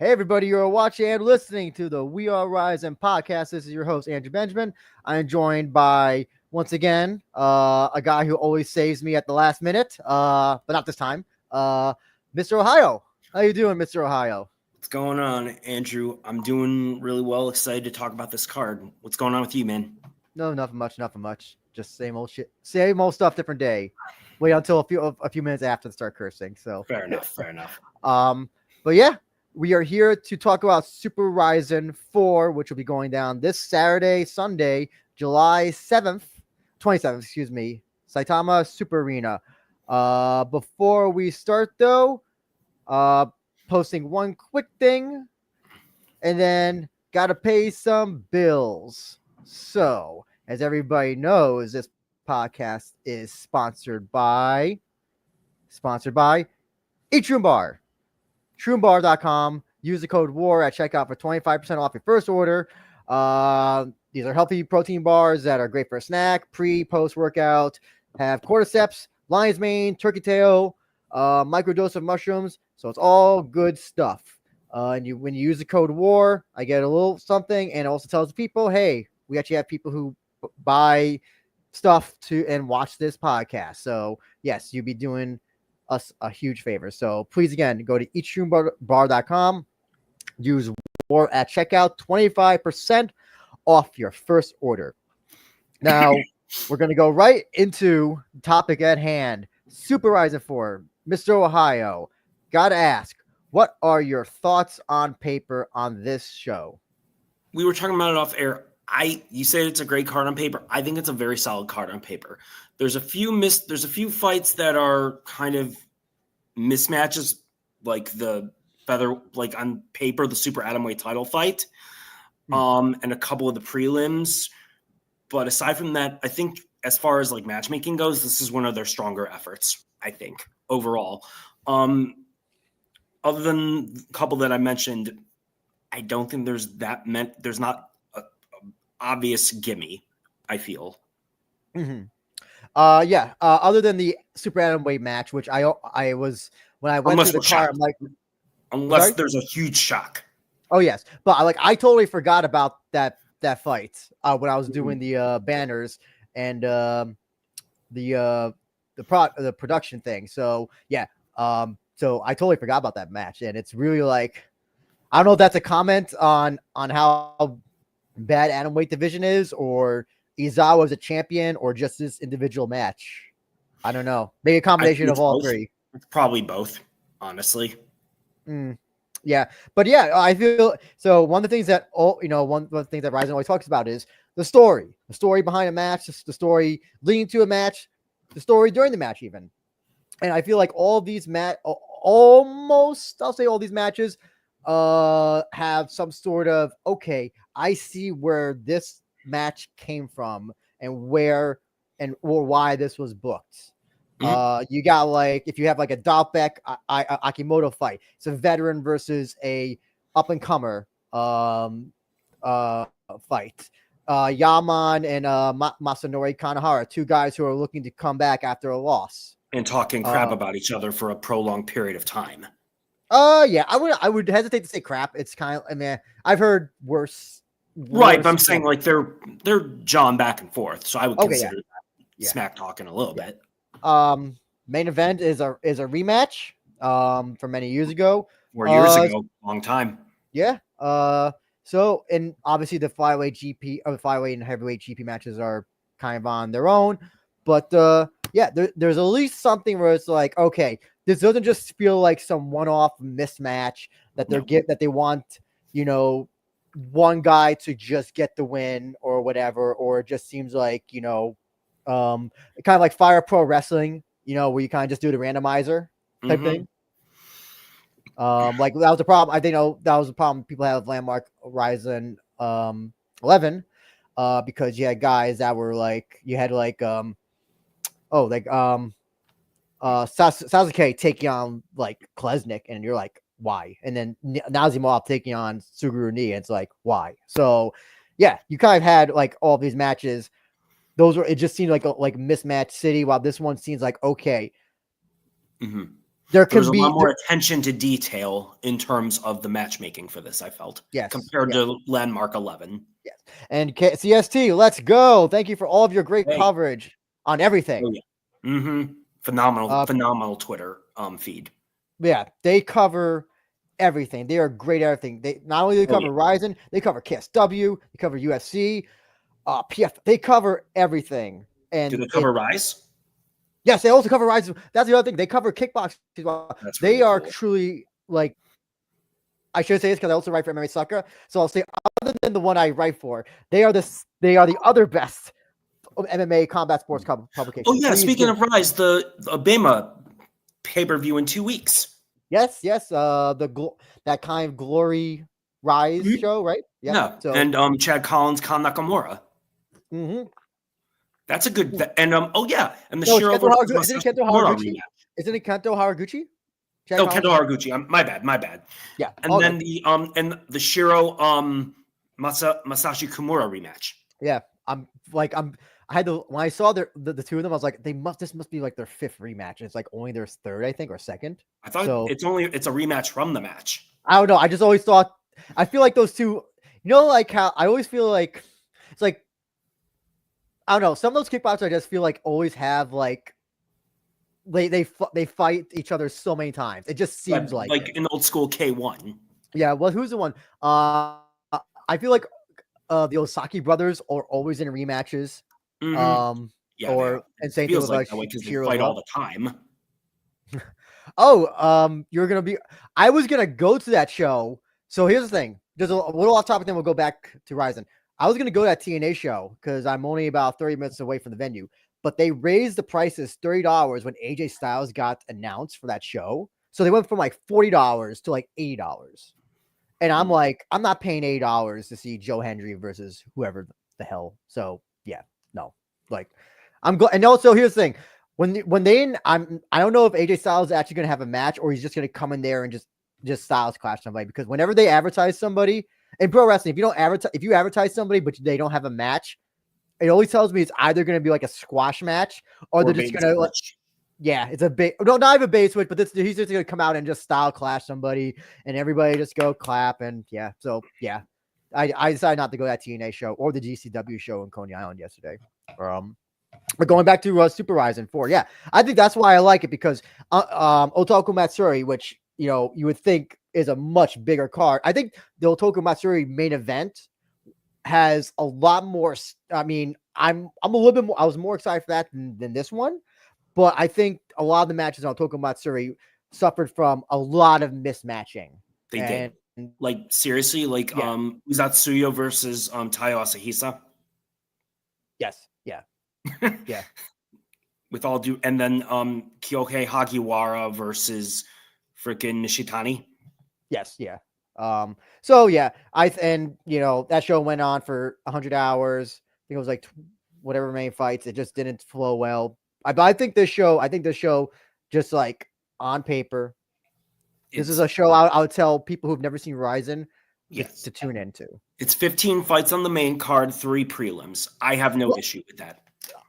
Hey, everybody, you're watching and listening to the We Are RIZIN podcast. This is your host, Andrew Benjamin. I'm joined by, once again, a guy who always saves me at the last minute, but not this time, Mr. Ohio. How you doing, Mr. Ohio? What's going on, Andrew? I'm doing really well. Excited to talk about this card. What's going on with you, man? No, nothing much. Just same old shit. Same old stuff, different day. Wait until a few minutes after to start cursing. So Fair enough. But yeah. We are here to talk about Super RIZIN4, which will be going down this Sunday, July 27th, Saitama Super Arena. Before we start, though, posting one quick thing, and then got to pay some bills. So, as everybody knows, this podcast is sponsored by Eat Bar. Shroombar.com. Use the code WAR at checkout for 25% off your first order. These are healthy protein bars that are great for a snack, post workout. Have cordyceps, lion's mane, turkey tail, microdose of mushrooms. So it's all good stuff. And when you use the code WAR, I get a little something, and it also tells people, hey, we actually have people who buy stuff and watch this podcast. So yes, you'll be doing us a huge favor. So please, again, go to eatshroombar.com, use WAR at checkout, 25% off your first order. Now we're going to go right into the topic at hand. Super RIZIN4, Mr. Ohio. Gotta ask, what are your thoughts on paper on this show? We were talking about it off air. You said it's a great card on paper. I think it's a very solid card on paper. There's a few fights that are kind of mismatches, like the on paper, the super atomweight title fight, and a couple of the prelims. But aside from that, I think as far as like matchmaking goes, this is one of their stronger efforts, I think, overall. Other than a couple that I mentioned, I don't think there's not a obvious gimme, I feel. Mm-hmm. Other than the super atomweight match, which I was when I went unless through the car, I'm like, unless there's a huge shock. Oh yes, but I totally forgot about that fight when I was doing the banners and the production thing. So yeah, so I totally forgot about that match, and it's really like, I don't know if that's a comment on how bad atomweight division is, or Izawa as a champion, or just this individual match. I don't know. Maybe a combination of all three. It's probably both, honestly. Yeah, but yeah, I feel so. One of the things that RIZIN always talks about is the story behind a match, the story leading to a match, the story during the match, even. And I feel like all these I'll say all these matches, have some sort of, okay, I see where this match came from and where or why this was booked. You got, like, if you have like a Dalbeck Akimoto fight, it's a veteran versus a up and comer fight. Yaman and Masanori Kanehara, two guys who are looking to come back after a loss and talking crap about each other for a prolonged period of time. Yeah, I would hesitate to say crap. It's kind of, I mean, I've heard worse. Right, but I'm saying like they're jawing back and forth, so I would consider that smack talking a little bit. Main event is a rematch from many years ago. 4 years ago, long time. Yeah. So, and obviously the flyweight GP, or the flyweight and heavyweight GP matches are kind of on their own, but there's at least something where it's like, okay, this doesn't just feel like some one-off mismatch that that they want, one guy to just get the win or whatever, or it just seems like, kind of like Fire Pro Wrestling, where you kind of just do the randomizer type thing. Like that was the problem. I think that was the problem people had with Landmark RIZIN 11, because you had guys that were like, you had like Sasuke taking on like Klesnik, and you're like, why? And then Nazimov taking on Suguru Ni, and it's like, why? So yeah, you kind of had like all these matches. It just seemed like mismatch city, while this one seems like, okay, there was a can be lot more attention to detail in terms of the matchmaking for this, I felt. Yes. Compared to Landmark 11. Yes. And CST, let's go. Thank you for all of your great coverage on everything. Oh, yeah. Phenomenal Twitter feed. Yeah, they cover everything. They are great at everything. They not only cover RIZIN, they cover KSW, they cover UFC, PF. They cover everything. And do they cover Rise? Yes, they also cover RIZIN. That's the other thing. They cover kickboxing as well. They are truly like. I should say this because I also write for MMA Sucker. So I'll say, other than the one I write for, they are the other best MMA combat sports publication. Oh yeah, speaking of Rise, the Obama pay-per-view in 2 weeks. Yes. That kind of glory Rise show, right? Yep. Yeah. So, and Chad Collins, Khan Nakamura. Mm-hmm. That's a good. And and the Shiro versus isn't it Kento Haraguchi? Isn't it Kento Haraguchi? Kento Haraguchi. My bad. Yeah. And then the Shiro Masashi Kimura rematch. Yeah. When I saw the two of them, I was like, this must be like their 5th rematch. It's like only their 3rd, I think, or 2nd. I thought it's a rematch from the match. I don't know. I just always thought, I feel like those two, like how I always feel like it's like, I don't know. Some of those kickboxers I just feel like always have like, they fight each other so many times. It just seems like an old school K1. Yeah. Well, who's the one? I feel like the Osaki brothers are always in rematches. Mm-hmm. And same thing with like because they fight all the time. You're gonna be. I was gonna go to that show. So here's the thing. There's a little off topic, then we'll go back to RIZIN. I was gonna go to that TNA show because I'm only about 30 minutes away from the venue. But they raised the prices $30 when AJ Styles got announced for that show. So they went from like $40 to like $80. And I'm like, I'm not paying $80 to see Joe Hendry versus whoever the hell. So yeah, no, like I'm going. And also here's the thing. I don't know if AJ Styles is actually going to have a match or he's just going to come in there and just Styles clash somebody, because whenever they advertise somebody in pro wrestling, if you advertise somebody, but they don't have a match, it always tells me it's either going to be like a squash match or they're just going to, it's a big, no, not even base switch, but he's just going to come out and just style clash somebody and everybody just go clap. And I decided not to go to that TNA show or the GCW show in Coney Island yesterday. But going back to Super RIZIN4, yeah, I think that's why I like it, because Otoku Matsuri, which you would think is a much bigger card, I think the Otoku Matsuri main event has a lot more. I mean, I'm a little bit more. I was more excited for that than this one, but I think a lot of the matches on Otoku Matsuri suffered from a lot of mismatching. They did. Like seriously, like Uzatsuyo versus Taiyo Asahisa. Yes. Yeah. Yeah. With all due, and then Kyohei Hagiwara versus freaking Nishitani. Yes. Yeah. So yeah, that show went on for 100 hours. I think it was like whatever main fights. It just didn't flow well. I think this show just like on paper, this is a show I would tell people who've never seen RIZIN to tune into. It's 15 fights on the main card, 3 prelims. I have no issue with that.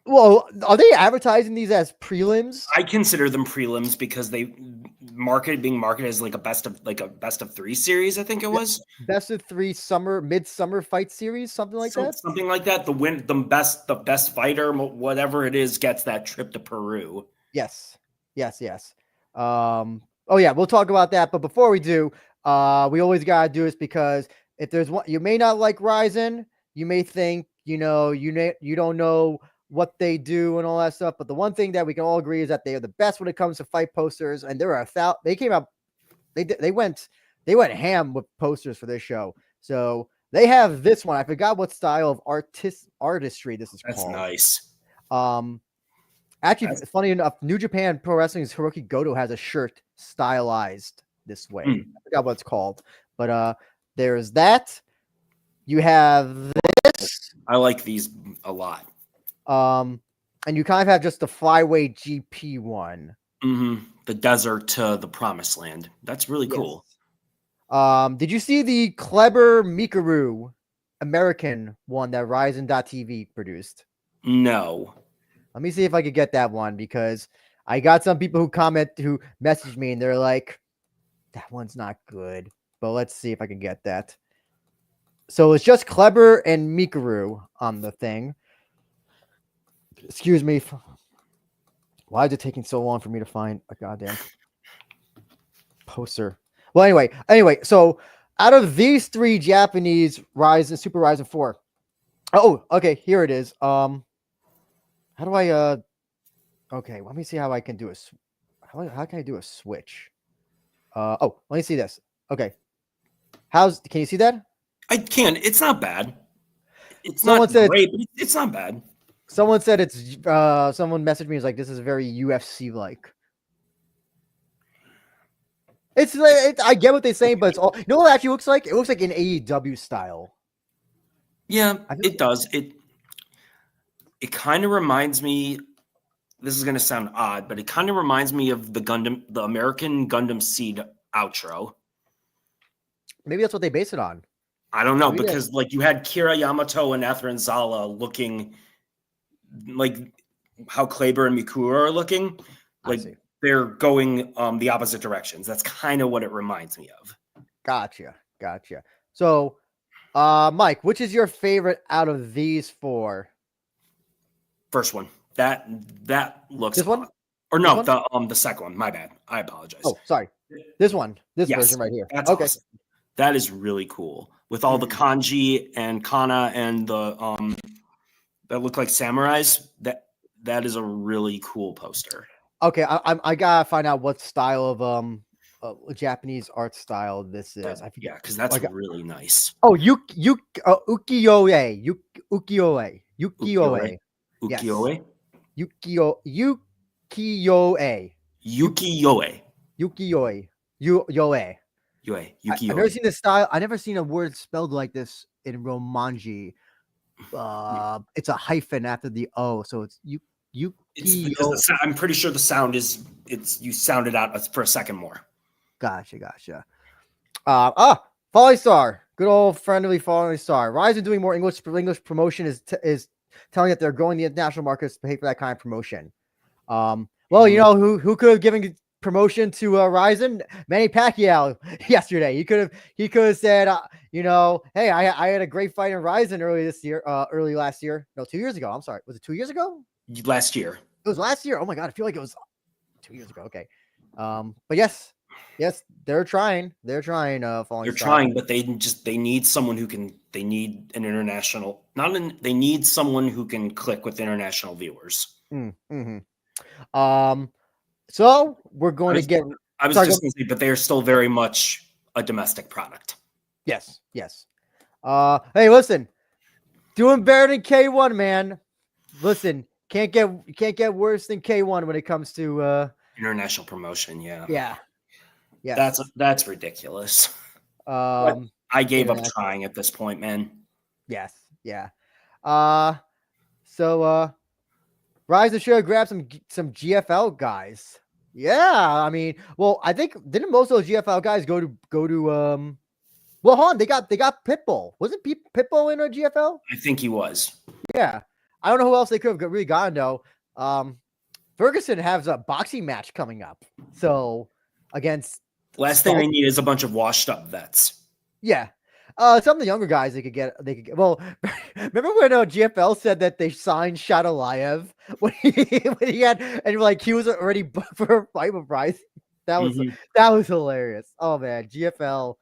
Well, are they advertising these as prelims? I consider them prelims because they being marketed as like a best of 3 series. I think it was best of 3 midsummer fight series, something like that. Something like that. The best fighter, whatever it is, gets that trip to Peru. Yes. Oh yeah, we'll talk about that. But before we do, we always gotta do this, because if there's one, you may not like RIZIN, you may think you don't know what they do and all that stuff, but the one thing that we can all agree is that they are the best when it comes to fight posters. And they went ham with posters for this show. So they have this one. I forgot what style of artistry this is called. That's nice. Actually, funny enough, New Japan Pro Wrestling's Hiroki Goto has a shirt stylized this way. I forgot what it's called, but there's that. You have this. I like these a lot. And you kind of have just the Flyweight GP one. Mm-hmm. The desert to the promised land. That's really cool. Did you see the Clever Mikaru American one that RIZIN.TV produced? No. Let me see if I could get that one, because I got some people who messaged me and they're like, that one's not good, but let's see if I can get that. So it's just Kleber and Mikaru on the thing. Excuse me. Why is it taking so long for me to find a goddamn poster? Well, anyway, so out of these 3 Japanese RIZIN, Super RIZIN4. Oh, okay, here it is. How do I okay, let me see how I can do how can I do a switch? Oh, let me see this. Okay. Can you see that? I can. It's not bad. It's Someone not said great, but it's not bad. someone said it's someone messaged me, was like, this is very UFC like. It's like I get what they're saying, but it's all, you know what it actually looks like? It looks like an AEW style. Yeah, it does. It kind of reminds me, this is going to sound odd, but it kind of reminds me of the American Gundam Seed outro. Maybe that's what they base it on. I don't know, because like you had Kira Yamato and Atherin Zala looking like how Kleber and Mikura are looking. Like they're going the opposite directions. That's kind of what it reminds me of. Gotcha. So, Mike, which is your favorite out of these 4? First one. That looks this one? Or no, the second one. My bad. I apologize. Oh, sorry. This one. This version right here. That's okay. Awesome. That is really cool. With all the kanji and kana and the that look like samurais. That is a really cool poster. Okay, I gotta find out what style of Japanese art style this is. Yeah, because that's really nice. Oh, ukiyo-e. Ukiyo-e. Ukiyo-e. Ukiyo-e. Ukiyo-e. I've never seen this style. I've never seen a word spelled like this in Romanji. It's a hyphen after the O, so it's I'm pretty sure the sound is you sound it out for a second more. Gotcha. Falling Star, good old friendly Falling Star. RIZIN doing more English promotion is telling that they're growing the international markets to pay for that kind of promotion. Well, you know who could have given promotion to RIZIN? Manny Pacquiao yesterday. He could have said, hey, I had a great fight in RIZIN early last year. No, 2 years ago. I'm sorry. Was it 2 years ago? Last year. It was last year. Oh my God. I feel like it was 2 years ago. Okay. But yes, they're trying. They're trying. They're trying, but they need someone who can. They need an international. They need someone who can click with international viewers. Mm-hmm. So we're going to get. I was just going to say, but they are still very much a domestic product. Yes. Hey, listen, doing better than K1, man. Listen, can't get worse than K1 when it comes to international promotion. Yeah. That's ridiculous. I gave up trying at this point, man. Yes. Yeah. So RIZIN should grab some GFL guys. Yeah, I mean, well, I think didn't most of those GFL guys go to well, hold on, they got Pitbull. Wasn't Pitbull in a GFL? I think he was. Yeah. I don't know who else they could have really gotten though. Ferguson has a boxing match coming up. So against last thing they need is a bunch of washed up vets. Yeah. Some of the younger guys they could get. Well, remember when GFL said that they signed Shadalayev when he had, and like he was already booked for a fight with Bryce. That was hilarious. Oh man, GFL.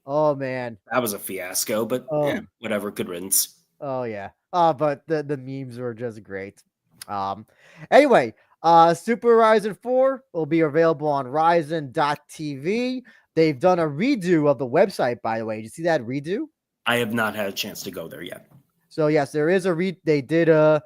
Oh man, that was a fiasco. But yeah, whatever. Good riddance. Oh yeah. But the memes were just great. Anyway, Super RIZIN4 will be available on RIZIN.tv. They've done a redo of the website, by the way. Did you see that redo? I have not had a chance to go there yet. So yes, there is they did a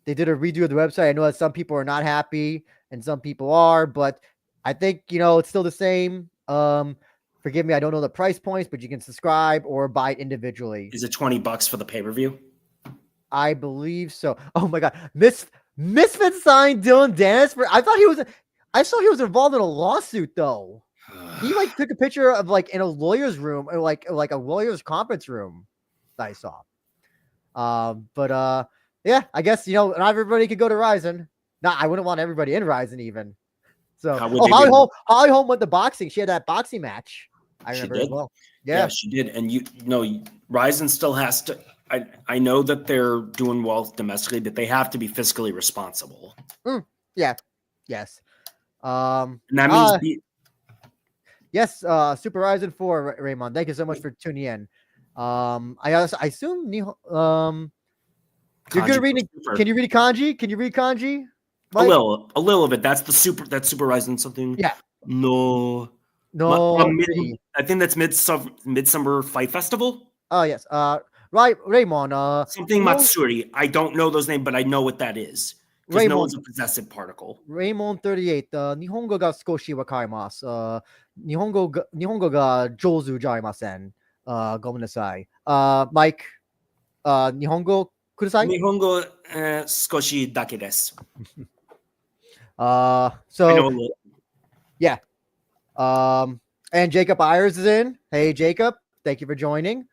redo of the website. I know that some people are not happy and some people are, but I think it's still the same. Forgive me, I don't know the price points, but you can subscribe or buy it individually. Is it $20 for the pay-per-view? I believe so. Oh my God, Misfit signed Dylan Dennis I saw he was involved in a lawsuit though. He like took a picture of like in a lawyer's room or like a lawyer's conference room that I saw. But yeah, I guess not everybody could go to RIZIN. No, I wouldn't want everybody in Ryzen even. So, How would oh, they be? Holly Holm went the boxing. She had that boxing match. I She remember as did. well. Yeah, Yeah. she did. And you know, Ryzen still has to. I know that they're doing well domestically, but they have to be fiscally responsible. Yeah. Yes. And that means Yes, Super RIZIN4, Raymond. Thank you so much for tuning in. I assume you're good at reading. Can you read kanji? Can you read kanji? Mike? A little bit. That's Super RIZIN something. Yeah. No. I think that's Midsummer Fight Festival. Oh yes. Right, Raymond. Something Matsuri. I don't know those names, but I know what that is. Because no one's a possessive particle. Raymond 38. 日本語が少しわかります。日本語が上手じゃありません。ごめんなさい。Mike, 日本語ください。日本語、少しだけです。So yeah. And Jacob Ayers is in. Hey Jacob, thank you for joining.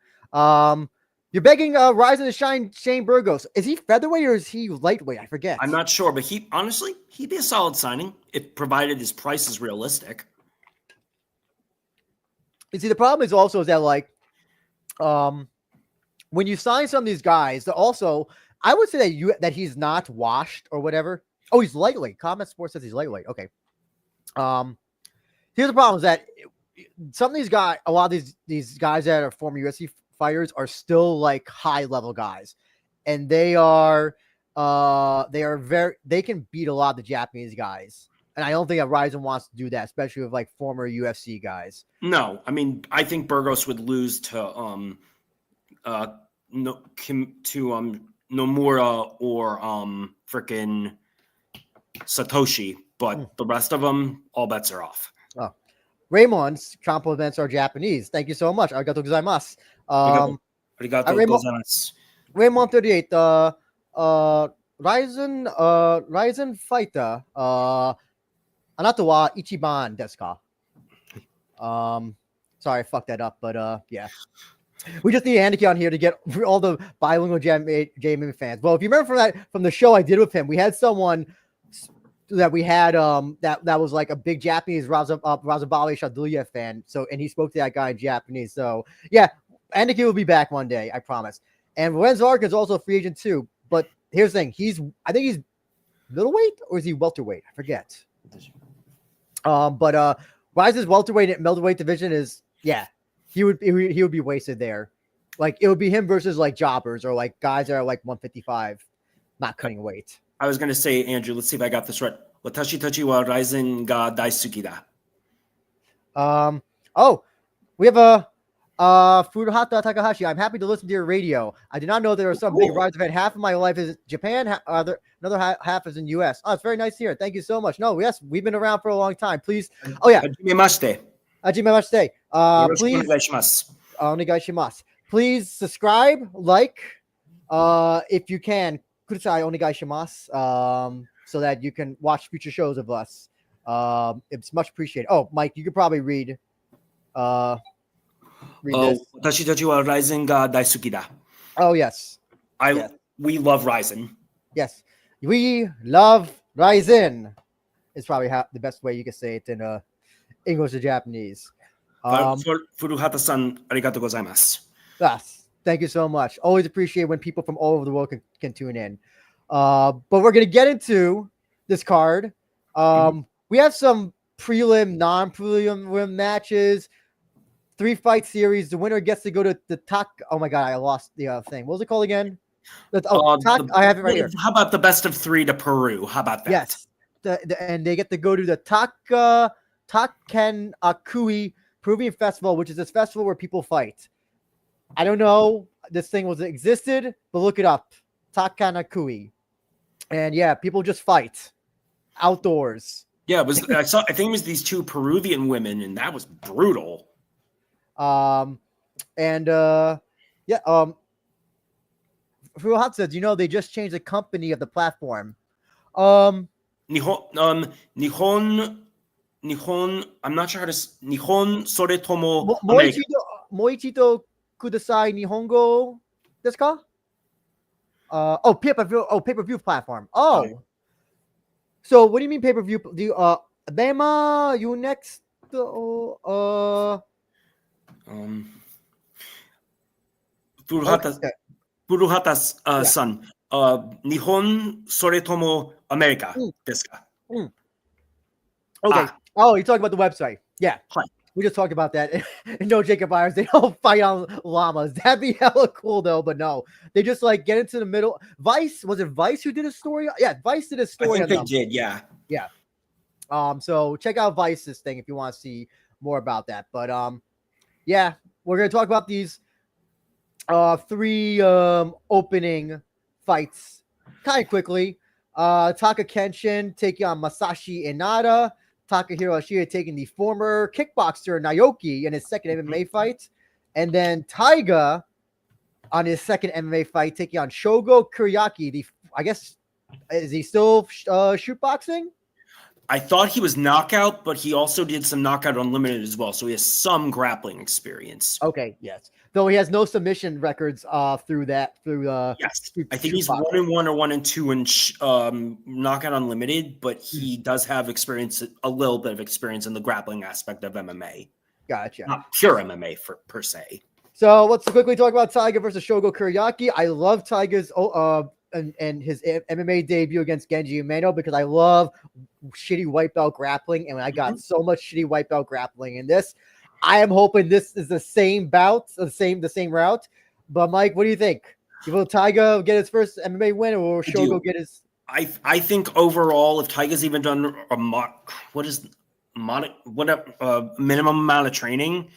You're begging Ryzen to shine Shane Burgos. Is he featherweight or is he lightweight? I forget. I'm not sure, but he'd be a solid signing if provided his price is realistic. You see, the problem is also that like, when you sign some of these guys, that also I would say that he's not washed or whatever. Oh, he's lightweight. Comment Sports says he's lightweight. Okay. Here's the problem: is that some of these guys, a lot of these guys that are former UFC fighters are still like high level guys, and they can beat a lot of the Japanese guys. And I don't think that Ryzen wants to do that, especially with like former UFC guys. No, I mean, I think Burgos would lose to Nomura or freaking Satoshi, but the rest of them, all bets are off. Oh, Raymond's compliments are Japanese. Thank you so much. Arigatou gozaimasu. Raymond 38. Ryzen fighter. あなたは一番ですか? Sorry, I fucked that up, but yeah. We just need Aniki on here to get all the bilingual JMM fans. Well, if you remember from the show I did with him, we had someone that we had that was like a big Japanese Razabali Shadulia fan. So, and he spoke to that guy in Japanese. So yeah, Aniki will be back one day, I promise. And Lorenzo Arkin is also a free agent too. But here's the thing: I think he's middleweight or is he welterweight? I forget. But Rise's welterweight and middleweight division is he would be wasted there. Like it would be him versus like jobbers or like guys that are like 155, not cutting weight. I was gonna say, Andrew, let's see if I got this right. Watashi tachi wa Ryzen ga daisuki da. Oh, we have a Furuhata Takahashi. I'm happy to listen to your radio. I did not know there were some big rides. I've had half of my life is Japan, another half is in US. Oh, it's very nice here. Thank you so much. No, yes, we've been around for a long time. Please. Oh yeah. Hajimemashite. Please. Onegaishimasu. Please subscribe, like, if you can. Kudasai onegaishimasu. So that you can watch future shows of us. It's much appreciated. Oh, Mike, you could probably read. Watashi tachi wa Ryzen ga daisuki da. Oh yes. We love Ryzen. Yes. We love Ryzen. It's probably the best way you can say it in English or Japanese. Furuhata-san, arigatou gozaimasu. Yes. Thank you so much. Always appreciate when people from all over the world can tune in. But we're going to get into this card. We have some prelim, non-prelim matches. 3-fight series. The winner gets to go to the Tak. Oh my god, I lost the thing. What was it called again? I have it right here. How about the best of 3 to Peru? How about that? Yes. And they get to go to the Takenakui Peruvian Festival, which is this festival where people fight. I don't know this thing existed, but look it up. Takenakui. And yeah, people just fight outdoors. Yeah, I think it was these 2 Peruvian women, and that was brutal. Furuhat says, they just changed the company of the platform. Nihon, I'm not sure how to Nihon Soretomo Moichito Kudasai Nihongo desu ka? Pay-per-view platform. So what do you mean pay-per-view? Do you Bema, you next Furuhata okay. Furuhata's Yeah. son. Nihon soretomo America ですか? Okay. Oh, you're talking about the website. Yeah. はい。 We just talked about that. And no Jacob Myers, they don't fight on llamas. That'd be hella cool though, but no. They just like get into the middle. Vice, was it Vice who did a story? Yeah, Vice did a I story think on they them. did, yeah. Yeah. So check out Vice's thing if you want to see more about that. But yeah, we're gonna talk about these 3 opening fights kind of quickly. Taka Kenshin taking on Masashi Inada. Takahiro Ashida taking the former kickboxer Naoki in his second MMA fight. And then Taiga on his second MMA fight taking on Shogo Kuriaki. I guess, is he still shoot boxing? I thought he was knockout, but he also did some knockout unlimited as well. So he has some grappling experience. Okay, yes. Though he has no submission records through yes. I think he's 1-1 or 1-2 in knockout unlimited, but he does have experience, a little bit of experience in the grappling aspect of MMA. Gotcha. Not pure MMA per se. So let's quickly talk about Taiga versus Shogo Kuriaki. I love Taiga's and his MMA debut against Genji Umeno because I love shitty white belt grappling, and I got so much shitty white belt grappling in this. I am hoping this is the same bout, the same route. But Mike, what do you think? Will Taiga get his first MMA win, or will Shogo get his? I think overall, if Taiga's even done a minimum amount of training,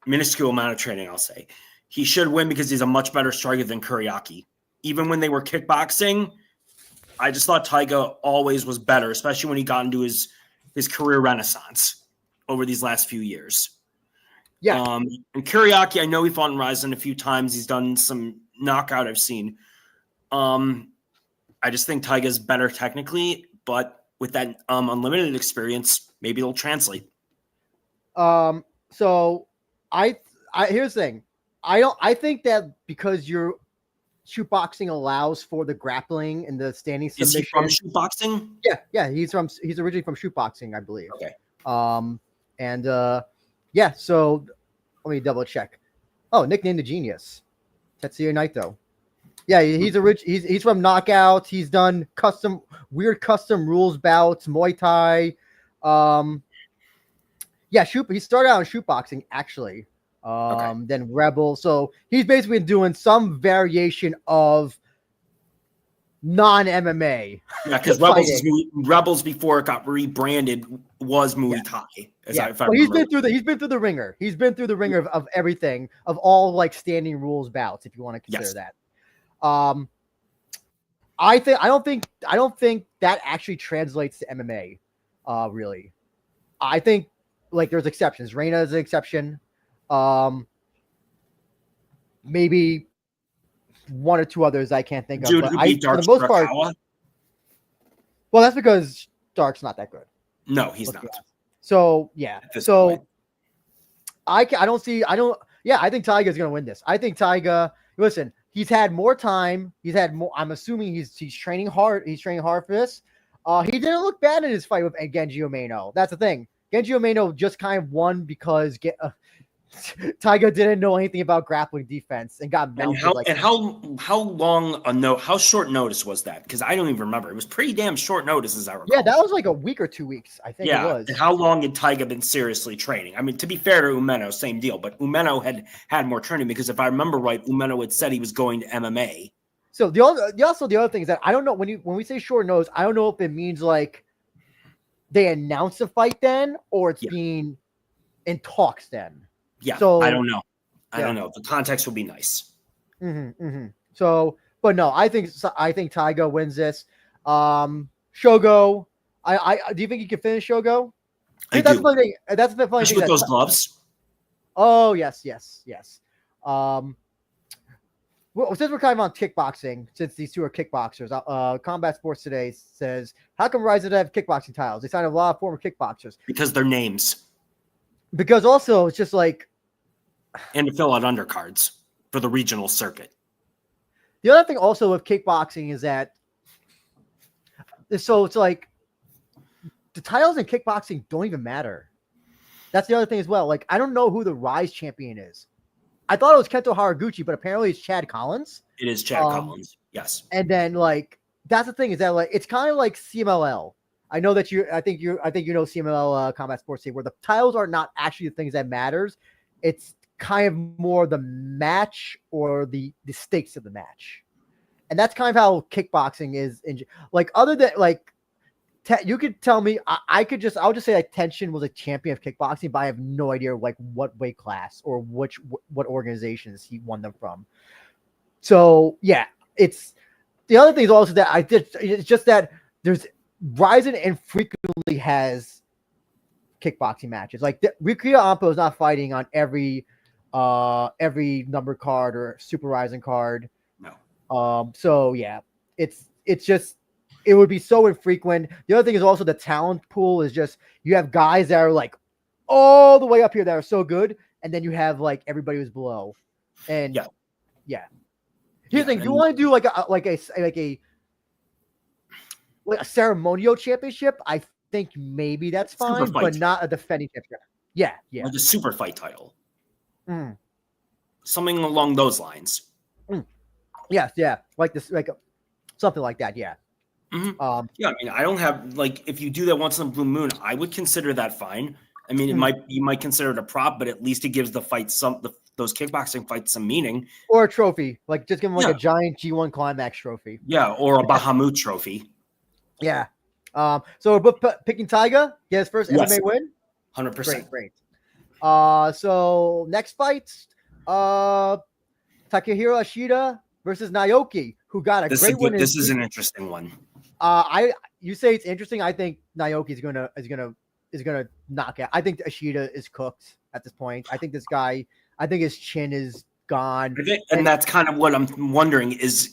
minuscule amount of training, I'll say, he should win because he's a much better striker than Kuriaki. Even when they were kickboxing, I just thought Taiga always was better, especially when he got into his career renaissance over these last few years. Yeah. And Kuriaki, I know he fought in RIZIN a few times. He's done some knockout I've seen. I just think Taiga's better technically, but with that unlimited experience, maybe it'll translate. So I here's the thing. I think that because your shoot boxing allows for the grappling and the standing submission. Is he from shoot boxing? Yeah. He's originally from shoot boxing, I believe. Okay. Yeah, so let me double check. Oh, nicknamed the Genius. Tetsuya Naito. Yeah, he's from Knockout. He's done weird custom rules bouts, Muay Thai. Yeah, he started out in shoot boxing actually. Then Rebel. So he's basically been doing some variation of non-MMA. Yeah, because Rebels before it got rebranded was Muay Thai. He's been through the ringer. He's been through the ringer of everything, of all like standing rules bouts, if you want to consider that. I don't think that actually translates to MMA. Really. I think like there's exceptions. Reina is an exception. Maybe one or two others I can't think of. But for the most part, well, that's because Dark's not that good. No, he's not. So yeah. So I think Taiga's gonna win this. I think Taiga. Listen, he's had more time. I'm assuming he's training hard. He's training hard for this. He didn't look bad in his fight with Genji Umeno. That's the thing. Genji Umeno just kind of won because Taiga didn't know anything about grappling defense and got melted. How short notice was that? Because I don't even remember. It was pretty damn short notice, as I recall. Yeah, that was like a week or 2 weeks, I think it was. And how long had Taiga been seriously training? I mean, to be fair to Umeno, same deal. But Umeno had more training because if I remember right, Umeno had said he was going to MMA. So the other thing is that I don't know when we say short notice, I don't know if it means like they announce a fight then or it's being in talks then. Yeah, so I don't know. I don't know. The context would be nice. So, but no, I think Taiga wins this. Shogo, do you think he can finish Shogo? That's the funny thing. That's the funny thing. With those gloves. Oh yes. Well, since we're kind of on kickboxing, since these two are kickboxers, Combat Sports Today says, how come RIZIN have kickboxing titles? They signed a lot of former kickboxers. Because they're names. Because also, it's just like... And to fill out undercards for the regional circuit. The other thing also with kickboxing is that... So it's like, the titles in kickboxing don't even matter. That's the other thing as well. Like, I don't know who the Rise champion is. I thought it was Kento Haraguchi, but apparently it's Chad Collins. It is Chad Collins. Yes. And then like that's the thing is that like it's kind of like CMLL. I know that I think you know CMLL Combat Sports League, where the titles are not actually the things that matters. It's kind of more the match or the stakes of the match. And that's kind of how kickboxing is like other than like you could tell me I would just say like Tenshin was a champion of kickboxing, but I have no idea like what weight class or what organizations he won them from. So yeah, it's the other thing is also that it's just that there's RIZIN infrequently has kickboxing matches. Like Rikuya Ampo is not fighting on every number card or Super RIZIN card. No. So yeah, it's just it would be so infrequent. The other thing is also the talent pool is just you have guys that are like all the way up here that are so good, and then you have like everybody who's below. And yeah. Here's the thing: you want to do like a ceremonial championship? I think maybe that's fine, but not a defending championship. Yeah. Like a super fight title. Something along those lines. Yeah, like this, like something like that. Yeah. I mean, I don't have like if you do that once in a blue moon, I would consider that fine. I mean, you might consider it a prop, but at least it gives the fight those kickboxing fights some meaning. Or a trophy, like just give them like a giant G1 Climax trophy. Yeah, or a Bahamut trophy. Yeah. So we're picking Taiga, get his first MMA win. 100%. Great. So next fight, Takehiro Ashida versus Naoki, who got a great win. This is an interesting one. You say it's interesting. I think Naoki is gonna knock out. I think Ashida is cooked at this point. I think his chin is gone. And that's kind of what I'm wondering is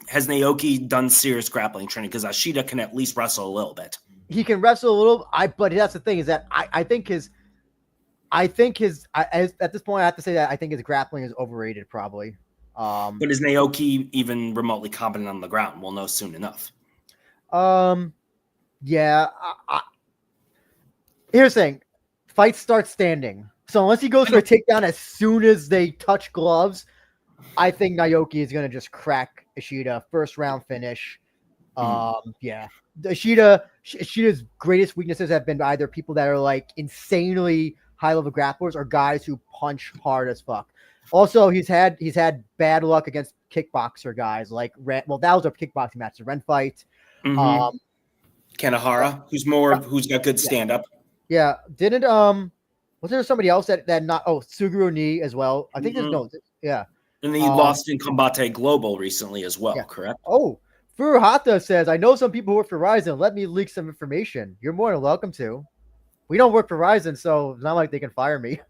has Naoki done serious grappling training? Because Ashida can at least wrestle a little bit. He can wrestle a little. But that's the thing is that I think at this point I have to say that I think his grappling is overrated probably. But is Naoki even remotely competent on the ground? We'll know soon enough. Yeah. Here's the thing: fights start standing. So unless he goes for a takedown as soon as they touch gloves, I think Naoki is gonna just crack Ashida first round finish. Yeah. Ashida's greatest weaknesses have been either people that are like insanely high level grapplers or guys who punch hard as fuck. Also, he's had bad luck against kickboxer guys like Ren. Well, that was a kickboxing match, the Ren fight. Kanehara, who's got good stand up. Yeah, didn't was there somebody else that not Suguru Ni as well? I think there's no And he lost in Combate Global recently as well, correct? Oh, Furuhata says, I know some people who work for RIZIN. Let me leak some information. You're more than welcome to. We don't work for RIZIN, so it's not like they can fire me.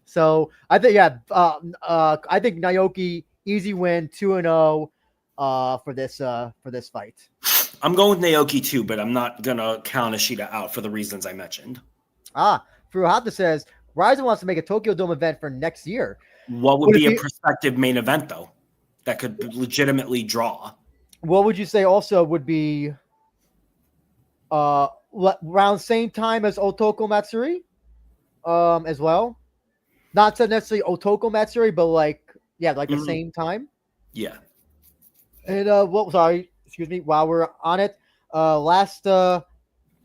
So I think I think Naoki easy win 2-0 for this fight. I'm going with Naoki too, but I'm not gonna count Ashida out for the reasons I mentioned. Furuhata says RIZIN wants to make a Tokyo Dome event for next year. What would be a prospective main event though that could legitimately draw? What would you say also would be around same time as Otoko Matsuri? As well, not necessarily Otoko Matsuri, but the same time. Yeah. And excuse me. While we're on it, last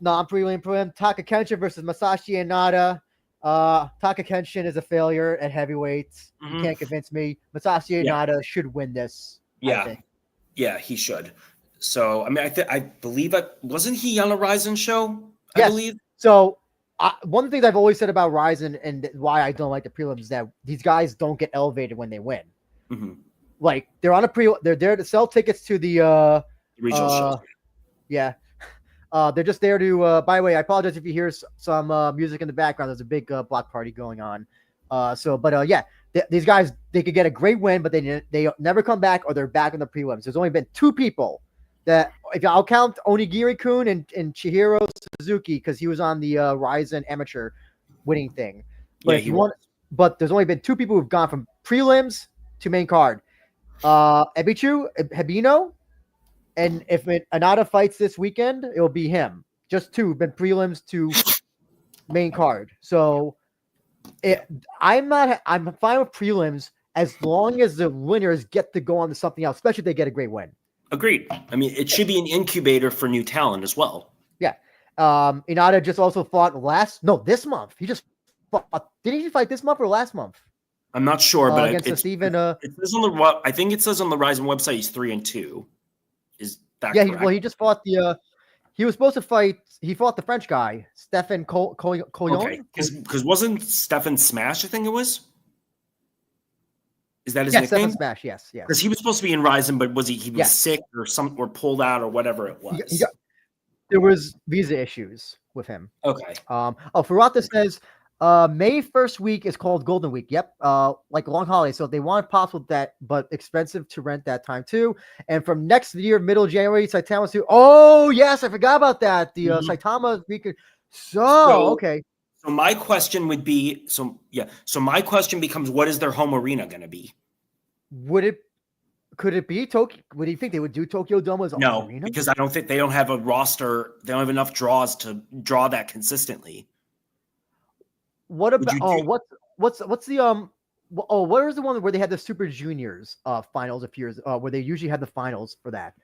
non-prelim Taka Kenshin versus Masashi Inada. Taka Kenshin is a failure at heavyweight. You can't convince me. Masashi Inada should win this. Yeah, I think. Yeah, he should. So I mean, I believe wasn't he on a RIZIN show? Yes. I believe so. One of the things I've always said about RIZIN and why I don't like the prelims is that these guys don't get elevated when they win. Like they're on they're there to sell tickets to the regional shows. Yeah. They're just there to, by the way, I apologize if you hear some music in the background. There's a big block party going on. These guys, they could get a great win, but they never come back or they're back in the prelims. There's only been two people that, if I'll count Onigiri-kun and Chihiro Suzuki, because he was on the RIZIN amateur winning thing. But but there's only been two people who've gone from prelims to main card. Ebino And if Anada fights this weekend, it'll be him. Just two, been prelims to main card. So I'm fine with prelims as long as the winners get to go on to something else, especially if they get a great win. Agreed. I mean, it should be an incubator for new talent as well. Yeah. Inada just also fought this month. He just fought. Did he fight this month or last month? I'm not sure, but against Steven. It says on the I think it says on the RIZIN website he's 3-2. Is that correct? He just fought he was supposed to fight. He fought the French guy, Stefan Collion. Okay, because wasn't Stefan Smash? I think it was. Is that his nickname? Stefan Smash. Yes. Because he was supposed to be in RIZIN, but was he was sick or pulled out or whatever it was? There was visa issues with him. Okay. Ferrata says May 1st week is called Golden Week. Yep. Like a long holiday. So if they want possible that, but expensive to rent that time too. And from next year, middle of January, Saitama too. Oh yes, I forgot about that. The Saitama week. Okay. So my question would be, So my question becomes, what is their home arena going to be? Could it be Tokyo? What do you think they would do? Tokyo Dome as a home arena? Because I don't think they don't have a roster. They don't have enough draws to draw that consistently. What about what's the what was the one where they had the Super Juniors finals a few years where they usually had the finals for that?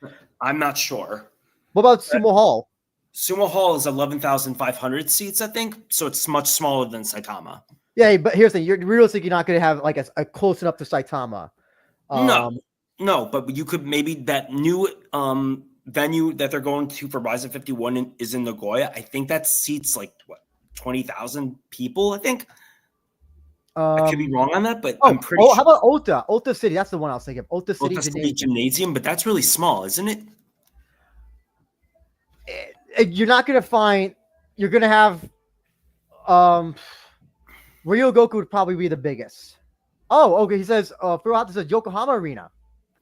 I'm not sure. What about Sumo Hall? Sumo Hall is 11,500 seats, I think, so it's much smaller than Saitama. Yeah, but here's the thing: you're realistically not going to have like a close enough to Saitama. No, but you could maybe that new venue that they're going to for RIZIN 51 is in Nagoya. I think that seats like 20,000 people. I think. I could be wrong on that, but I'm pretty sure. How about Ota? Ota City, that's the one I was thinking of. Ota City Gymnasium, but that's really small, isn't it? You're not going to find. You're going to have. Ryogoku would probably be the biggest. Oh, okay. He says, Ferrata says Yokohama Arena.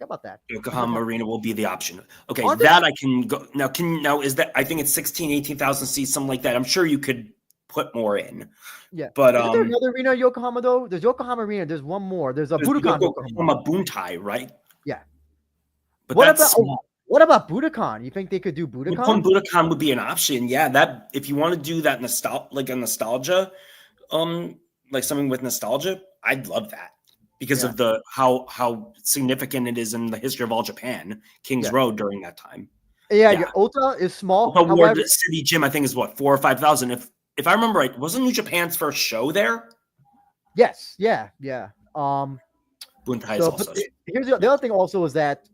How about that? Yokohama Arena will be the option. Okay, that I can go. Now is that, I think it's 18,000 seats, something like that. I'm sure you could put more in. Yeah. But is there another arena in Yokohama though? There's Yokohama Arena. There's one more. There's Budokan. Yokohama Buntai, right? Yeah. But what about Budokan? You think they could do Budokan? Budokan would be an option. Yeah, that if you want to do that nostalgia, like something with nostalgia, I'd love that because of the how significant it is in the history of all Japan, King's Road during that time. Yeah. Ota is small. However, the city gym, I think, is what 4,000 or 5,000. If I remember right, wasn't New Japan's first show there? Yes. Yeah. Buntai is also. Here's the other thing. Also, is that.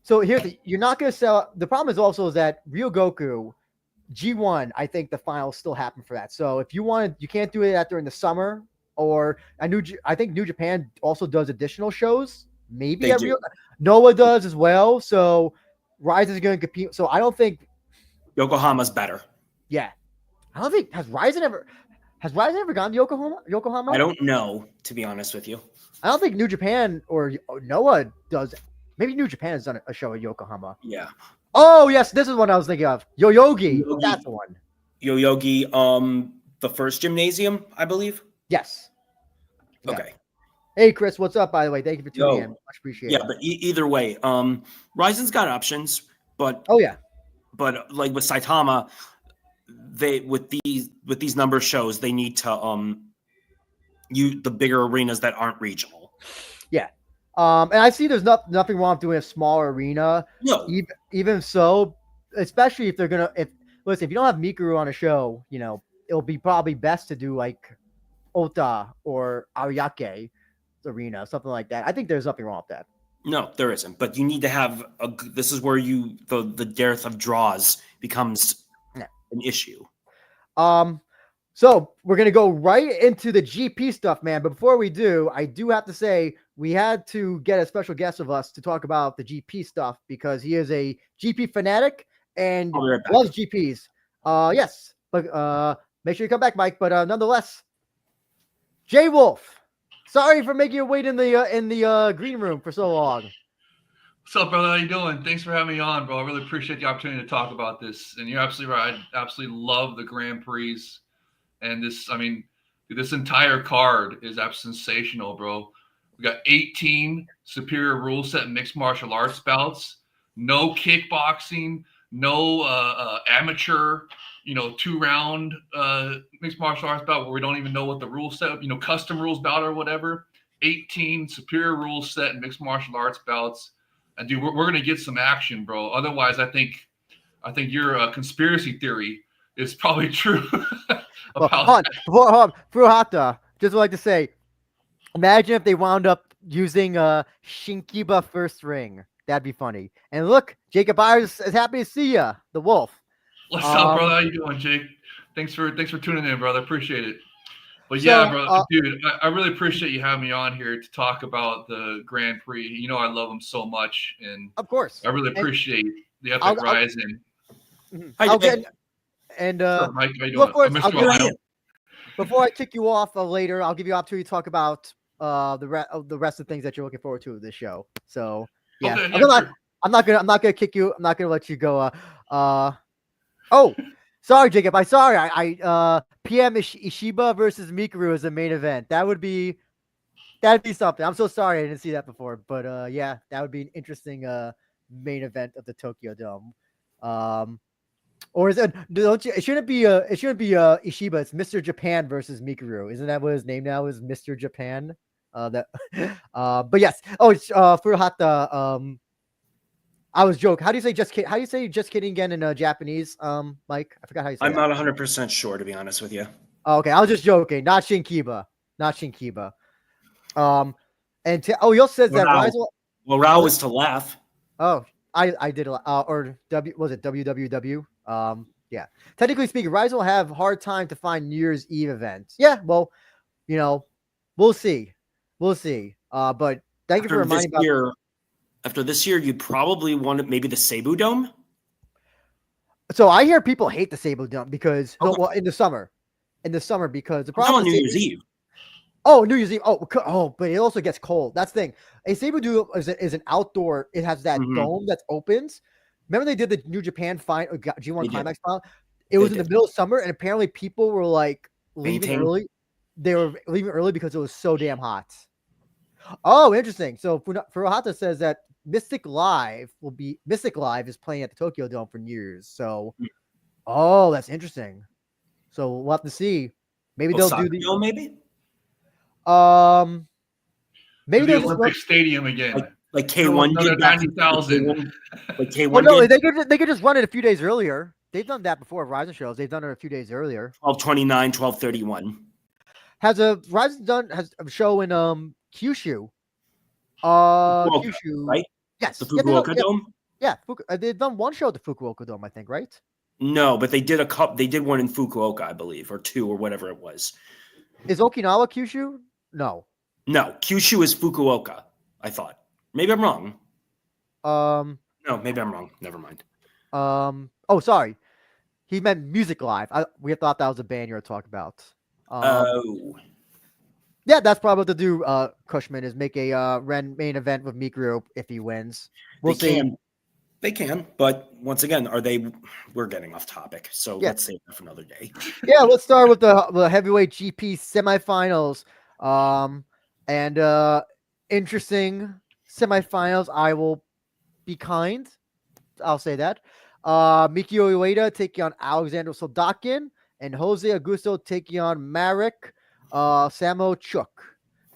So you're not going to sell. The problem is also is that Ryogoku G1. I think the finals still happen for that. So if you want, you can't do it during the summer. Or I think New Japan also does additional shows. Maybe Noah does as well. So RIZIN is going to compete. So I don't think Yokohama's better. Yeah, I don't think has RIZIN ever gone to Yokohama? I don't know, to be honest with you. I don't think New Japan or Noah does. Maybe New Japan has done a show at Yokohama. Yeah. Oh yes, this is what I was thinking of. Yoyogi. That's the one. Yoyogi, the first gymnasium, I believe. Yes. Okay. Hey Chris, what's up? By the way, thank you for tuning in. Much appreciated. Yeah, but either way, RIZIN's got options, but but like with Saitama, they with these number shows, they need to the bigger arenas that aren't regional. Yeah. And I see there's nothing wrong with doing a smaller arena. No. Even so, especially if they're gonna if you don't have Mikuru on a show, it'll be probably best to do like Ota or Ariake arena, something like that. I think there's nothing wrong with that. No, there isn't. But you need to have this is where the dearth of draws becomes an issue. So we're gonna go right into the GP stuff, man. But before we do, I do have to say we had to get a special guest of us to talk about the GP stuff because he is a GP fanatic and loves GPs. Yes, but make sure you come back, Mike. But nonetheless, Jay Wolf, sorry for making you wait in the green room for so long. What's up, brother? How you doing? Thanks for having me on, bro. I really appreciate the opportunity to talk about this. And you're absolutely right. I absolutely love the Grand Prix. And this entire card is absolutely sensational, bro. We got 18 superior rule set mixed martial arts bouts, no kickboxing, no amateur, 2-round mixed martial arts bout where we don't even know what the rule set, custom rules bout or whatever. 18 superior rules set in mixed martial arts bouts. And dude, we're gonna get some action, bro. Otherwise, I think your conspiracy theory is probably true. Hold on. Furuhata, just would like to say, imagine if they wound up using Shinkiba first ring. That'd be funny. And look, Jacob Byers is happy to see ya, the wolf. What's up, brother? How you doing, Jake? Thanks for tuning in, brother. Appreciate it. But yeah, bro, dude, I really appreciate you having me on here to talk about the Grand Prix. I love them so much, and of course, I really appreciate the Epic Rising. And Mike, how you doing? Before I kick you off later, I'll give you an opportunity to talk about the rest of the things that you're looking forward to with this show. So yeah, okay, I'm not gonna kick you. I'm not gonna let you go. Oh, sorry, Jacob. I PM Ishiba versus Mikuru is the main event. That'd be something. I'm so sorry I didn't see that before, but yeah, that would be an interesting main event of the Tokyo Dome. Or is it? It shouldn't be Ishiba. It's Mr. Japan versus Mikuru. Isn't that what his name now is? Mr. Japan. But yes. Oh, it's Furuhata. I was joking. How do you say just kidding? How do you say just kidding again in Japanese? Mike, I forgot how you say. I'm not 100% sure, to be honest with you. Oh, okay, I was just joking. Not Shinkiba. You'll says that Rizal. Well, Rao was to laugh. Oh, I did or was it WWW? Yeah. Technically speaking, Rizal will have hard time to find New Year's Eve events. Yeah, well, we'll see. But thank you for reminding me. After this year, you'd probably want maybe the Seibu Dome. So I hear people hate the Seibu Dome because in the summer because the problem New Year's Eve. Oh, New Year's Eve. Oh, but it also gets cold. That's the thing. A Seibu Dome is an outdoor. It has that dome that opens. Remember they did the New Japan G1 Climax final? It was in the middle of summer, and apparently people were like leaving early. They were leaving early because it was so damn hot. Oh, interesting. So Furuhata says that Mystic Live is playing at the Tokyo Dome for New Year's. So, that's interesting. So we'll have to see. Maybe they'll do the Dome, maybe. Maybe the Olympic Stadium again, like K1 did 90,000. Like K1. Well, no, they could just run it a few days earlier. They've done that before Rizin shows. They've done it a few days earlier. 12/29, 12/31. Has a show in Kyushu? Kyushu, right? Yes. The Fukuoka Dome? Yeah. They've done one show at the Fukuoka Dome, I think, right? No, but they did They did one in Fukuoka, I believe, or two, or whatever it was. Is Okinawa Kyushu? No. No, Kyushu is Fukuoka, I thought. Maybe I'm wrong. No, maybe I'm wrong. Never mind. Oh, sorry. He meant Music Live. We thought that was a band you were talking about. Yeah, that's probably what to do, Cushman, is make a main event with Mikuru if he wins. We'll see. They can, but once again, we're getting off topic, so let's save that for another day. Yeah, let's start with the heavyweight GP semifinals. And interesting semifinals. I will be kind. I'll say that. Mikio Ueda taking on Alexander Soldakin, and Jose Augusto taking on Marek Samo Chuk.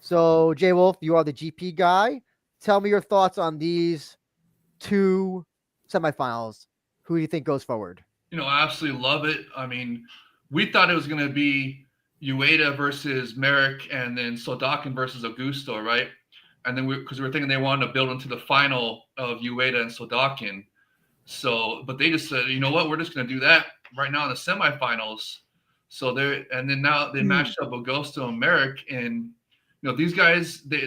So, J Wolf, you are the GP guy. Tell me your thoughts on these two semifinals. Who do you think goes forward? I absolutely love it. I mean, we thought it was going to be Ueda versus Merrick and then Soldakin versus Augusto, right? And then because we were thinking they wanted to build into the final of Ueda and Soldakin. So, but they just said, you know what, we're just going to do that right now in the semifinals. So now they matched up Augusto and Merrick, and these guys they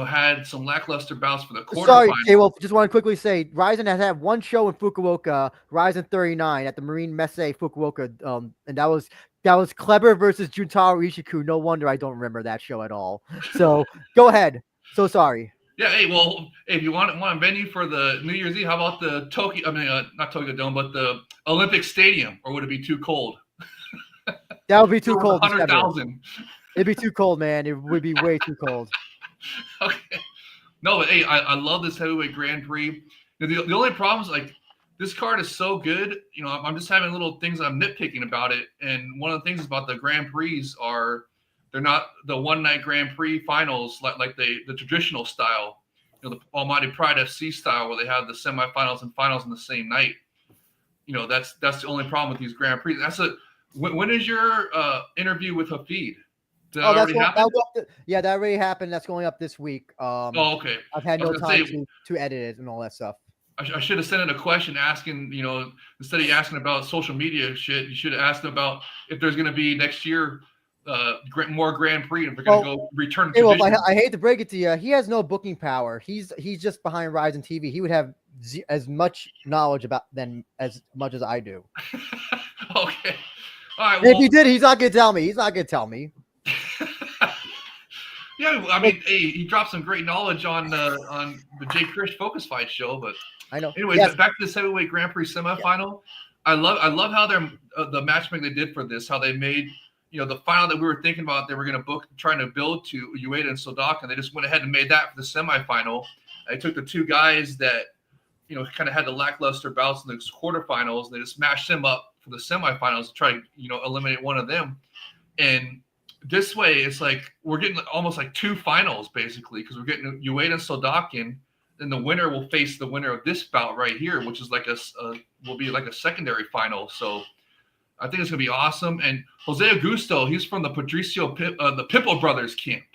had some lackluster bouts for the quarterfinals. Sorry, J-Wolf, just want to quickly say Rizin has had one show in Fukuoka, Rizin 39 at the Marine Messe Fukuoka, and that was Kleber versus Juntaro Ishiku. No wonder I don't remember that show at all. So go ahead. So sorry. Yeah, if you want a venue for the New Year's Eve, how about the Tokyo? I mean, not Tokyo Dome, but the Olympic Stadium, or would it be too cold? That would be too cold. 100,000. It'd be too cold, man. It would be way too cold. Okay. No, but I love this heavyweight Grand Prix. The only problem is like this card is so good. I'm just having little things I'm nitpicking about it. And one of the things about the Grand Prix are they're not the one night Grand Prix finals like the traditional style, the Almighty Pride FC style where they have the semifinals and finals in the same night. That's the only problem with these Grand Prix. When is your interview with Hafid? Did that already happen? Yeah, that already happened. That's going up this week. Okay. I've had no time to edit it and all that stuff. I should have sent in a question asking, instead of asking about social media shit, you should have asked about if there's going to be next year more Grand Prix, if we're going to go return to I hate to break it to you. He has no booking power. He's just behind RIZIN TV. He would have as much knowledge about them as much as I do. Okay. All right. Well, if he did, he's not going to tell me. He's not going to tell me. Yeah, I mean, hey, he dropped some great knowledge on the Jay Krish Focus Fight show, but I know. Anyways, back to this heavyweight Grand Prix semifinal. Yeah. I love how the matchmaking they did for this, how they made the final that we were thinking about they were going to book, trying to build to Ueda and Sodak, and they just went ahead and made that for the semifinal. They took the two guys that kind of had the lackluster bouts in the quarterfinals, and they just mashed them up for the semifinals to try to eliminate one of them. And this way, it's like we're getting almost like two finals basically, because we're getting Ueda and Sodakin, and the winner will face the winner of this bout right here, which is like will be like a secondary final. So I think it's gonna be awesome. And Jose Augusto, he's from the Patricio the Pippo brothers camp,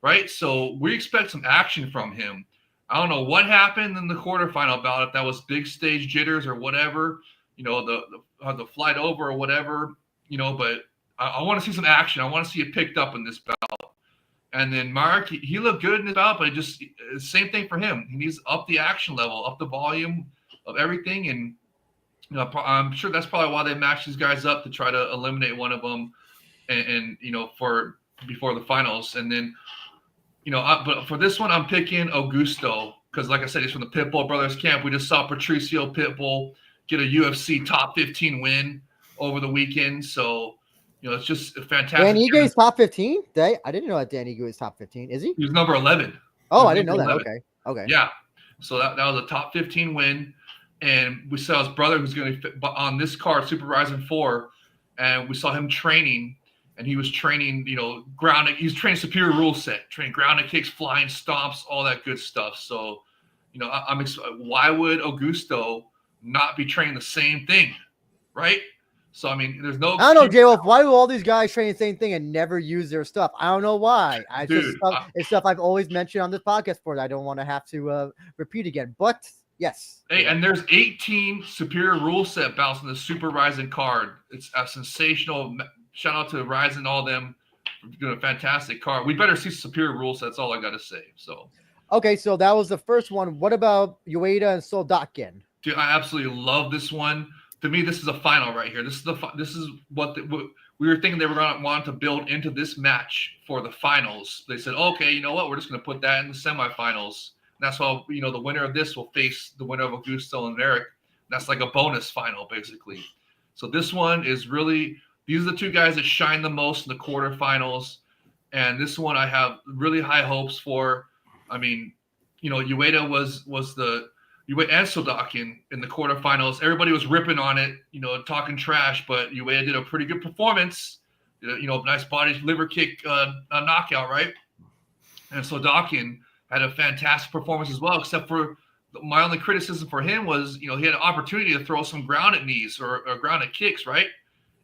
right? So we expect some action from him. I don't know what happened in the quarterfinal bout, if that was big stage jitters or whatever, the flight over or whatever, but I want to see some action. I want to see it picked up in this bout. And then Mark, he looked good in this bout, but just same thing for him. He needs to up the action level, up the volume of everything. And I'm sure that's probably why they matched these guys up to try to eliminate one of them and for before the finals. And then, but for this one, I'm picking Augusto because, like I said, he's from the Pitbull Brothers camp. We just saw Patricio Pitbull get a UFC top 15 win over the weekend. So, it's just a fantastic. Dan Ige is top 15? I didn't know that Dan Ige was top 15. Is he? He was number 11. Oh, I didn't know that. 11. Okay. Yeah. So that was a top 15 win. And we saw his brother who's going to be on this card, Super RIZIN4. And we saw him training. And he was training, ground. He was training superior rule set, training ground and kicks, flying stomps, all that good stuff. So, why would Augusto not be training the same thing, right? So, I mean, there's no. I don't know, J-Wolf. Why do all these guys train the same thing and never use their stuff? I don't know why. It's stuff I've always mentioned on this podcast before that I don't want to have to repeat again. But yes. Hey, and there's 18 superior rule set bouts in the Super RIZIN card. It's a sensational. Shout out to RIZIN, all them doing a fantastic card. We better see superior rule sets. All I got to say. So. Okay, so that was the first one. What about Ueda and Soldakin? Dude, I absolutely love this one. To me, this is a final right here. This is what we were thinking they were going to want to build into this match for the finals. They said, okay, you know what? We're just going to put that in the semifinals. And that's why, the winner of this will face the winner of Augusto and Eric. That's like a bonus final, basically. So this one is really, these are the two guys that shine the most in the quarterfinals. And this one I have really high hopes for. I mean, Ueda was the Ueda and Soldakin in the quarterfinals. Everybody was ripping on it, talking trash, but Ueda did a pretty good performance. Nice body liver kick knockout, right? And Soldakin had a fantastic performance as well, except for my only criticism for him was, he had an opportunity to throw some grounded knees or grounded kicks, right?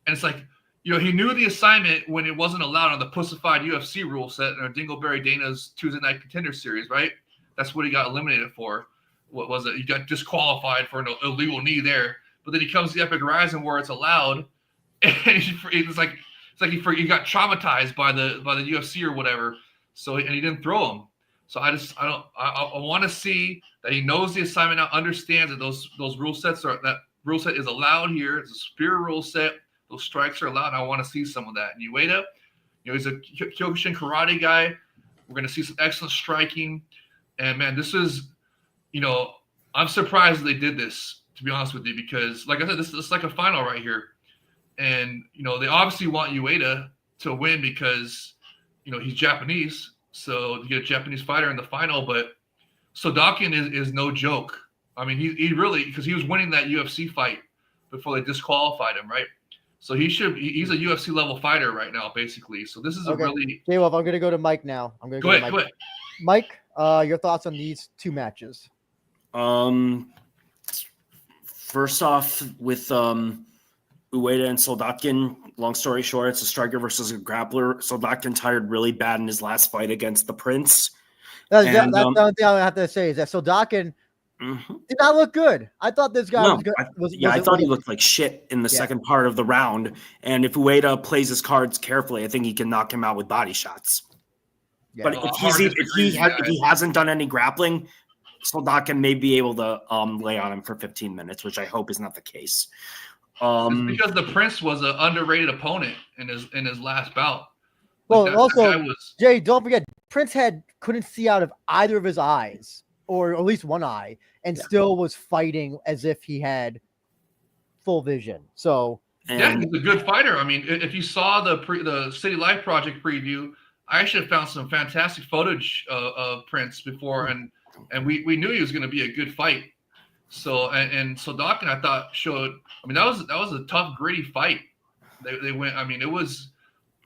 And it's like, he knew the assignment when it wasn't allowed on the pussified UFC rule set or Dingleberry Dana's Tuesday Night Contender Series, right? That's what he got eliminated for. What was it? He got disqualified for an illegal knee there. But then he comes to the Epic RIZIN where it's allowed, and it's like he got traumatized by the UFC or whatever. So he didn't throw him. So I want to see that he knows the assignment now, understands that those rule sets that rule set is allowed here. It's a superior rule set. Those strikes are allowed, and I want to see some of that. And Ueda, he's a Kyokushin karate guy. We're going to see some excellent striking. And, man, this is, I'm surprised they did this, to be honest with you, because, like I said, this is like a final right here. And, they obviously want Ueda to win because, he's Japanese. So you get a Japanese fighter in the final. But Soldakin is no joke. I mean, he really, because he was winning that UFC fight before they disqualified him, right? So he's a UFC level fighter right now, basically. So this is a really. J-Wolf, I'm going to go to Mike now. I'm going to go ahead. Mike, your thoughts on these two matches? First off, with Ueda and Soldatkin, long story short, it's a striker versus a grappler. Soldatkin tired really bad in his last fight against the Prince. That's the only thing I have to say is that Soldatkin did not look good. I thought this guy was good. I thought he looked like shit in the second part of the round. And if Ueda plays his cards carefully, I think he can knock him out with body shots. Yeah. But if he hasn't done any grappling, Soldatkin may be able to lay on him for 15 minutes, which I hope is not the case. It's because the Prince was an underrated opponent in his last bout. Well, also, Jay, don't forget, Prince couldn't see out of either of his eyes, or at least one eye, and still was fighting as if he had full vision. So he's a good fighter. I mean, if you saw the City Life Project preview, I actually found some fantastic footage of Prince before, and we knew he was going to be a good fight. So and Soldatkin, I thought, showed. I mean, that was a tough, gritty fight. They went. I mean, it was.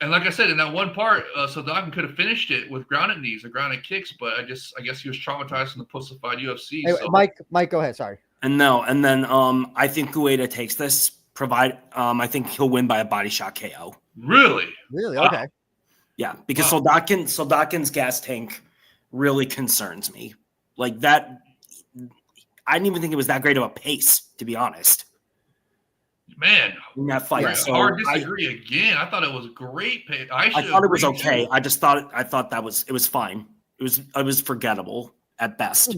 And like I said, in that one part, Soldatkin could have finished it with grounded knees or grounded kicks, but I guess he was traumatized from the pussified UFC. Hey, so. Mike, go ahead. Sorry. And then I think Ueda takes this. I think he'll win by a body shot KO. Really? Okay. Yeah, because Soldatkin's gas tank really concerns me. Like that, I didn't even think it was that great of a pace, to be honest. Man, in that fight, so hard disagree again. I thought it was great pace. I thought it was okay. I thought it was fine. It was forgettable at best.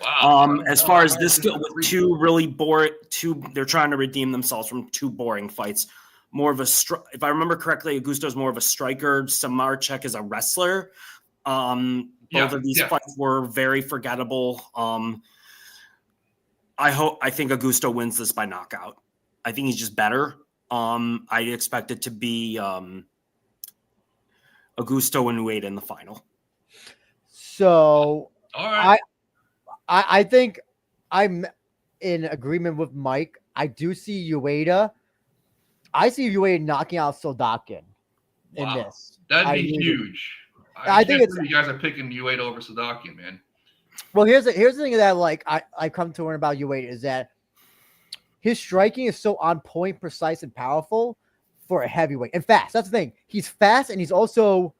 Wow. As far as this goes, with they're trying to redeem themselves from two boring fights. More of if I remember correctly, Augusto's more of a striker. Samarchek is a wrestler. Both of these fights were very forgettable. I think Augusto wins this by knockout. I think he's just better. I expect it to be Augusto and Ueda in the final. So, all right. I think I'm in agreement with Mike. I do see Ueda. I see Ueda knocking out Soldatkin in this. That'd be huge. I think you guys are picking Ueda over Soldatkin, man. Well, here's the thing that I come to learn about Ueda is that his striking is so on point, precise, and powerful for a heavyweight and fast. That's the thing. He's fast and he's also,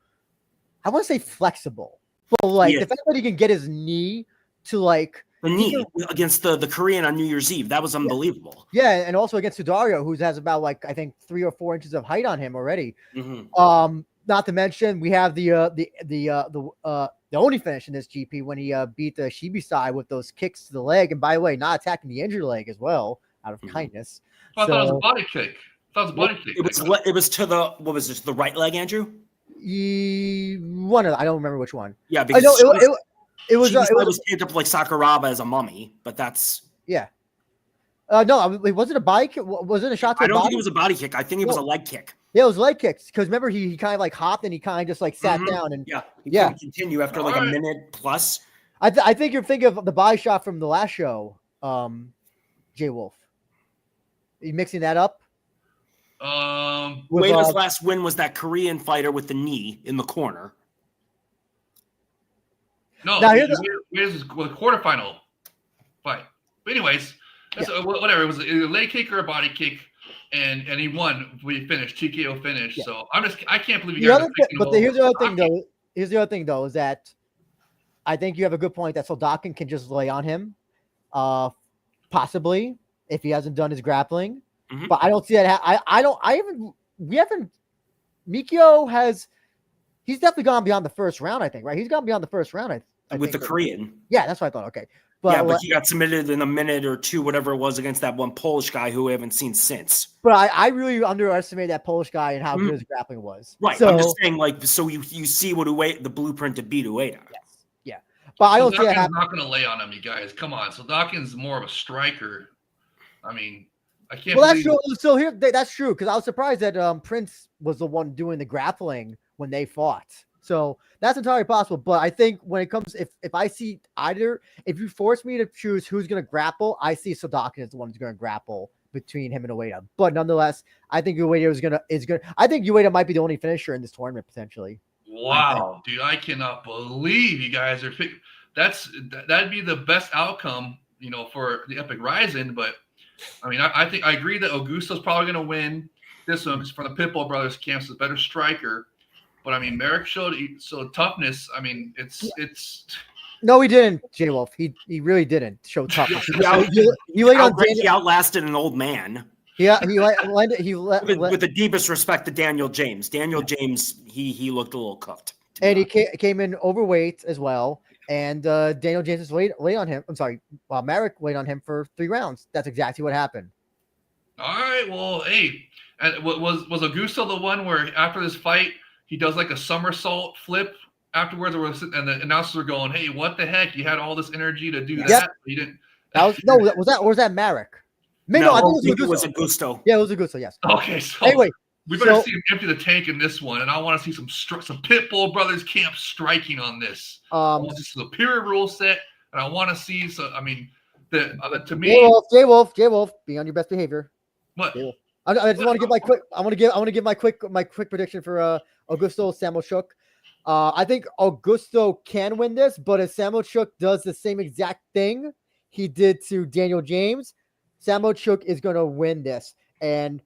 I want to say flexible, but the fact that he can get his knee to the knee against the Korean on New Year's Eve, that was unbelievable. Yeah, and also against Sudario, who has about I think 3 or 4 inches of height on him already. Mm-hmm. Not to mention we have the only finish in this GP when he beat the Shibisai with those kicks to the leg, and by the way, not attacking the injured leg as well out of kindness. I thought it was a body kick. It was to the what was this? The right leg, Andrew? One of them. I don't remember which one. Yeah, because it was picked up like Sakuraba as a mummy, but that's no, was it a body kick? Was it a shot to the body? I don't think it was a body kick. I think it was a leg kick. Yeah, it was leg kicks because remember he kind of hopped and he kind of just sat down and couldn't continue after a minute plus. I think you're thinking of the body shot from the last show, J Wolf. Are you mixing that up? Ueda's last win was that Korean fighter with the knee in the corner. No, here's the quarterfinal fight. But anyways, whatever. It was a leg kick or a body kick, and he won. We finished TKO finish. Yeah. So I can't believe you guys are picking. But here's the other thing though. Here's the other thing though is that I think you have a good point that Soldatkin can just lay on him, possibly if he hasn't done his grappling. Mm-hmm. But I don't see that. Mikio he's definitely gone beyond the first round. I think, right? He's gone beyond the first round. I with the Korean. Yeah, that's what I thought. Okay. But he got submitted in a minute or two, whatever it was, against that one Polish guy who we haven't seen since. But I really underestimated that Polish guy and how good his grappling was. Right. So, I'm just saying, so you see what the blueprint to beat Ueda. Yes. Yeah. But I don't see that happening. Not going to lay on him, you guys. Come on. Soldatkin's more of a striker. I mean, I can't. Well, that's true. So that's true because I was surprised that Prince was the one doing the grappling when they fought. So that's entirely possible. But I think when it comes, if I see either, if you force me to choose who's going to grapple, I see Sodakin as the one who's going to grapple between him and Ueda. But nonetheless, I think Ueda is gonna. I think Ueda might be the only finisher in this tournament potentially. Wow, dude, I cannot believe you guys are picking. That'd be the best outcome, for the Epic RIZIN. But I mean, I think I agree that Augusto's probably going to win this one from the Pitbull Brothers camp. So better striker. But I mean, Merrick showed toughness. I mean, it's. No, he didn't, J Wolf. He really didn't show toughness. He laid on He outlasted an old man. Yeah, with the deepest respect to Daniel James. Daniel James, he looked a little cooked. And he came in overweight as well. And Daniel James was laid on him. I'm sorry, Merrick laid on him for 3 rounds. That's exactly what happened. All right, well, hey, and was Augusto the one where after this fight he does like a somersault flip afterwards, and the announcers were going, "Hey, what the heck? You had all this energy to do that, Yep. You didn't." Was that Merrick? No, I think it was Augusto. Yeah, it was Augusto. Yes. Okay, so anyway, we better see him empty the tank in this one, and I want to see some Pitbull Brothers camp striking on this. I want to see the superior rule set, and I want to see. So I mean, to me, J Wolf, be on your best behavior. What? I just want to give my quick. I want to give my quick prediction for Augusto Samochuk. I think Augusto can win this, but if Samochuk does the same exact thing he did to Daniel James, Samochuk is going to win this. And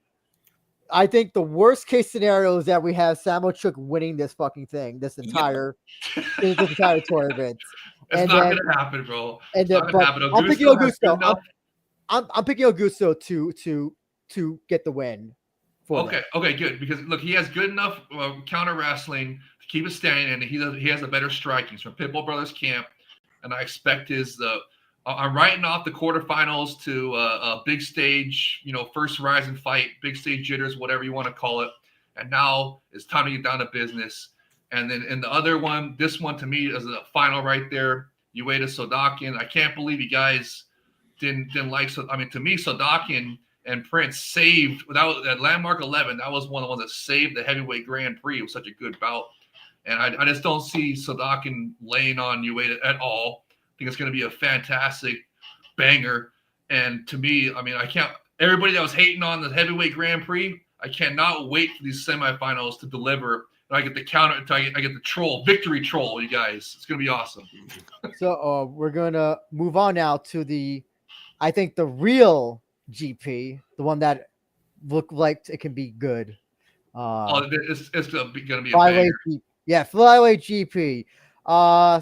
I think the worst case scenario is that we have Samochuk winning this fucking thing, this entire tournament. It's not going to happen, bro. I'm picking Augusto. I'm picking Augusto to get the win. Okay, good. Because look, he has good enough counter wrestling to keep it standing, and he has a better striking. He's from Pitbull Brothers camp, and I expect I'm writing off the quarterfinals to a big stage, first RIZIN fight, big stage jitters, whatever you want to call it. And now it's time to get down to business. And then in the other one, this one to me is the final right there. Ueda Sodakin. I can't believe you guys didn't like. So I mean, to me, Sodakin and Prince saved without at landmark 11. That was one of the ones that saved the heavyweight Grand Prix. It was such a good bout, and I just don't see Sodakin laying on Ueda at all. I think it's going to be a fantastic banger. And to me, I mean, everybody that was hating on the heavyweight Grand Prix, I cannot wait for these semifinals to deliver. And I get the counter, I get the victory troll, you guys. It's going to be awesome. So we're going to move on now to I think the real GP, the one that looked like it can be good. It's going to be a Flyweight banger. GP. Yeah, Flyweight GP.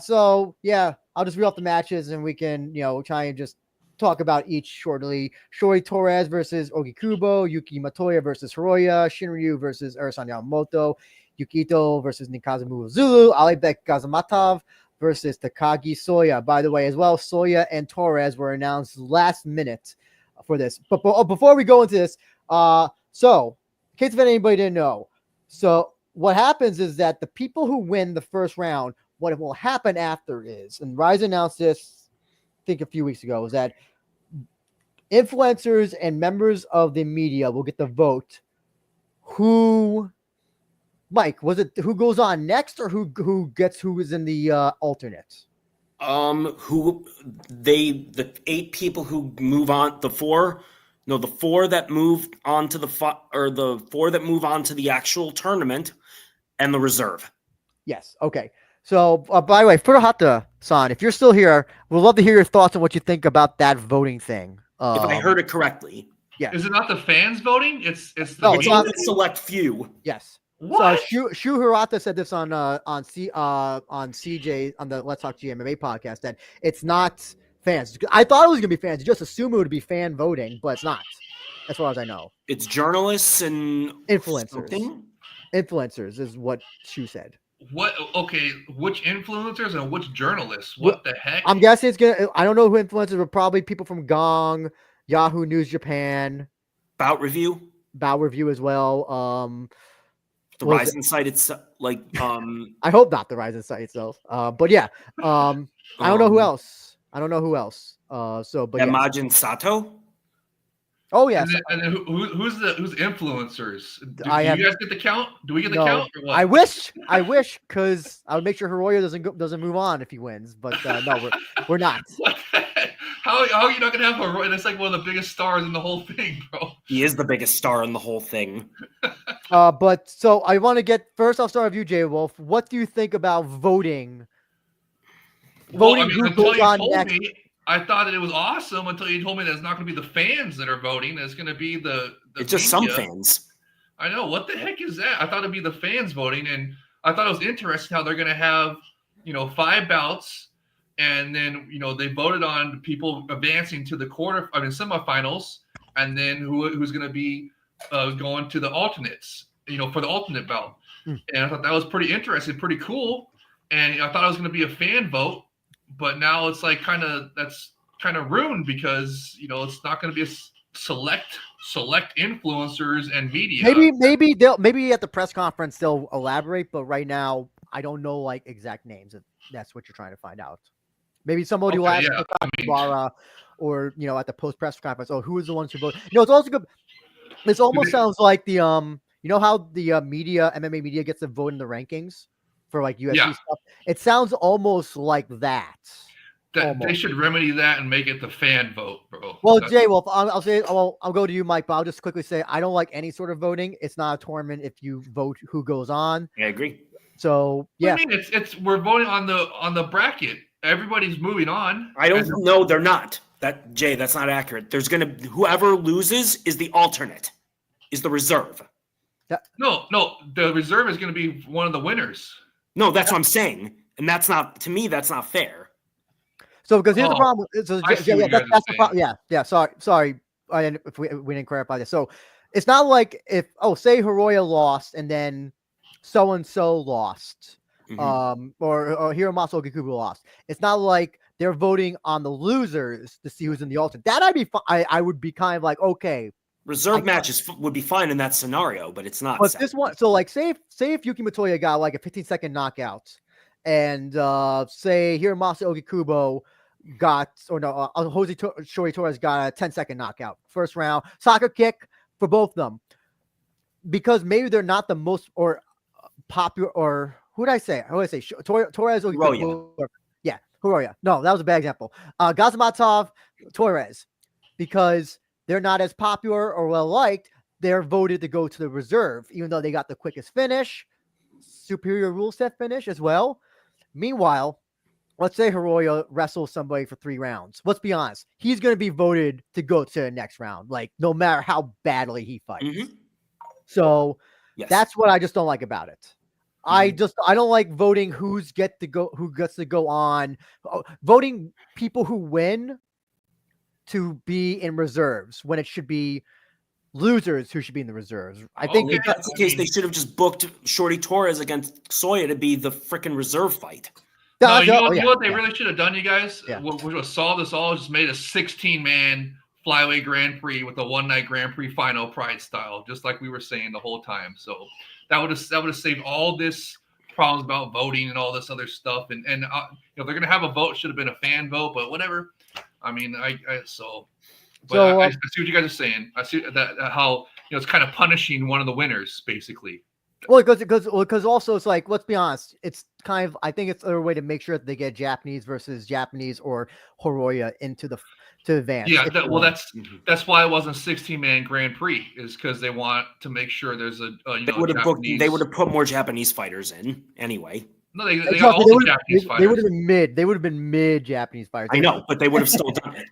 So yeah, I'll just read off the matches and we can, try and just talk about each shortly. Shoei Torres versus Ogikubo, Yuki Matoya versus Hiroya, Shinryu versus Erasan Yamamoto, Yukito versus Nikazumu Zulu, Alibek Gazamatov versus Takagi Soya. By the way, as well, Soya and Torres were announced last minute for this. But before we go into this, so in case if anybody didn't know, so what happens is that the people who win the first round, what will happen after is, and RIZIN announced this, I think a few weeks ago, is that influencers and members of the media will get the vote. Mike, was it who goes on next or who is in the alternate? The 8 people who move on, the 4 that move on to the 4 that move on to the actual tournament, and the reserve. Yes. Okay. So, by the way, Furuhata-san, if you're still here, we'd love to hear your thoughts on what you think about that voting thing. If I heard it correctly. Yeah. Is it not the fans voting? It's not the select few. Yes. What? So Shu Hirata said this on CJ on the Let's Talk GMMA podcast that it's not fans. I thought it was gonna be fans. You just assume it would be fan voting, but it's not, as far as I know. It's journalists and influencers. Something? Influencers is what Shu said. What? Okay, which influencers and which journalists? What the heck? I'm guessing it's gonna. I don't know who influencers, but probably people from Gong, Yahoo News Japan, Bout Review as well. The RIZIN site itself, I hope not the RIZIN site itself. But yeah, I don't know who else. So, but Imagine Sato. Oh yes, And then who's the influencers? Do I have you guys get the count? Do we get the no. count? Or what? I wish, because I would make sure Hiroya doesn't move on if he wins. But no, we're not. What the heck? How are you not gonna have Hiroya? That's like one of the biggest stars in the whole thing, bro. He is the biggest star in the whole thing. But so I want to get first. I'll start with you, Jay Wolf. What do you think about voting? Well, I mean, who until goes you on told next? me, I thought that it was awesome. Until you told me that it's not going to be the fans that are voting. It's going to be the It's just some media. fans. I know. What the heck is that? I thought it'd be the fans voting, and I thought it was interesting how they're going to have, 5 bouts, and then they voted on people advancing to the semifinals, and then who's going to be going to the alternates, for the alternate bout. And I thought that was pretty interesting, pretty cool. And I thought it was going to be a fan vote, but now it's like that's kind of ruined because it's not going to be a select influencers and media. Maybe at the press conference they'll elaborate, but right now I don't know like exact names. If that's what you're trying to find out. Maybe somebody will ask or at the post press conference. Oh, who is the ones who vote? It's also good. This almost sounds like the how the MMA media gets to vote in the rankings for like UFC stuff. It sounds almost like that. They should remedy that and make it the fan vote, bro. Well, Jay Wolf, I'll go to you, Mike, but I'll just quickly say I don't like any sort of voting. It's not a tournament if you vote who goes on. I agree. So yeah, I mean, we're voting on the bracket. Everybody's moving on. I don't know. They're not. That's not accurate. Whoever loses is the alternate, is the reserve. No, the reserve is going to be one of the winners. No, that's what I'm saying, and that's not fair. So because here's the problem. So, that's the problem. Yeah. Sorry. If we didn't clarify this. So it's not like say Hiroya lost and then so and so lost, or Hiromasa Ogikubo lost. It's not like they're voting on the losers to see who's in the alternate. That I would be kind of like, okay. Reserve matches would be fine in that scenario, but it's not. But this one, so like, say if Yuki Motoya got like a 15-second knockout, and say Hiromasa Ogikubo Jose Shori Torres got a 10-second knockout, first round, soccer kick for both of them, because maybe they're not the most popular, or who did I say? Torres Ogikubo. Hiroya. No, that was a bad example. Gazimatov, Torres, because they're not as popular or well liked, they're voted to go to the reserve, even though they got the quickest finish, superior rule set finish as well. Meanwhile, let's say Hiroya wrestles somebody for 3 rounds. Let's be honest, he's going to be voted to go to the next round, like no matter how badly he fights. Mm-hmm. So that's what I just don't like about it. I don't like voting who gets to go on, voting people who win to be in reserves when it should be losers who should be in the reserves. I think if that's the case, they should have just booked Shorty Torres against Soya to be the freaking reserve fight. No, you know what they really should have done, you guys? Yeah. What would have solved this all? Just made a 16-man flyweight Grand Prix with a one-night Grand Prix final, Pride style, just like we were saying the whole time. So that would have saved all this problems about voting and all this other stuff. And if they're gonna have a vote, it should have been a fan vote, but whatever. I mean, I see what you guys are saying. I see that how it's kind of punishing one of the winners, basically. Well, because also it's like, let's be honest, it's kind of, I think it's a way to make sure that they get Japanese versus Japanese or Hiroya to advance. Yeah, that's why it wasn't 16-man Grand Prix, is because they want to make sure there's they would have put more Japanese fighters in anyway. No, they got all the Japanese fighters. They would have been mid Japanese fighters. I know, but they would have still done it.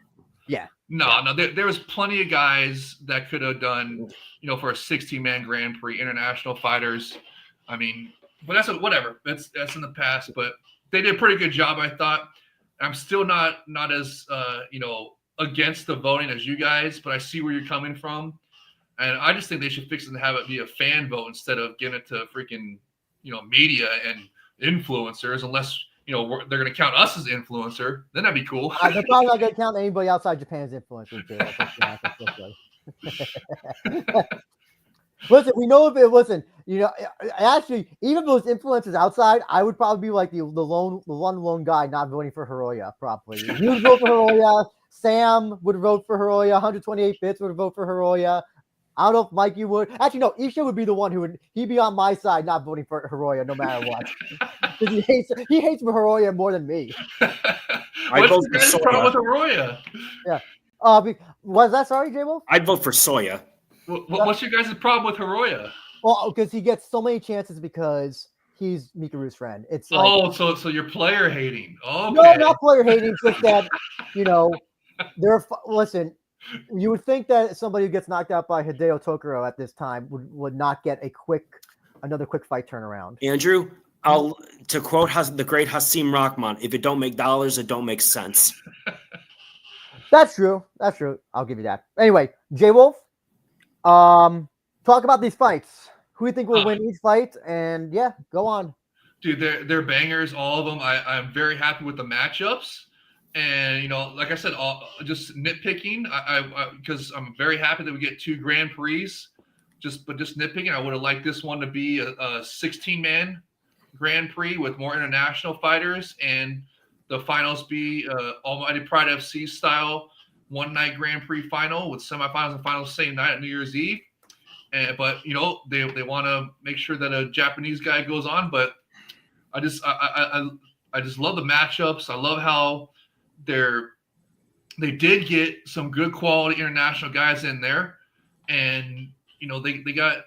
Yeah. No, there was plenty of guys that could have done, for a 16-man Grand Prix, international fighters. I mean, but whatever. That's in the past, but they did a pretty good job, I thought. I'm still not as against the voting as you guys, but I see where you're coming from, and I just think they should fix it and have it be a fan vote instead of giving it to freaking media and influencers, unless they're going to count us as influencer. Then that'd be cool. They're probably not going to count anybody outside Japan as influencers. Listen, we know if it wasn't, actually, even if it was influencers outside, I would probably be like the lone guy not voting for Hiroya, probably. You would vote for Hiroya, Sam would vote for Hiroya. 128 bits would vote for Hiroya. I don't know if Mikey would. Actually, no. Isha would be the one he'd be on my side, not voting for Hiroya no matter what. Because he hates Hiroya more than me. I'd vote What's for the problem with Soya. Hiroya? Yeah. Was that sorry, J-Wolf? I'd vote for Soya. What's your guys' problem with Hiroya? Well, because he gets so many chances because he's Mikaru's friend. It's like, so you're player hating. Okay. no, not player hating. Just that, listen. You would think that somebody who gets knocked out by Hideo Tokoro at this time would not get another quick fight turnaround. Andrew, to quote the great Hasim Rahman, if it don't make dollars, it don't make sense. That's true. I'll give you that. Anyway, J-Wolf, talk about these fights. Who do you think will win each fight? And yeah, go on. Dude, they're bangers, all of them. I'm very happy with the matchups. And, like I said, just nitpicking, because I'm very happy that we get 2 Grand Prix. Just nitpicking, I would have liked this one to be a 16-man Grand Prix with more international fighters, and the finals be Almighty Pride FC style one-night Grand Prix final with semifinals and finals same night at New Year's Eve. But they want to make sure that a Japanese guy goes on. But I just love the matchups. I love how they did get some good quality international guys in there, and they got.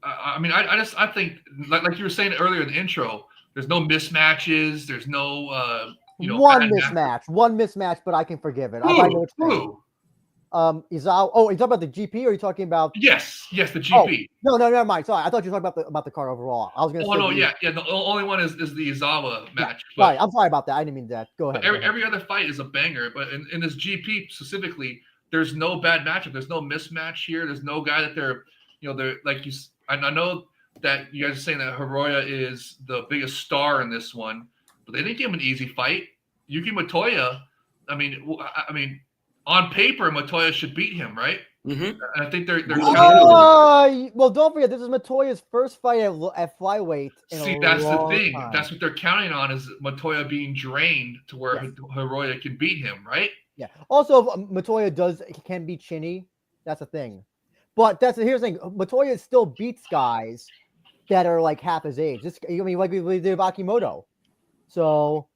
I think like you were saying earlier in the intro, there's no mismatches. There's no one mismatch, but I can forgive it. Who? Izawa. Oh, are you talking about the GP, or are you talking about? Yes, the GP. Oh, no, never mind. Sorry, I thought you were talking about the card overall. I was going to. Oh no, yeah. The only one is the Izawa match. Yeah, right, I'm sorry about that. I didn't mean that. Go ahead. Every other fight is a banger, but in this GP specifically, there's no bad matchup. There's no mismatch here. There's no guy that they're like you. I know that you guys are saying that Hiroya is the biggest star in this one, but they didn't give him an easy fight. Yuki Matoya, I mean, on paper, Matoya should beat him, right? Mm-hmm. And I think they're well, don't forget, this is Matoya's first fight at Flyweight. That's the thing. Time. That's what they're counting on, is Matoya being drained to where Hiroya can beat him, right? Yeah. Also, Matoya can be chinny. That's a thing. But here's the thing. Matoya still beats guys that are like half his age. Like we did Akimoto. So,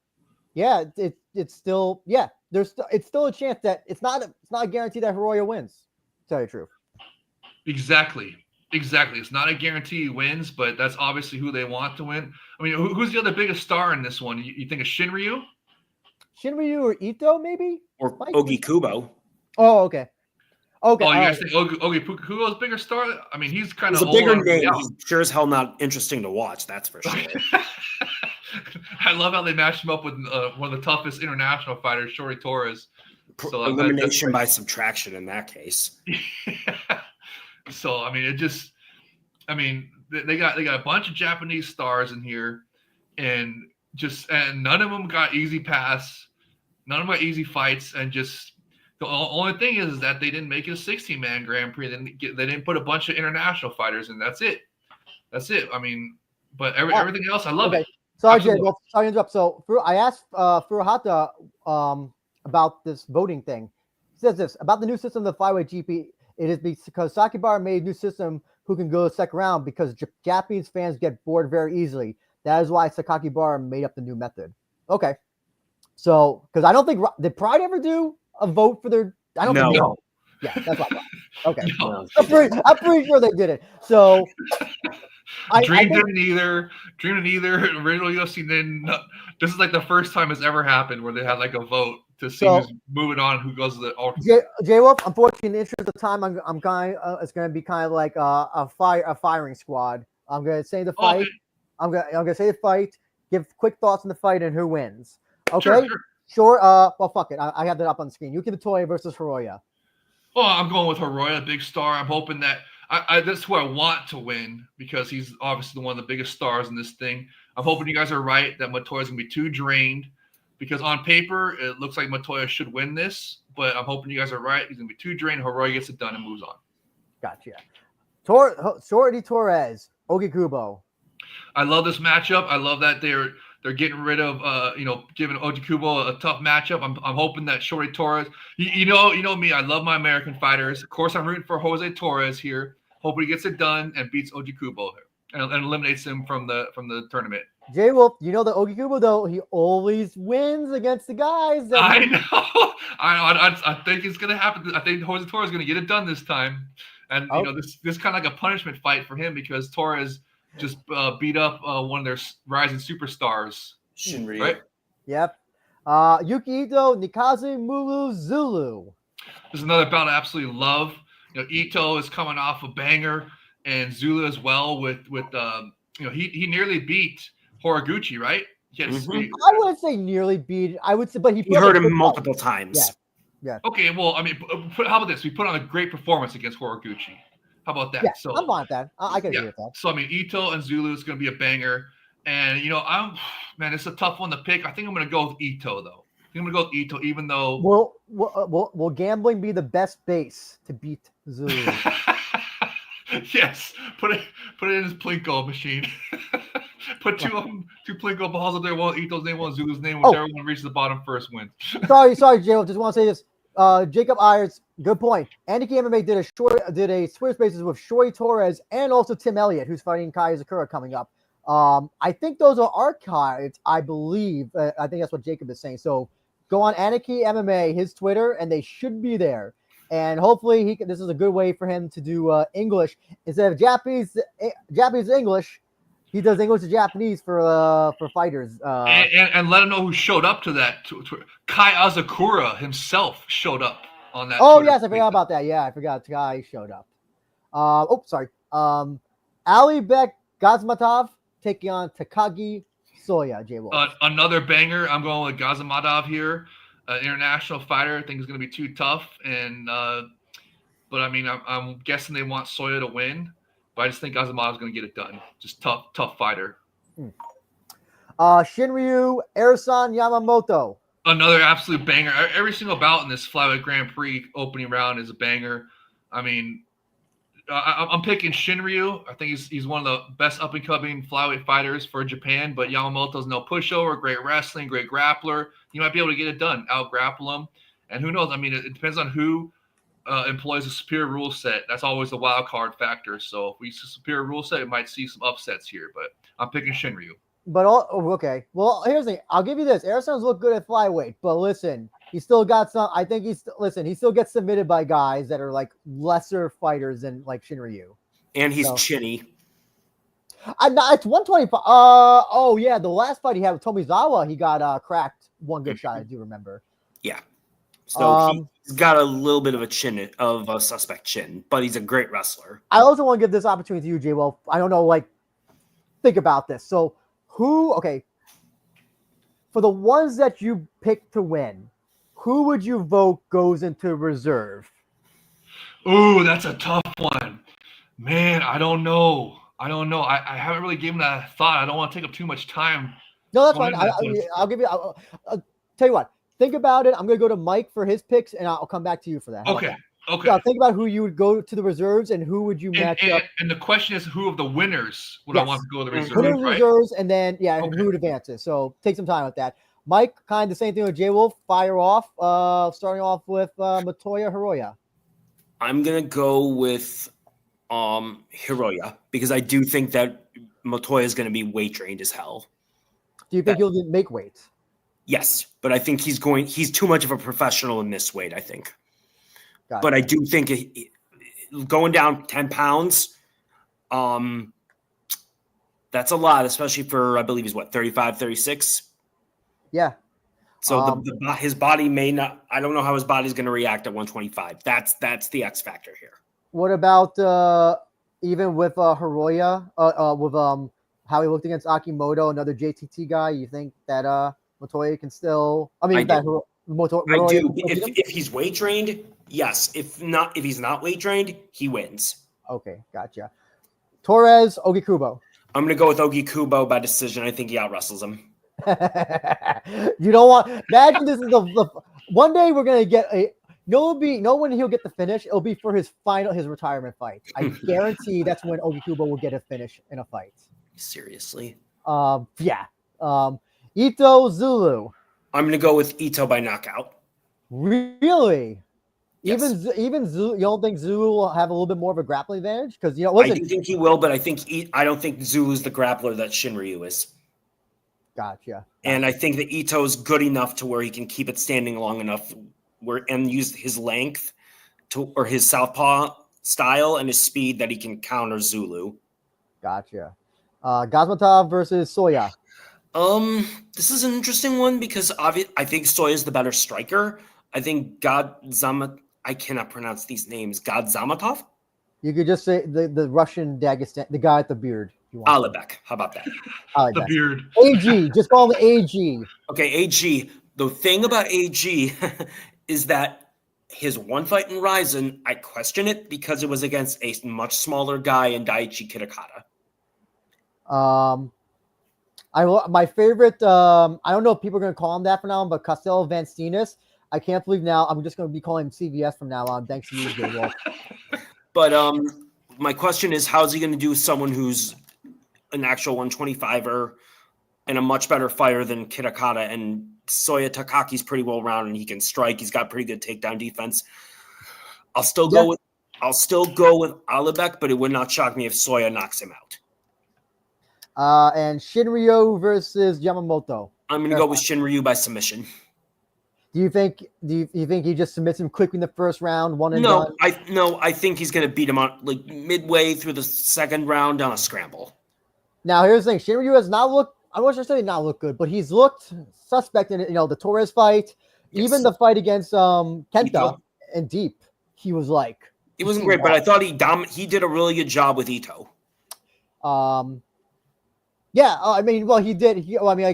yeah, it's still it's still a chance that it's not a guarantee that Hiroya wins. To tell you the truth. Exactly. It's not a guarantee he wins, but that's obviously who they want to win. I mean, who's the other biggest star in this one? You think of Shinryu? Shinryu or Ito, maybe? Or Ogi Kubo. Oh, okay. Oh, you guys think Ogi Kubo's bigger star? I mean, he's kind of a bigger name. He's sure as hell not interesting to watch. That's for sure. I love how they matched him up with one of the toughest international fighters, Shori Torres. So elimination by subtraction in that case. So I mean, they got a bunch of Japanese stars in here, and none of them got easy pass, none of them got easy fights, and just the only thing is that they didn't make it a 16-man Grand Prix. They didn't put a bunch of international fighters in. That's it. I mean, but everything else, I love it. Sorry, Jay. Well, sorry to interrupt. So I asked Furuhata about this voting thing. He says this about the new system of the Flyweight GP. It is because Sakibara made a new system who can go the second round because Japanese fans get bored very easily. That is why Sakakibara made up the new method. Okay. So, because I don't think – did Pride ever do a vote for their – I don't think so. Yeah, that's not right. Okay. No. I'm pretty sure they did it. So – Dream didn't either. Original UFC didn't. This is like the first time it's ever happened where they had like a vote to see who's moving on, who goes to the ultimate. J-Wolf, unfortunately, in the interest of time, I'm kind of it's going to be kind of like a firing squad. I'm going to say the fight. Okay. I'm going to say the fight. Give quick thoughts on the fight and who wins. Okay. Sure. Well, fuck it. I have that up on the screen. Yuki Matoya versus Hiroya. Well, I'm going with Hiroya, big star. I'm hoping that that's who I want to win because he's obviously one of the biggest stars in this thing. I'm hoping you guys are right that Matoya's going to be too drained because on paper, it looks like Matoya should win this, but I'm hoping you guys are right. He's going to be too drained. Hiroya gets it done and moves on. Gotcha. Shorty Torres, Ogi Kubo. I love this matchup. I love that they're They're getting rid of, giving Ojikubo a tough matchup. I'm hoping that Shorty Torres. You know me. I love my American fighters. Of course, I'm rooting for Jose Torres here. Hoping he gets it done and beats Ojikubo and eliminates him from the tournament. J Wolf, you know the Ogikubo though, he always wins against the guys. I know. I think it's gonna happen. I think Jose Torres is gonna get it done this time, and this kind of like a punishment fight for him because Torres just beat up one of their rising superstars. Shinryu. Right? Yep. Yuki Ito, Nikazu Mulu Zulu. There's another bout I absolutely love. Ito is coming off a banger, and Zulu as well. He nearly beat Horiguchi, right? Yes. Mm-hmm. I wouldn't say nearly beat. I would say, but he hurt him multiple times. Yeah. Okay. Well, I mean, how about this? We put on a great performance against Horiguchi. How about that? Yeah, So I'm fine with that. I can agree with that. So I mean, Ito and Zulu is going to be a banger, and it's a tough one to pick. I think I'm going to go with Ito though. I think I'm going to go with Ito, even though. Will gambling be the best base to beat Zulu? Yes, put it in his Plinko machine. Put two Plinko balls up there. One Ito's name, one Zulu's name. Whichever one reaches the bottom first wins. sorry, Jay. Just want to say this. Jacob Ayers, good point. Andy MMA did a Square Spaces with Shorty Torres and also Tim Elliott, who's fighting Kai Asakura coming up. I think those are archived, I believe. I think that's what Jacob is saying. So go on Anarchy MMA, his Twitter, and they should be there. And hopefully this is a good way for him to do English instead of Japanese to English. He does English to Japanese for fighters. And let him know who showed up to that. Kai Asakura himself showed up on that. Oh, Twitter yes, I forgot about that. Yeah, I forgot Kai showed up. Sorry. Ali Bek Gazmatov taking on Takagi Soya, J. Wolf. Another banger. I'm going with Gazmatov here. International fighter. I think it's going to be too tough. But I mean, I'm guessing they want Soya to win. But I just think Gazmatov is going to get it done. Just tough fighter. Shinryu Ersan Yamamoto. Another absolute banger. Every single bout in this Flyweight Grand Prix opening round is a banger. I mean, I'm picking Shinryu. I think he's one of the best up-and-coming flyweight fighters for Japan. But Yamamoto's no pushover, great wrestling, great grappler. He might be able to get it done, out-grapple him. And who knows? I mean, it depends on who employs a superior rule set. That's always the wild card factor. So if we see a superior rule set, we might see some upsets here. But I'm picking Shinryu. But okay. Well, here's the thing. I'll give you this. Ersan's look good at flyweight, but listen, he still got some. I think he still gets submitted by guys that are like lesser fighters than like Shinryu. And he's chinny. It's 125. Oh yeah, the last fight he had with Tomizawa, he got cracked one good shot. I do remember. Yeah. So he's got a little bit of a suspect chin, but he's a great wrestler. I also want to give this opportunity to you, Jay. Well, I don't know, think about this. So for the ones that you pick to win, who would you vote goes into reserve? Ooh, that's a tough one. Man, I don't know. I haven't really given that a thought. I don't want to take up too much time. No, that's fine. I'll give you. I'll tell you what. Think about it. I'm going to go to Mike for his picks, and I'll come back to you for that. Okay. Yeah, think about who you would go to the reserves and who would you match up. And the question is, who of the winners would I want to go to the reserves? Winners, right? reserves, and then and who advances. So take some time with that. Mike, kind of the same thing with J Wolf. Fire off. Starting off with Matoya Hiroya. I'm gonna go with Hiroya because I do think that Matoya is gonna be weight trained as hell. Do you think he'll make weight? Yes, but I think he's too much of a professional in this weight, I think. But I do think going down 10 pounds, that's a lot, especially for, I believe he's 35, 36. Yeah. So his body may not, I don't know how his body's going to react at 125. That's the X factor here. What about even with Hiroya, with how he looked against Akimoto, another JTT guy? You think that Matoya can still? I do. If he's weight trained, yes. If he's not weight trained, he wins. Okay, gotcha. Torres, Ogikubo. I'm going to go with Ogikubo by decision. I think he out wrestles him. You don't want. Imagine this is the one day we're gonna get a. No when he'll get the finish. It'll be for his retirement fight. I guarantee that's when Ogikubo will get a finish in a fight. Seriously. Yeah. Ito, Zulu. I'm going to go with Ito by knockout. Really? Yes. Even Zulu, you don't think Zulu will have a little bit more of a grappling advantage? Because I do think he will, but I don't think Zulu's the grappler that Shinryu is. Gotcha. And I think that Ito's good enough to where he can keep it standing long enough and use his length or his southpaw style and his speed that he can counter Zulu. Gotcha. Gazmatov versus Soya. This is an interesting one because I think Soya is the better striker. I think I cannot pronounce these names. Gadzamatov? You could just say the Russian Dagestan, the guy with the beard. Alibek. How about that? The beard. AG. Just call him AG. Okay, AG. The thing about AG is that his one fight in Rizin, I question it because it was against a much smaller guy in Daichi Kitakata. My favorite, I don't know if people are going to call him that from now on, but Costello Vanstinas. I can't believe now I'm just going to be calling him CVS from now on. Thanks to you, J-Wolf. But my question is, how's he going to do with someone who's an actual 125er and a much better fighter than Kitakata? And Soya Takaki's pretty well rounded and he can strike. He's got pretty good takedown defense. I'll still go with Alibek, but it would not shock me if Soya knocks him out. And Shinryu versus Yamamoto. I'm going to go with Shinryu by submission. Do you think he just submits him quickly in the first round, one and done? I think he's going to beat him on like midway through the second round on a scramble. Now here's the thing: Shinryu has not looked. I wasn't necessarily not look good, but he's looked suspect in the Torres fight, even the fight against Kenta and Deep. He was like he wasn't great, but I thought he did a really good job with Ito. Yeah, I mean, well, he did. He only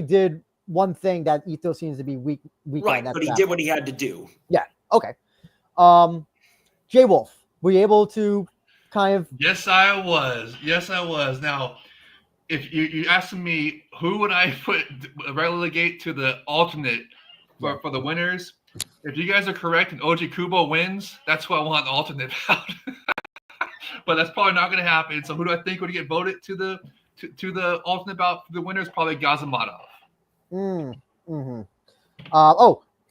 did one thing that Ito seems to be weak right, on. But he did what he had to do. Yeah. Okay. J-Wolf, were you able to kind of? Yes, I was. Now, if you asking me who would I relegate to the alternate for the winners, if you guys are correct and OG Kubo wins, that's who I want the alternate out. But that's probably not going to happen. So who do I think would get voted to the alternate bout for the winners? Probably Gazamatov.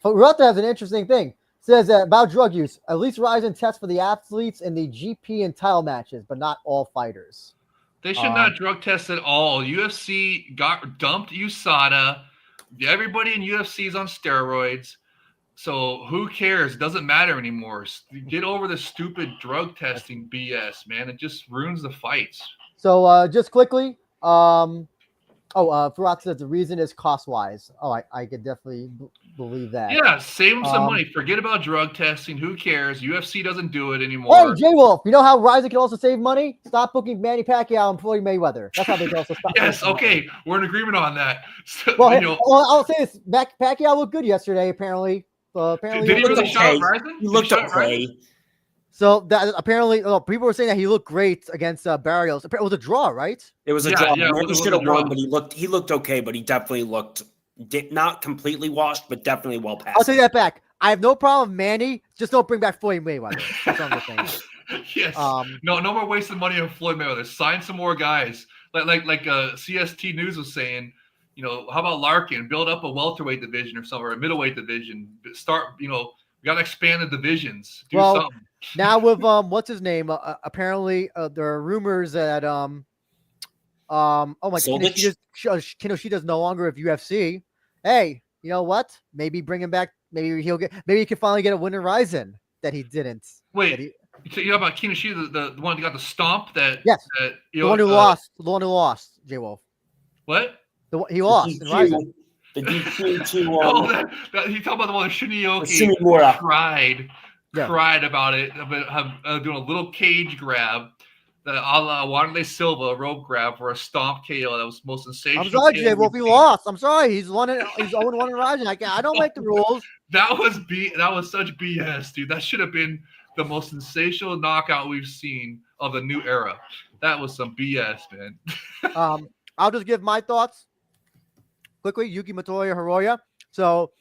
Ruta has an interesting thing. It says that about drug use. At least RIZIN tests for the athletes in the GP and title matches, but not all fighters. They should not drug test at all. UFC dumped USADA. Everybody in UFC is on steroids. So who cares? It doesn't matter anymore. Get over the stupid drug testing BS, man. It just ruins the fights. So just quickly, Farak says the reason is cost-wise. Oh, I could definitely believe that. Yeah, save them some money. Forget about drug testing. Who cares? UFC doesn't do it anymore. Hey, J-Wolf, you know how RIZIN can also save money? Stop booking Manny Pacquiao and Floyd Mayweather. That's how they can also stop. Yes, okay. We're in agreement on that. So, I'll say this. Pacquiao looked good yesterday, apparently. Did he really shot RIZIN? He looked okay. So that apparently, people were saying that he looked great against Barrios. It was a draw, right? It was a draw. He should have won, but he looked okay. But he definitely looked not completely washed, but definitely well passed. I'll take that back. I have no problem, Manny. Just don't bring back Floyd Mayweather. That's what I'm saying. Yes. No more wasting money on Floyd Mayweather. Sign some more guys. Like CST News was saying. How about Larkin? Build up a welterweight division or something, or a middleweight division. Start. We got to expand the divisions. Do something. Now with what's his name? Apparently, there are rumors that Kinoshida's no longer with UFC. Hey, you know what? Maybe bring him back. Maybe he can finally get a win in RIZIN that he didn't. Wait, you know about Kinoshida, the one who got the stomp? The one who lost. The one who lost. J-Wolf. What? He lost in RIZIN. The DQ to he talking about the one that Shimimura cried about it, about doing a little cage grab, a la Wanderlei Silva rope grab for a stomp KO. That was the most sensational. I'm sorry, Jay. Well, he lost. I'm sorry. He's 0-1 in RIZIN. I don't make the rules. That was such BS, dude. That should have been the most sensational knockout we've seen of the new era. That was some BS, man. I'll just give my thoughts quickly. Yuki Matoya, Hiroya. So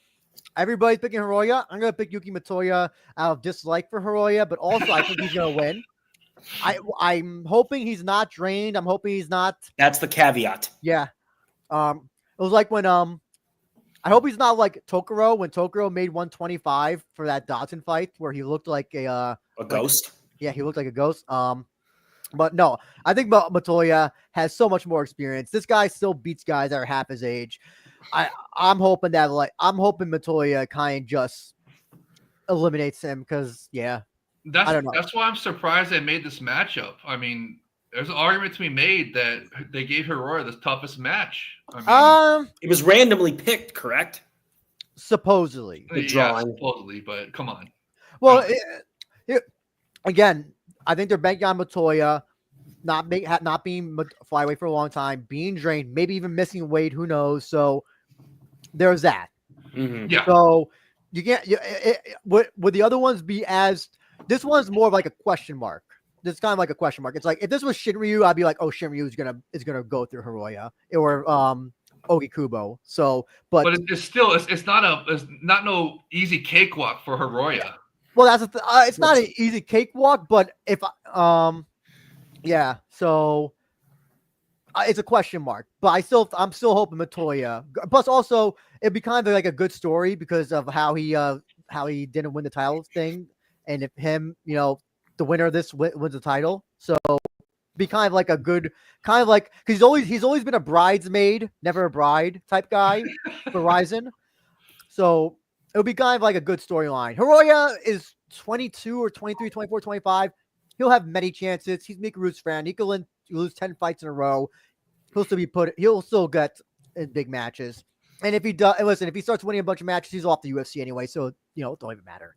everybody's picking Hiroya. I'm going to pick Yuki Matoya out of dislike for Hiroya, but also I think he's going to win. I'm hoping he's not drained. I'm hoping he's not. That's the caveat. Yeah. It was like when I hope he's not like Tokoro when Tokoro made 125 for that Dodson fight where he looked like a ghost. Yeah, he looked like a ghost. But no, I think Montoya has so much more experience. This guy still beats guys that are half his age. I'm hoping Montoya kind of just eliminates him because I don't know. That's why I'm surprised they made this matchup. I mean, there's an argument to be made that they gave Hiroya the toughest match. I mean, it was randomly picked, correct? Supposedly, supposedly, but come on. Well, again, I think they're banking on Montoya not being flyweight for a long time, being drained, maybe even missing weight. Who knows? So there's that. Mm-hmm. Yeah. So you can't. Would the other ones be as? This one's more of like a question mark. This is kind of like a question mark. It's like if this was Shinryu, I'd be like, oh, Shinryu is gonna go through Hiroya or Ogi Kubo. So, but it's still it's not no easy cakewalk for Hiroya. Well, that's it's not an easy cakewalk, but if yeah, so it's a question mark. But I'm still hoping Montoya. Plus, also it'd be kind of like a good story because of how he didn't win the title thing, and if him, the winner of this wins the title, so be kind of like a good because he's always been a bridesmaid, never a bride type guy for RIZIN. So it would be kind of like a good storyline. Hiroya is 22 or 23, 24, 25. He'll have many chances. He's Mikaru's friend. He could lose 10 fights in a row. He'll still get in big matches. And if he does, and listen, if he starts winning a bunch of matches, he's off the UFC anyway. So, it don't even matter.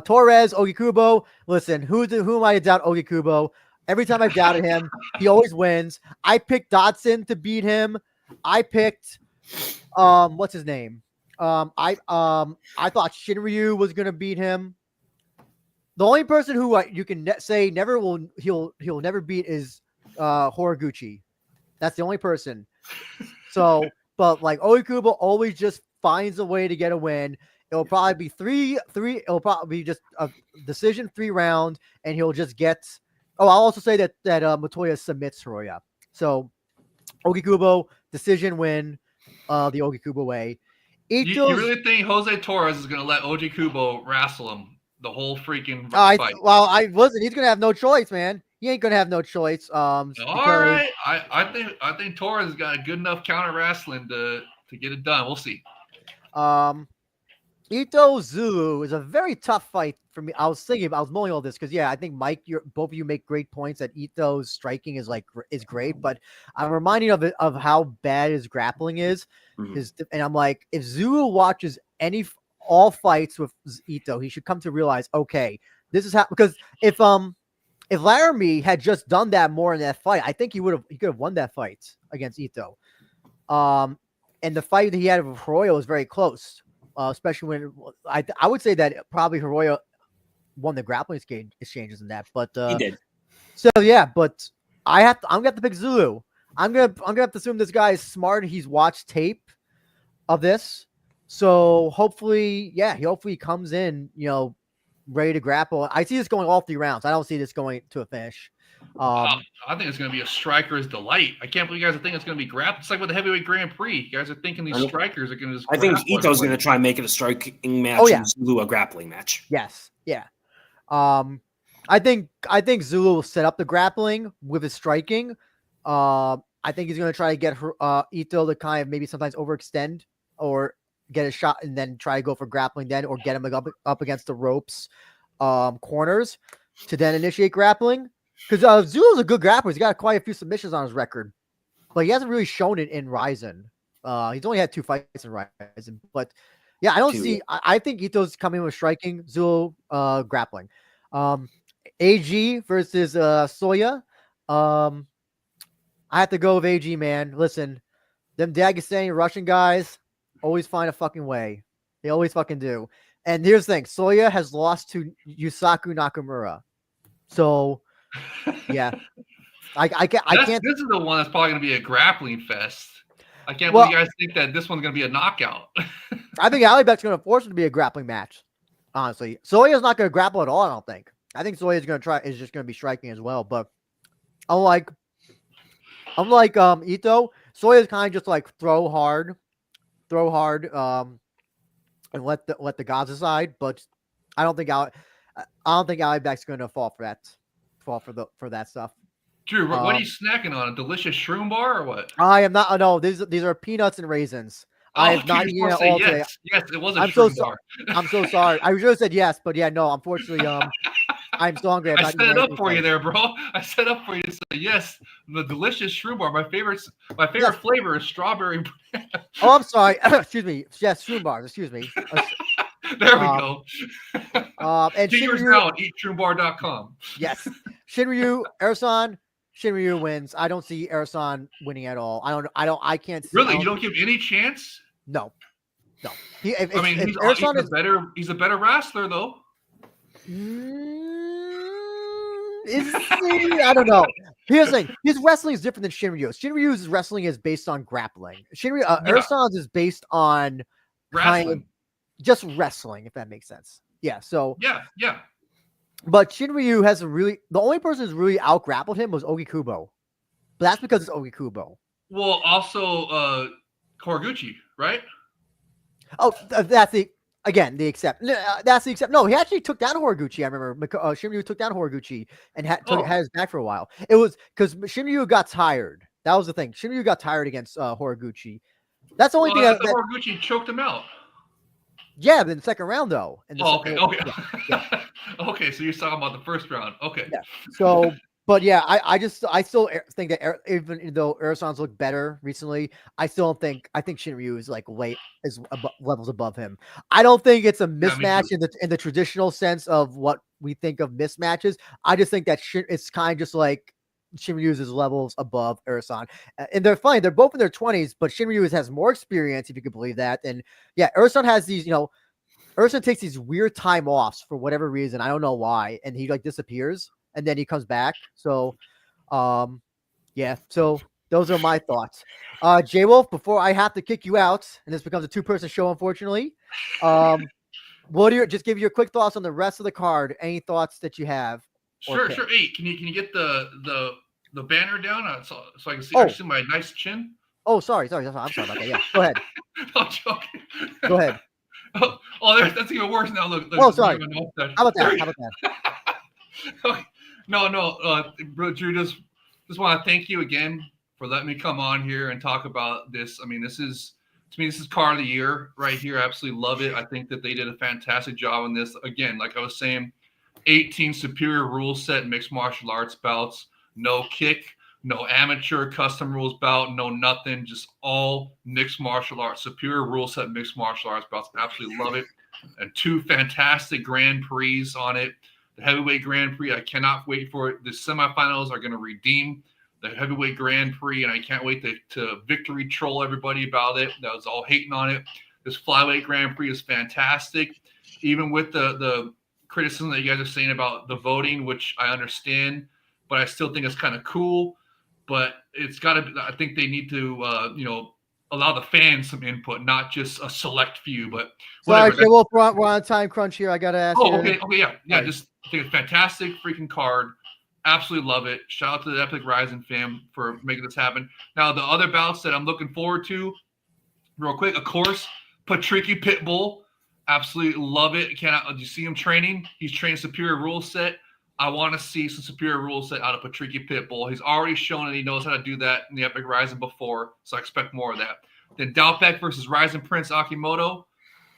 Torres, Ogi Kubo. Listen, who am I to doubt Ogi Kubo? Every time I've doubted him, he always wins. I picked Dodson to beat him. I picked, what's his name? I thought Shinryu was gonna beat him. The only person who you can say he'll never beat is Horiguchi. That's the only person. So, but like Oikubo always just finds a way to get a win. It'll probably be three. It'll probably be just a decision 3 round, and he'll just get. Oh, I'll also say that Montoya submits Hiroya. So, Ogi Kubo decision win, the Ogi Kubo way. You really think Jose Torres is going to let Ogi Kubo wrestle him the whole freaking fight? He's going to have no choice, man. He ain't going to have no choice. All right. I think Torres has got a good enough counter wrestling to get it done. We'll see. Ito Zulu is a very tough fight for me. I was mulling all this because I think Mike, both of you make great points that Ito's striking is great, but I'm reminding of how bad his grappling is. Mm-hmm. And I'm like, if Zulu watches all fights with Ito, he should come to realize, okay, this is how, because if Laramie had just done that more in that fight, I think he could have won that fight against Ito. And the fight that he had with Hiroya was very close. Especially when I would say that probably Hiroya won the grappling exchanges in that, but he did. So but I'm gonna have to pick Zulu. I'm gonna have to assume this guy is smart. He's watched tape of this, so hopefully he comes in, ready to grapple. I see this going all 3 rounds. I don't see this going to a finish. I think it's going to be a striker's delight. I can't believe you guys are thinking it's going to be grapple. It's like with the heavyweight Grand Prix. You guys are thinking these strikers are going to just I think Ito's going to try and make it a striking match and Zulu a grappling match. Yes. Yeah. I think Zulu will set up the grappling with his striking. I think he's going to try to get Ito to kind of maybe sometimes overextend or get a shot and then try to go for grappling then, or get him up against the ropes corners to then initiate grappling. Because Zulu's a good grappler. He's got quite a few submissions on his record, but he hasn't really shown it in RIZIN. He's only had 2 fights in RIZIN, but I don't see. I think Ito's coming with striking, Zulu grappling. AG versus Soya. I have to go with AG, man. Listen, them Dagestani Russian guys always find a fucking way. They always fucking do. And here's the thing: Soya has lost to Yusaku Nakamura, so. Yeah, I can't. This is the one that's probably going to be a grappling fest. I can't believe you guys think that this one's going to be a knockout. I think Alibek's going to force it to be a grappling match. Honestly, Soya's not going to grapple at all. I don't think. I think Soya's going to is just going to be striking as well. But Unlike Ito, Soya is kind of just like throw hard, and let the gods decide. But I don't think Alibek's going to fall for that stuff. Drew, what are you snacking on? A delicious shroom bar or what? I am not. No, these are peanuts and raisins. I have not eaten it all today. Yes, it was a shroom bar. I'm so sorry. I should have said yes, but yeah, no. Unfortunately, I'm so hungry. I set it up for you there, bro. I set up for you to say yes. The delicious shroom bar. My favorite flavor is strawberry. Oh, I'm sorry. Excuse me. Yes, shroom bars. Excuse me. There we go. And get yours now at eatshroombar.com. Yes. Shinryu, Ersan. Shinryu wins. I don't see Ersan winning at all. I can't see. Really? You don't give any chance? No. He's a better wrestler though. I don't know. Here's the thing. His wrestling is different than Shinryu. Shinryu's wrestling is based on grappling. Ersan's is based on wrestling. Just wrestling, if that makes sense. Yeah. So yeah. But Shinryu has the only person who's really out grappled him was Ogikubo. But that's because it's Ogikubo. Well, also Koguchi, right? Oh, that's the except. That's the except. No, he actually took down Horiguchi. I remember Shinryu took down Horiguchi and had his back for a while. It was because Shinryu got tired. That was the thing. Shinryu got tired against Horiguchi. That's the only thing. Horiguchi choked him out. Yeah, but in the second round though. Okay. Yeah. Okay, so you're talking about the first round. Okay. Yeah. So, but yeah, I still think that even though Ersan's looked better recently, I think Shinryu is like levels above him. I don't think it's a mismatch in the traditional sense of what we think of mismatches. I just think that it's kind of just like Shinryu's is levels above Ersan, and they're fine. They're both in their 20s, but Shinryu has more experience, if you could believe that. And yeah, Ersan has these, Ersan takes these weird time offs for whatever reason. I don't know why, and he like disappears and then he comes back. So, yeah. So those are my thoughts. J Wolf, before I have to kick you out, and this becomes a 2-person show, unfortunately. Just give your quick thoughts on the rest of the card? Any thoughts that you have? Sure. Hey, can you get the banner down so I can see my nice chin? Oh, sorry. I'm sorry about that. Yeah, go ahead. I'm joking. Go ahead. That's even worse now. Look. Sorry. How about that? Okay. No. Drew, just want to thank you again for letting me come on here and talk about this. I mean, this is card of the year right here. I absolutely love it. I think that they did a fantastic job on this. Again, like I was saying, 18 superior rule set mixed martial arts bouts, no kick, no amateur custom rules bout, no nothing, just all mixed martial arts, superior rule set mixed martial arts bouts. Absolutely love it. And 2 fantastic Grand Prix on it. The heavyweight Grand Prix, I cannot wait for it. The semifinals are going to redeem the heavyweight Grand Prix, and I can't wait to victory troll everybody about it. That was all hating on it. This flyweight Grand Prix is fantastic. Even with the criticism that you guys are saying about the voting, which I understand, but I still think it's kind of cool. But it's got to. I think they need to, allow the fans some input, not just a select few. But whatever. Sorry, well, we're on a time crunch here. I gotta ask. Okay, yeah. Right. Just I think it's a fantastic freaking card. Absolutely love it. Shout out to the Epic RIZIN fam for making this happen. Now the other bouts that I'm looking forward to, real quick, of course, Patricky Pitbull. Absolutely love it. Did you see him training? He's trained superior rule set. I want to see some superior rule set out of Patricky Pitbull. He's already shown that he knows how to do that in the Epic RIZIN before, so I expect more of that. Then Dalpek versus RIZIN Prince Akimoto,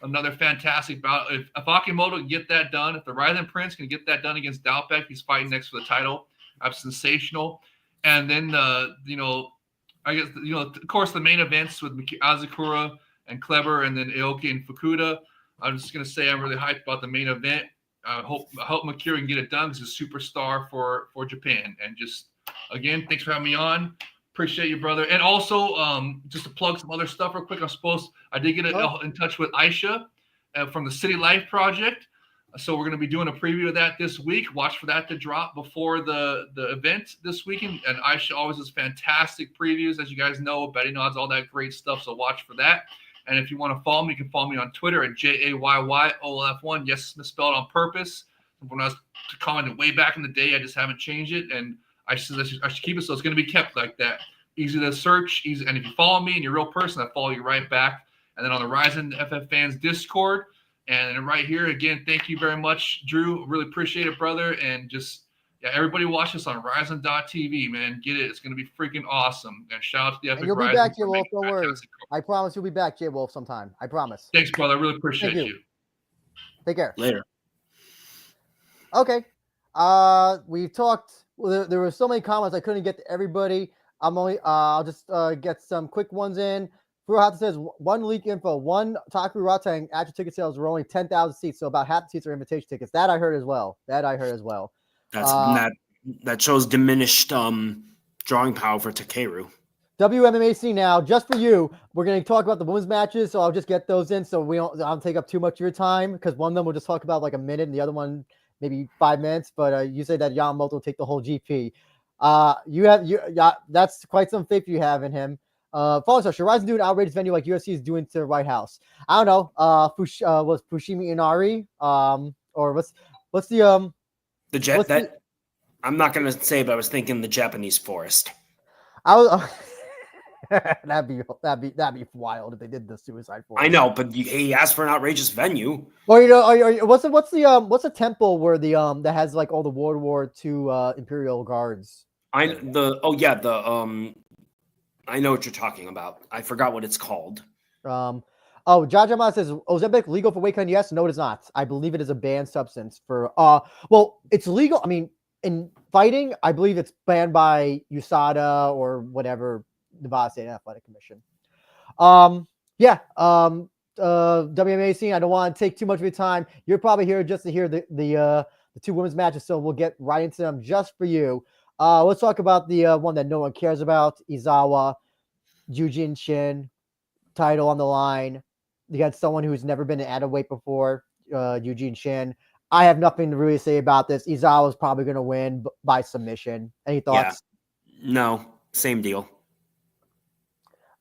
another fantastic bout. If Akimoto can get that done, if the RIZIN Prince can get that done against Dalpek, he's fighting next for the title. That's sensational. And then of course, the main events with Asakura and Kleber, and then Aoki and Fukuda. I'm just gonna say I'm really hyped about the main event. I hope Makira can get it done because he's a superstar for Japan. And just again, thanks for having me on. Appreciate you, brother. And also, just to plug some other stuff real quick, I did get in touch with Aisha from the City Life Project. So we're going to be doing a preview of that this week. Watch for that to drop before the event this weekend. And Aisha always does fantastic previews, as you guys know, betting odds, all that great stuff. So watch for that. And if you want to follow me, you can follow me on Twitter at JAYYOLF1. Yes, misspelled on purpose. When I was commenting way back in the day, I just haven't changed it. And I should keep it so it's going to be kept like that. easy to search, easy. And if you follow me and you're a real person, I follow you right back. And then on the RIZIN FF Fans Discord. And then right here, again, thank you very much, Drew. Really appreciate it, brother. And just, yeah, everybody watch this on RIZIN.tv, man. Get it. It's going to be freaking awesome. And shout out to the Epic You'll be RIZIN back, J for Wolf. making Don't worry. fantastic cards. I promise you'll be back, J Wolf, sometime. I promise. Thanks, brother. I really appreciate Thank you. Take care. Later. Okay. We've talked. Well, there were so many comments I couldn't get to everybody. I'll just get some quick ones in. Furuhata says one leak info. One Taku Ratang actual ticket sales were only 10,000 seats, so about half the seats are invitation tickets. That I heard as well. That's that shows diminished drawing power for Takeru. WMMAC now, just for you, we're going to talk about the women's matches, so I'll just get those in so I'll take up too much of your time, because one of them we'll just talk about like a minute and the other one maybe 5 minutes, but you say that Yamamoto will take the whole GP. That's quite some faith you have in him. Follow us. Should RIZIN do an outrageous venue like UFC is doing to the White House? I don't know. Was Fushimi Inari? Or what's the jet I'm not gonna say, but I was thinking the Japanese forest. I was that'd be wild if they did the Suicide Forest. I know, but he asked for an outrageous venue. Or what's the temple where that has like all the World War II Imperial guards? I know what you're talking about. I forgot what it's called. Jajama says Ozempic legal for weight cutting? Yes, no, it is not. I believe it is a banned substance for it's legal. I mean, in fighting, I believe it's banned by USADA or whatever, Nevada State Athletic Commission. WMAC, I don't want to take too much of your time. You're probably here just to hear the two women's matches, so we'll get right into them just for you. Let's talk about the one that no one cares about, Izawa, Yujin Shin, title on the line. You got someone who's never been an atomweight before, Yujin Shin. I have nothing to really say about this. Izawa is probably going to win by submission. Any thoughts? Yeah. No, same deal.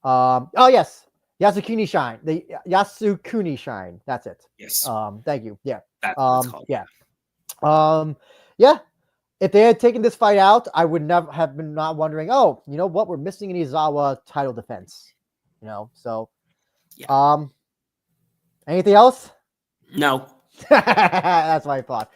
Yes. Yasukuni Shine. The Yasukuni Shine. That's it. Yes. Thank you. Yeah. That's what it's called. Yeah. Yeah. If they had taken this fight out, I would never have been not wondering, oh, you know what? We're missing an Izawa title defense. So yeah. Anything else? No. That's what I thought.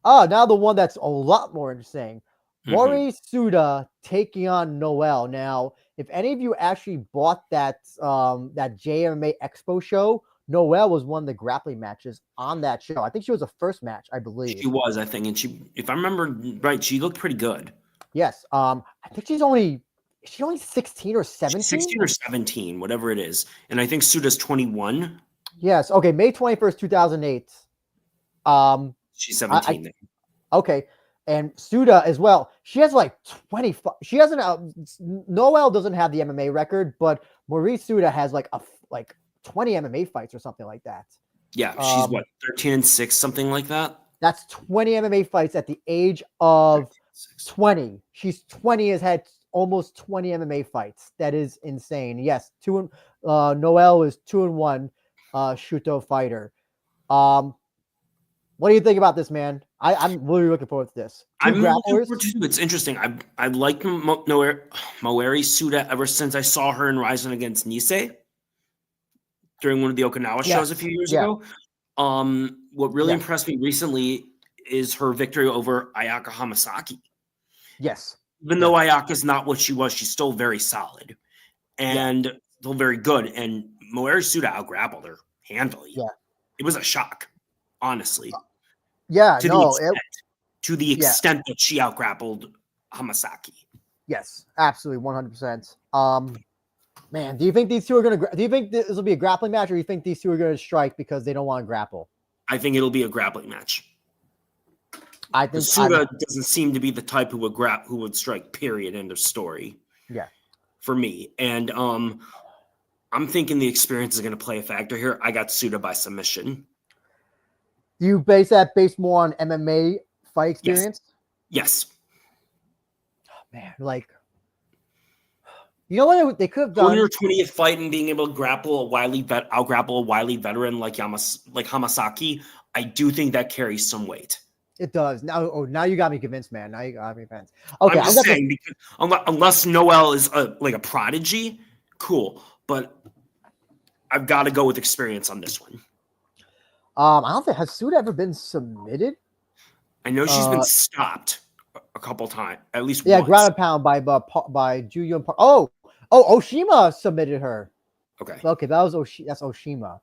Now the one that's a lot more interesting. Mori Suda taking on Noelle. Now, if any of you actually bought that JMA Expo show, Noelle was one of the grappling matches on that show. I think she was the first match, I believe. She was, I think, and she, if I remember right, she looked pretty good. Yes. I think she's only 16 or 17? 16 or 17, whatever it is. And I think Suda's 21. Yes. Okay, May 21st, 2008. She's 17. Okay. And Suda as well. She has like 25. She hasn't. Noelle doesn't have the MMA record, but Maurice Suda has like 20 MMA fights or something like that. Yeah, she's 13-6, something like that. That's 20 MMA fights at the age of 20. She's 20, has had almost 20 MMA fights. That is insane. Yes, Noelle is 2-1 Shuto fighter. What do you think about this, man? I'm really looking forward to this. I'm looking forward to it. It's interesting. I liked Moeri Suda ever since I saw her in RIZIN against Nisei during one of the Okinawa shows a few years ago. What really impressed me recently is her victory over Ayaka Hamasaki. Yes. Even though Ayaka's not what she was, she's still very solid and still very good. And Moeri Suda out-grappled her handily. Yeah. It was a shock, honestly. To the extent that she out-grappled Hamasaki. Yes, absolutely, 100%. Man, do you think these two are going to? Do you think this will be a grappling match, or do you think these two are going to strike because they don't want to grapple? I think it'll be a grappling match. I think Suda doesn't seem to be the type who would strike. Period. End of story. Yeah. For me, and I'm thinking the experience is going to play a factor here. I got Suda by submission. Do you base that based more on MMA fight experience? Yes. Oh, man, you know what they could have done? On your 20th fight and being able to out-grapple a wily veteran like Hamasaki, I do think that carries some weight. It does. Now you got me convinced, man. Now you got me convinced. Okay, I'm just saying because unless Noelle is like a prodigy, cool. But I've got to go with experience on this one. I don't think has Suda ever been submitted. I know she's been stopped a couple times, at least Yeah, once. ground and pound by Ju-Yun Park. Oh, Oshima submitted her. Okay, that's Oshima.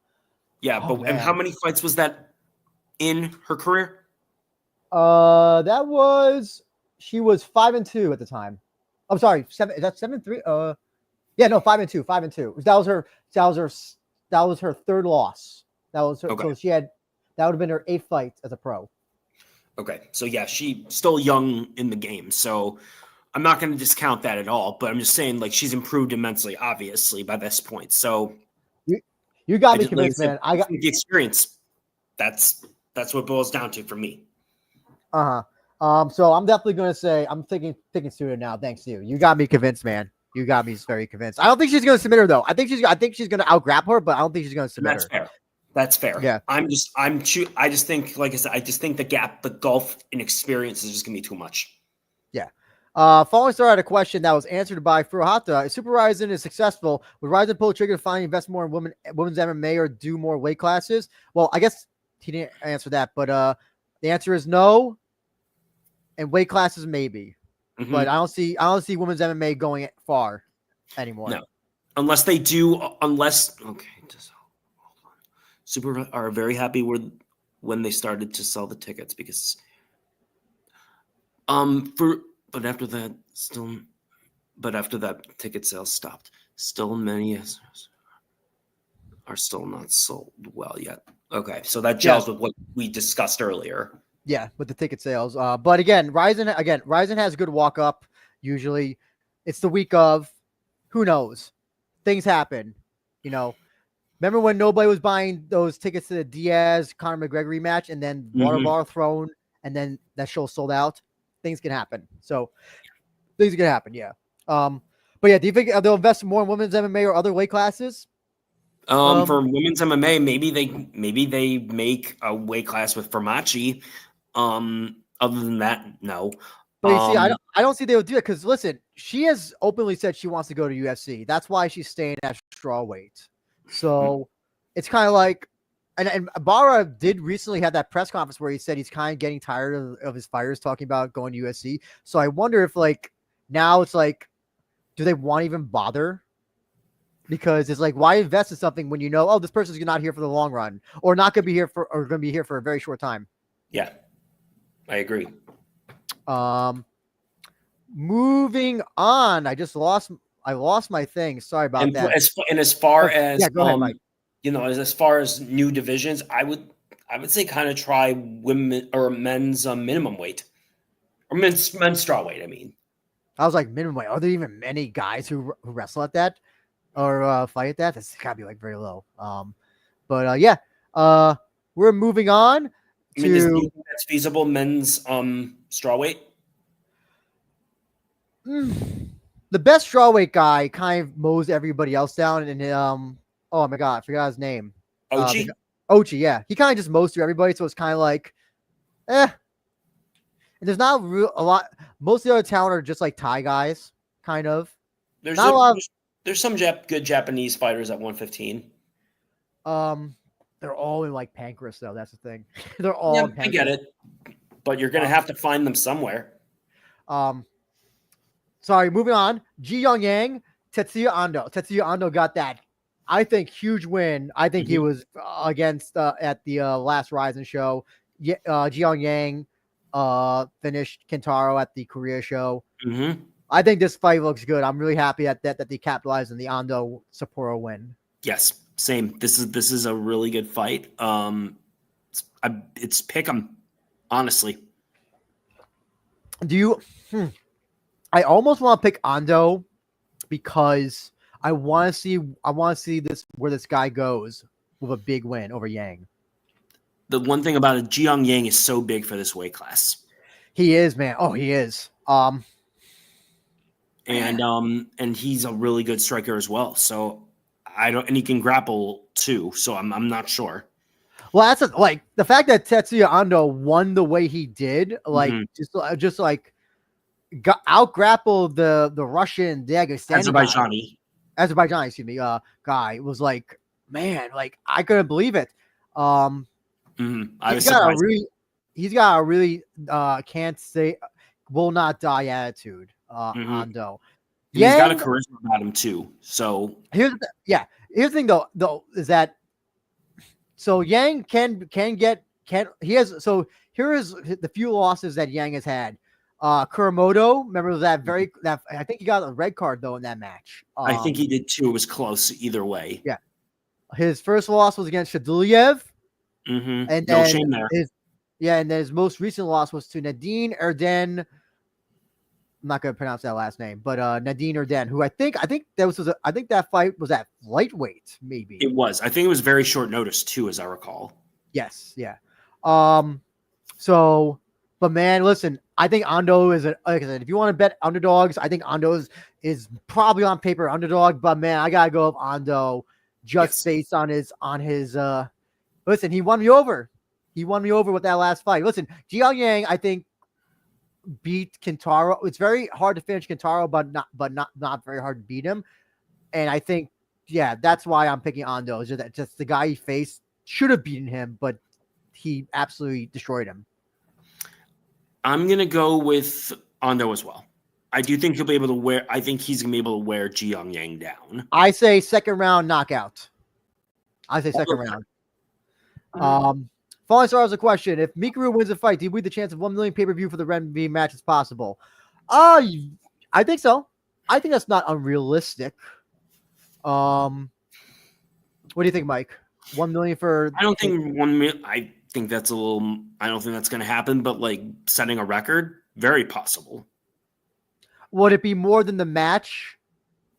Yeah, and how many fights was that in her career? She was 5-2 at the time. I'm sorry, 7. Is that 7-3? Yeah, no, 5-2. 5-2. That was her third loss. That was her. Okay. So that would have been her 8th fight as a pro. Okay, so yeah, she's still young in the game, so I'm not going to discount that at all. But I'm just saying, like, she's improved immensely, obviously, by this point. So you got me convinced, man. I got the experience. That's what it boils down to for me. So I'm definitely going to say I'm picking Suda now. Thanks to you. You got me convinced, man. You got me very convinced. I don't think she's going to submit her though. I think she's going to out-grapple her, but I don't think she's going to submit her. That's fair. Yeah. I just think, like I said, I just think the gulf in experience is just going to be too much. Yeah. Following star had a question that was answered by Furuhata. If Super RIZIN is successful, would RIZIN pull the trigger to finally invest more in women's MMA or do more weight classes? Well, I guess he didn't answer that, but the answer is no. And weight classes maybe. Mm-hmm. But I don't see women's MMA going far anymore. No. Unless they do okay. Super are very happy when they started to sell the tickets because but after that ticket sales stopped. Still many are still not sold well yet. Okay, so that gels with what we discussed earlier. Yeah, with the ticket sales. But again, RIZIN has a good walk up. Usually, it's the week of. Who knows? Things happen. Remember when nobody was buying those tickets to the Diaz-Conor McGregor rematch and then water bar thrown and then that show sold out? Things can happen. So things can happen, yeah. But yeah, do you think they'll invest more in women's MMA or other weight classes? For women's MMA, maybe they make a weight class with Formaci. Other than that, no. But you see, I don't see they would do it because listen, she has openly said she wants to go to UFC. That's why she's staying at strawweight. So it's kind of like, and Barra did recently have that press conference where he said he's kind of getting tired of his fighters talking about going to UFC. So I wonder if like now it's like, do they want to even bother? Because it's like, why invest in something when this person's not here for the long run or not going to be here for a very short time? Yeah, I agree. Moving on, I lost my thing. Sorry about that. As far as go ahead, Mike. As far as new divisions, I would say kind of try women or men's minimum weight or men's straw weight. I mean, I was like minimum weight. Are there even many guys who wrestle at that or fight at that? That's gotta be like very low. But we're moving on. I mean, that's feasible men's straw weight. The best strawweight guy kind of mows everybody else down, and oh my god, I forgot his name. Ochi, yeah, he kind of just mows through everybody, so it's kind of like, And there's not a lot. Most of the other talent are just like Thai guys, kind of. There's not a lot. There's some good Japanese fighters at 115. They're all in like Pancras, though. That's the thing. They're all. Yeah, I get it, but you're gonna have to find them somewhere. Sorry, moving on. Ji Young Yang, Tetsuya Ando. Tetsuya Ando got that, I think, huge win. I think he was against at the last RIZIN show. Ji Young Yang finished Kentaro at the Korea show. I think this fight looks good. I'm really happy that they capitalized on the Ando Sapporo win. Yes, same. This is a really good fight. It's pick 'em, honestly. Do you? I almost want to pick Ando because I want to see this where this guy goes with a big win over Yang. The one thing about it, Ji Young Yang is so big for this weight class. He is, man. Oh, he is. And he's a really good striker as well. So and he can grapple too. So I'm not sure. Well, that's like the fact that Tetsuya Ando won the way he did, like just like got out grappled the Russian Dagestani Azerbaijani, excuse me, guy was like, man, like I couldn't believe it. I was surprised. He's got a really can't say will not die attitude. Ando. And he's got a charisma about him too. So here's the thing though is that so Yang here is the few losses that Yang has had. Kuramoto, remember that I think he got a red card though in that match. I think he did too. It was close either way. Yeah. His first loss was against Shaduliev. And no shame there. And then his most recent loss was to Nadine Erden. I'm not going to pronounce that last name, but Nadine Erden, who I think that fight was at lightweight, maybe. It was. I think it was very short notice too, as I recall. Yes, yeah. But man, listen, I think Ando is like I said, if you want to bet underdogs, I think Ando is probably on paper underdog, but man, I gotta go with Ando just based on his listen, he won me over. He won me over with that last fight. Listen, Jiang Yang, I think, beat Kintaro. It's very hard to finish Kintaro, but not very hard to beat him. And I think, that's why I'm picking Ando. Just the guy he faced should have beaten him, but he absolutely destroyed him. I'm gonna go with Ando as well. I do think he'll be able to wear. I think he's gonna be able to wear Jiang Yang down. I say second round knockout. Second round. Falling Star has a question. If Mikuru wins the fight, do you believe the chance of 1 million pay-per-view for the Ren match is possible? I think so. I think that's not unrealistic. What do you think, Mike? 1 million for I don't think 1 million. I think that's a little. I don't think that's going to happen. But like setting a record, very possible. Would it be more than the match?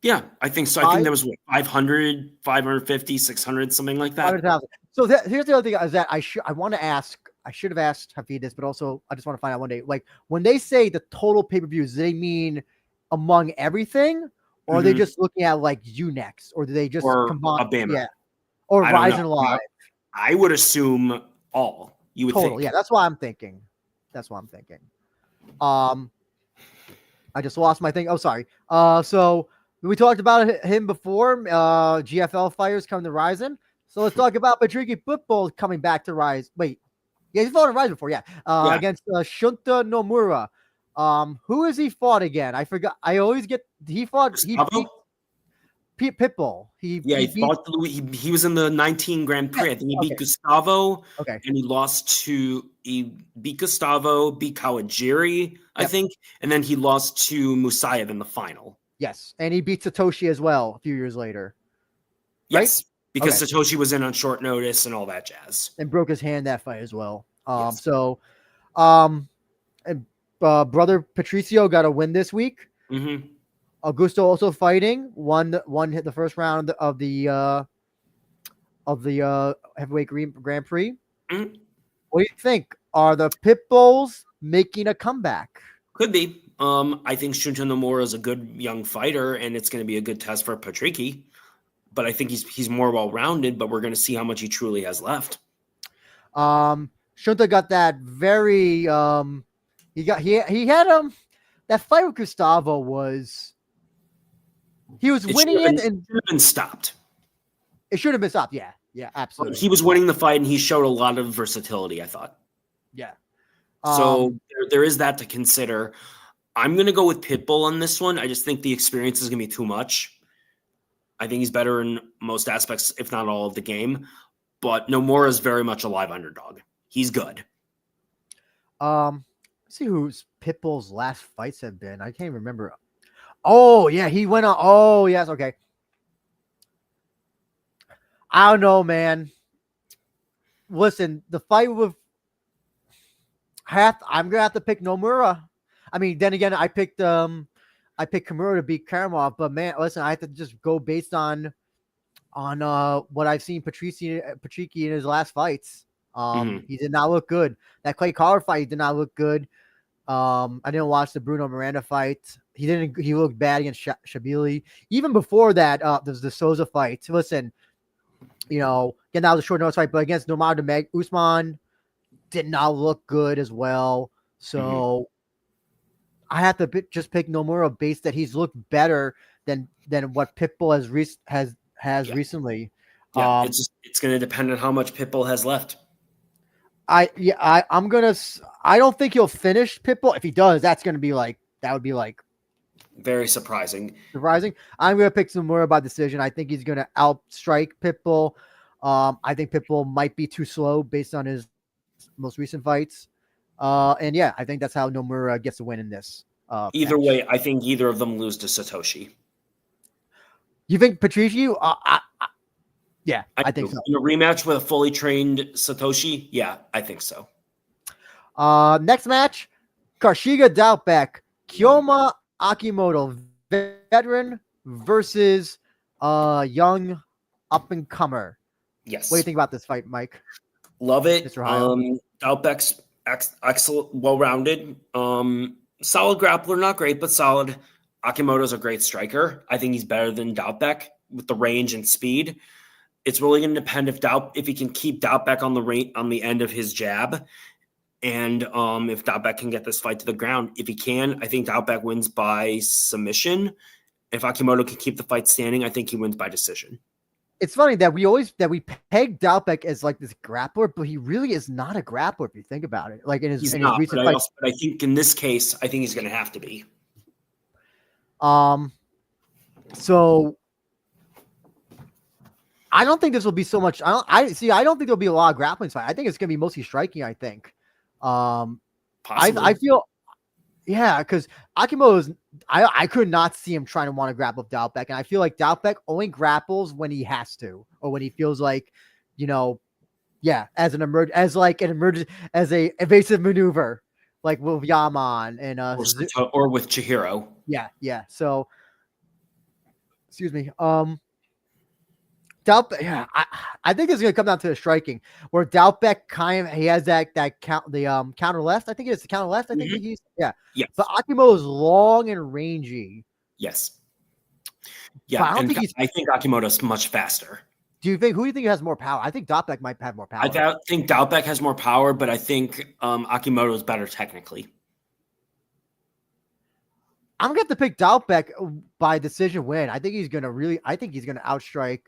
Yeah, I think so. I think there was 500, 550, 600, something like that. 500,000. So here's the other thing is that I should have asked Hafid this, but also I just want to find out one day. Like when they say the total pay-per-views, do they mean among everything, or are they just looking at like Unext, or do they just combine? Yeah, or RIZIN Live? I would assume all. You would total. think. Yeah, that's what I'm thinking. I just lost my thing. Oh, sorry. So we talked about him before. GFL fighters coming to RIZIN. So let's talk about Patricky Football coming back to RIZIN. Wait. Yeah, he's fought in RIZIN before. Yeah. Against Shunta Nomura. Who has he fought again? I forgot. I always get. He fought. Gustavo? He beat Pitbull. He fought he was in the 19 Grand Prix. I think he beat Gustavo. Okay. And he beat Gustavo, beat Kawajiri, I think. And then he lost to Musayev in the final. Yes. And he beat Satoshi as well a few years later. Yes. Right? Because Satoshi was in on short notice and all that jazz. And broke his hand that fight as well. And brother Patricio got a win this week. Mm-hmm. Augusto also fighting. One hit the first round of the heavyweight Grand Prix. Mm-hmm. What do you think? Are the Pitbulls making a comeback? Could be. I think Shunta Nomura is a good young fighter, and it's going to be a good test for Patricky. But I think he's more well-rounded, but we're going to see how much he truly has left. Shunta got that very he had that fight with Gustavo was he was winning it and should have been stopped. It should have been stopped. Yeah, absolutely. He was winning the fight, and he showed a lot of versatility, I thought. Yeah. So there is that to consider. I'm going to go with Pitbull on this one. I just think the experience is going to be too much. I think he's better in most aspects, if not all of the game. But Nomura is very much a live underdog. He's good. Let's see who's Pitbull's last fights have been. I can't remember. Oh, yeah, he went on. Oh, yes, okay. I don't know, man. Listen, the fight with I'm gonna have to pick Nomura. I mean, then again, I picked Kimura to beat Karamov, but man, listen, I have to just go based on what I've seen Patricky in his last fights. He did not look good. That Clay Collar fight, he did not look good. I didn't watch the Bruno Miranda fight. He looked bad against Shabili. Even before that, there's the Souza fight. Listen, Again, that was a short notice fight, but against Nurmagomedov, Usman did not look good as well. So I have to just pick Nomura based that he's looked better than what Pitbull has recently. Yeah, it's going to depend on how much Pitbull has left. I don't think he'll finish Pitbull. If he does, that would be like very surprising. I'm going to pick Nomura by decision. I think he's going to outstrike Pitbull. I think Pitbull might be too slow based on his most recent fights. And yeah, I think that's how Nomura gets a win in this. Either match. way, I think either of them lose to Satoshi. You think Patricio? Yeah, I think so. In a rematch with a fully trained Satoshi, yeah, I think so. Next match, Karshiga Doubtback, Kyoma Akimoto, veteran versus young up-and-comer. Yes. What do you think about this fight, Mike? Love it. Mr. Ohio? Doubtback's excellent, well-rounded. Solid grappler, not great, but solid. Akimoto's a great striker. I think he's better than Doubtback with the range and speed. It's really going to depend if he can keep Doubtback on the end of his jab, and if Doubtback can get this fight to the ground. If he can, I think Doubtback wins by submission. If Akimoto can keep the fight standing, I think he wins by decision. It's funny that we peg Doubtback as like this grappler, but he really is not a grappler if you think about it. Like in his recent fights. But I think in this case, I think he's going to have to be. So I don't think this will be so much. I don't think there'll be a lot of grappling fight. I think it's going to be mostly striking. I think. I feel, yeah, because Akimoto's. I could not see him trying to want to grapple Doubtback, and I feel like Doubtback only grapples when he has to, or when he feels like, as an evasive maneuver, like with Yaman and or with Chihiro. Yeah. So, excuse me. Doubtback, yeah, I think it's going to come down to the striking, where Doubtback he has that counter left. I think it's the counter left. I think he's Yes. But Akimoto is long and rangy. Yes. Yeah, I think Akimoto's much faster. Who do you think has more power? I think Doubtback might have more power. I think Doubtback has more power, but I think Akimoto is better technically. I'm going to have to pick Doubtback by decision win. I think he's going to outstrike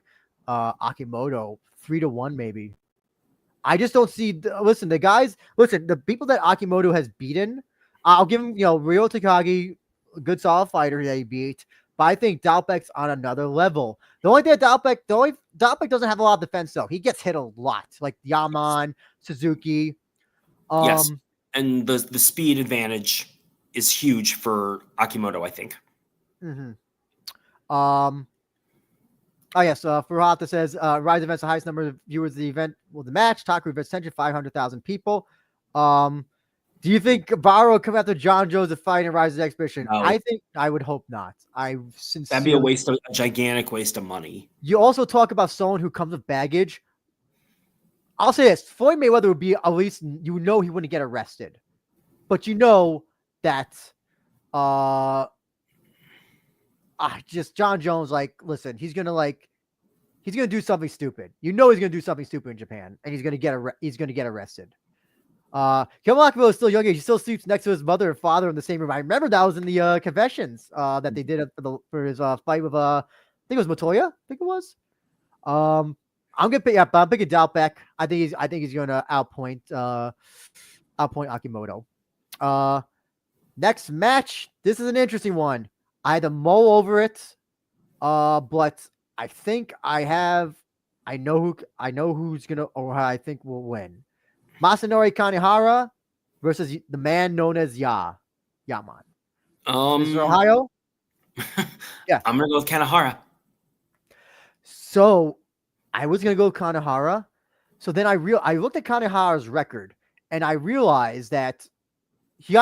Akimoto 3-1 maybe. I just don't see the people that Akimoto has beaten. I'll give him, Ryo Takagi, a good solid fighter that he beat, but I think Doubtback's on another level. The only thing Doubtback doesn't have a lot of defense though. He gets hit a lot, like Yaman, Suzuki. Yes, and the speed advantage is huge for Akimoto, I think. Oh, yes. Furhata says, Rise events the highest number of viewers of the event. Well, the match, Taku events, 500,000 people. Do you think Barrow will come after John Jones to fight in Rise's exhibition? No. I would hope not. That'd be a gigantic waste of money. You also talk about someone who comes with baggage. I'll say this. Floyd Mayweather would be, at least, he wouldn't get arrested. But that just John Jones, listen, he's gonna do something stupid. He's gonna do something stupid in Japan, and he's gonna get arrested. Kemal is still young. He still sleeps next to his mother and father in the same room. I remember that was in the confessions that they did for his fight with I think it was Montoya. I think it was. I'm picking Doubtback. I think he's gonna outpoint Akimoto. Next match. This is an interesting one. I had to mull over it, but I think I know who's gonna, or I think will win. Masanori Kanehara versus the man known as Yaman. Mr. Ohio? Yeah. I'm gonna go with Kanehara. So I was gonna go with Kanehara. So then I looked at Kanehara's record and I realized that he